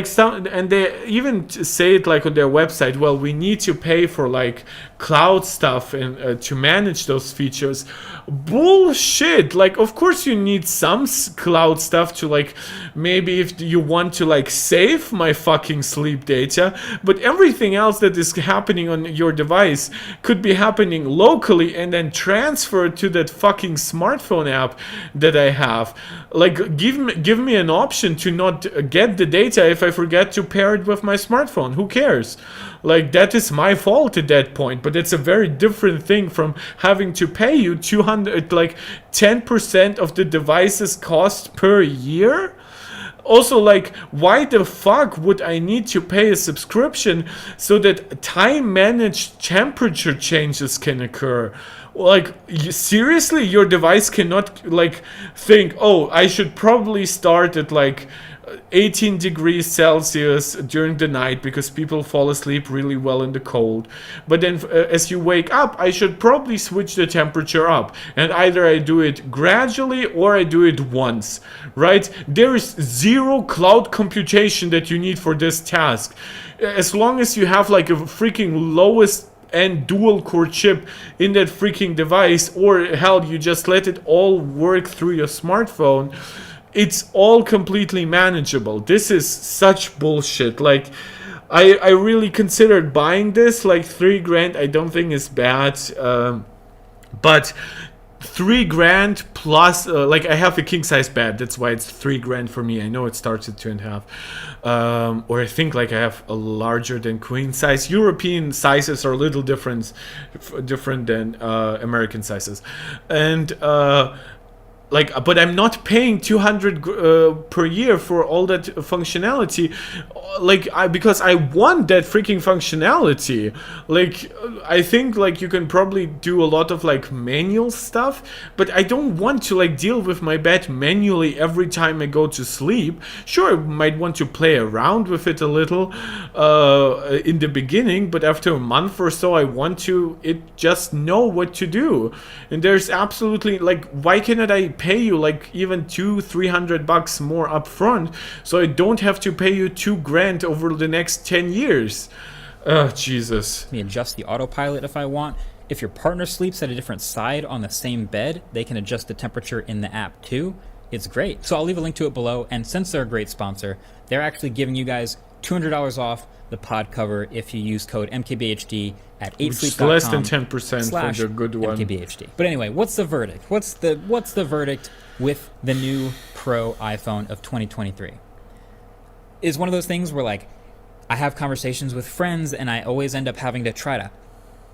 some, and they even say it like on their website. Well, we need to pay for like cloud stuff and to manage those features. Bullshit. Like, of course you need some cloud stuff to like, maybe if you want to like save my fucking sleep data, but everything else that is happening on your device could be happening locally and then transferred to that fucking smartphone app that I have. Like, give me an option to not get the data if I forget to pair it with my smartphone. Who cares? Like, that is my fault at that point, but it's a very different thing from having to pay you 200, like 10% of the device's cost per year. Also, like, why the fuck would I need to pay a subscription so that time managed temperature changes can occur? Like, seriously, your device cannot like think, oh, I should probably start at like 18 degrees Celsius during the night because people fall asleep really well in the cold. But then as you wake up, I should probably switch the temperature up. And either I do it gradually or I do it once, right? There is zero cloud computation that you need for this task. As long as you have like a freaking lowest and dual core chip in that freaking device, or hell, you just let it all work through your smartphone, it's all completely manageable. This is such bullshit. Like, I really considered buying this. Like, $3,000 I don't think is bad, but $3,000 plus like, I have a king size bed, that's why it's $3,000 for me. I know it starts at 2.5, or I think like I have a larger than queen size. European sizes are a little different than American sizes, and like, but I'm not paying $200 per year for all that functionality, like, because I want that freaking functionality. Like, I think like you can probably do a lot of like manual stuff, but I don't want to like deal with my bed manually every time I go to sleep. Sure, I might want to play around with it a little in the beginning, but after a month or so, I want to just know what to do. And there's absolutely like, why cannot I pay you like even $200-300 more upfront, so I don't have to pay you $2,000 over the next 10 years? Jesus. Let me adjust the autopilot if I want. If your partner sleeps at a different side on the same bed, they can adjust the temperature in the app too. It's great. So I'll leave a link to it below, and since they're a great sponsor, they're actually giving you guys $200 off the pod cover if you use code MKBHD at 8sleep.com. Less than 10% for the good one. MKBHD. But anyway, what's the verdict? What's the verdict with the new Pro iPhone of 2023? Is one of those things where like I have conversations with friends and I always end up having to try to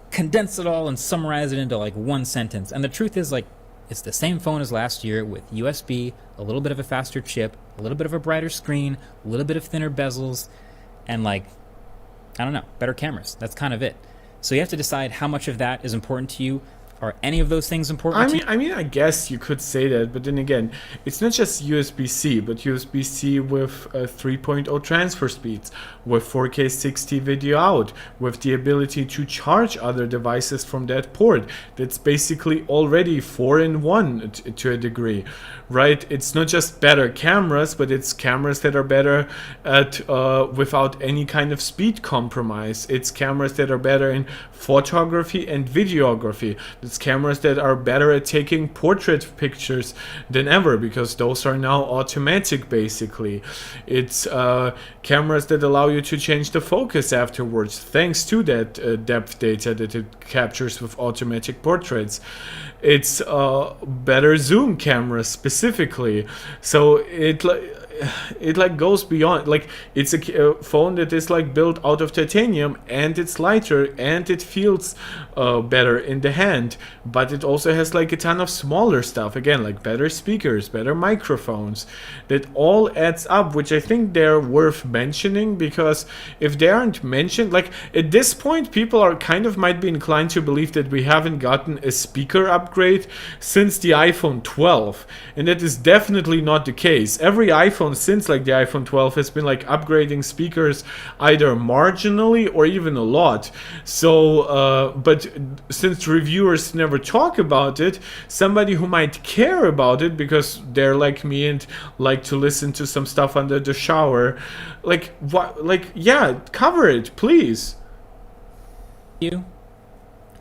condense it all and summarize it into like one sentence. And the truth is, like, it's the same phone as last year with USB, a little bit of a faster chip, a little bit of a brighter screen, a little bit of thinner bezels, and like, I don't know, better cameras. That's kind of it. So you have to decide how much of that is important to you. Are any of those things important to you? I mean, I guess you could say that, but then again, it's not just USB-C, but USB-C with 3.0 transfer speeds, with 4K 60 video out, with the ability to charge other devices from that port. That's basically already 4-in-1 to a degree, right? It's not just better cameras, but it's cameras that are better at without any kind of speed compromise. It's cameras that are better in photography and videography. It's cameras that are better at taking portrait pictures than ever, because those are now automatic basically. It's cameras that allow you to change the focus afterwards thanks to that depth data that it captures with automatic portraits. It's better zoom cameras specifically, so it like goes beyond. Like, it's a phone that is like built out of titanium, and it's lighter and it feels better in the hand, but it also has like a ton of smaller stuff, again, like better speakers, better microphones. That all adds up, which I think they're worth mentioning, because if they aren't mentioned, like, at this point people are kind of might be inclined to believe that we haven't gotten a speaker upgrade since the iPhone 12, and that is definitely not the case. Every iPhone since like the iPhone 12 has been like upgrading speakers either marginally or even a lot. So but since reviewers never talk about it, somebody who might care about it because they're like me and like to listen to some stuff under the shower, like, what, like, yeah, cover it, please. You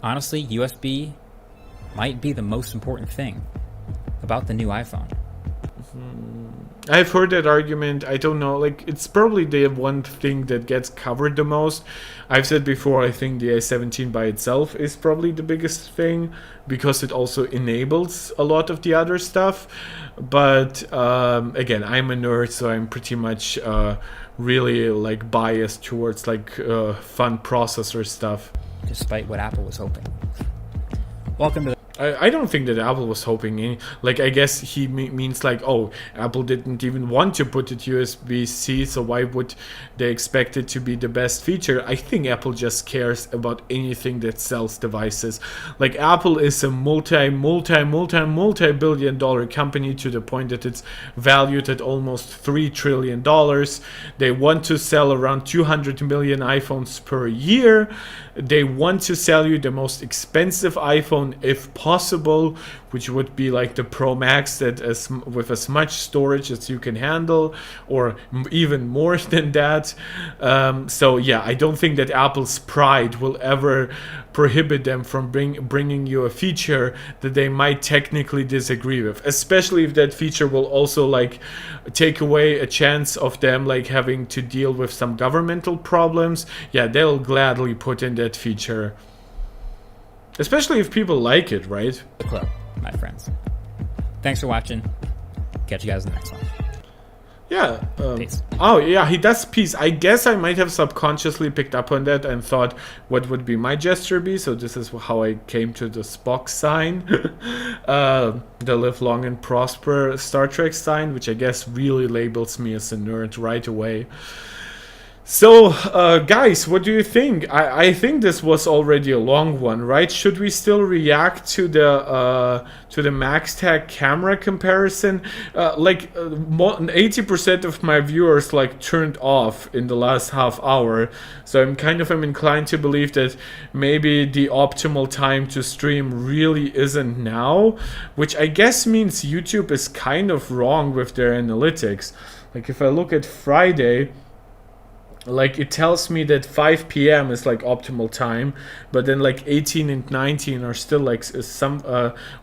honestly, USB might be the most important thing about the new iPhone. I've heard that argument. I don't know, like, it's probably the one thing that gets covered the most. I've said before, I think the A17 by itself is probably the biggest thing, because it also enables a lot of the other stuff. But again, I'm a nerd, so I'm pretty much really like biased towards like fun processor stuff. Despite what Apple was hoping. Welcome to I don't think that Apple was hoping any, like, I guess he means like, oh, Apple didn't even want to put it USB-C, so why would they expect it to be the best feature? I think Apple just cares about anything that sells devices. Like, Apple is a multi-billion dollar company to the point that it's valued at almost $3 trillion. They want to sell around 200 million iPhones per year. They want to sell you the most expensive iPhone if possible, which would be like the Pro Max, that with as much storage as you can handle, or even more than that. So yeah, I don't think that Apple's pride will ever prohibit them from bringing you a feature that they might technically disagree with, especially if that feature will also like take away a chance of them like having to deal with some governmental problems. Yeah, they'll gladly put in that feature, especially if people like it, right? The club, my friends. Thanks for watching. Catch you guys in the next one. Yeah. Peace. Oh, yeah, he does peace. I guess I might have subconsciously picked up on that and thought, what would be my gesture be? So this is how I came to the Spock sign. The live long and prosper Star Trek sign, which I guess really labels me as a nerd right away. So, guys, what do you think? I think this was already a long one, right? Should we still react to the Marc Tech camera comparison? 80% of my viewers like turned off in the last half hour, so I'm inclined to believe that maybe the optimal time to stream really isn't now, which I guess means YouTube is kind of wrong with their analytics. Like, if I look at Friday, like, it tells me that 5 p.m. is like optimal time, but then like 18 and 19 are still like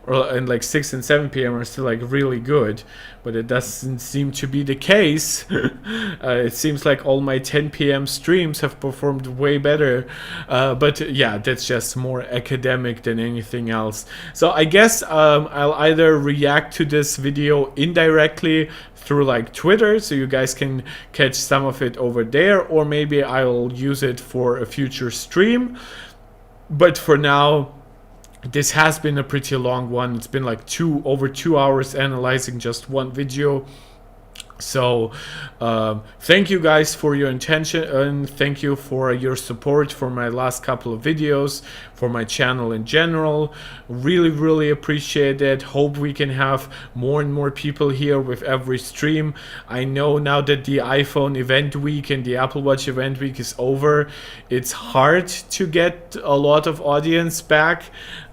and like 6 and 7 p.m. are still like really good, but it doesn't seem to be the case. It seems like all my 10 p.m. streams have performed way better, but yeah, that's just more academic than anything else. So I guess I'll either react to this video indirectly through like Twitter, so you guys can catch some of it over there, or maybe I'll use it for a future stream. But for now, this has been a pretty long one. It's been like over 2 hours analyzing just one video. So thank you guys for your attention, and thank you for your support for my last couple of videos, for my channel in general. Really appreciate it. Hope we can have more and more people here with every stream. I know now that the iPhone event week and the Apple Watch event week is over, it's hard to get a lot of audience back.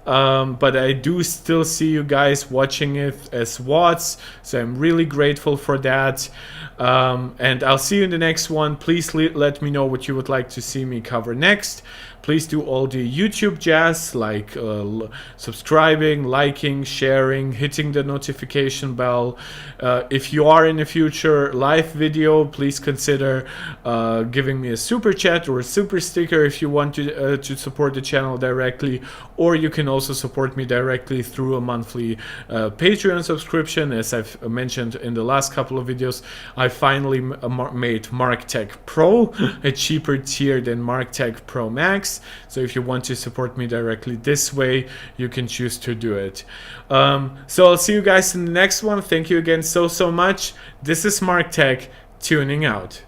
But I do still see you guys watching it as VODs, so I'm really grateful for that. And I'll see you in the next one. Please let me know what you would like to see me cover next. Please do all the YouTube jazz, like subscribing, liking, sharing, hitting the notification bell. If you are in a future live video, please consider giving me a super chat or a super sticker if you want to support the channel directly, or you can also support me directly through a monthly Patreon subscription. As I've mentioned in the last couple of videos, I finally made Marc Tech Pro a cheaper tier than Marc Tech Pro Max. So if you want to support me directly this way, you can choose to do it. So I'll see you guys in the next one. Thank you again so much. This is Marc Tech tuning out.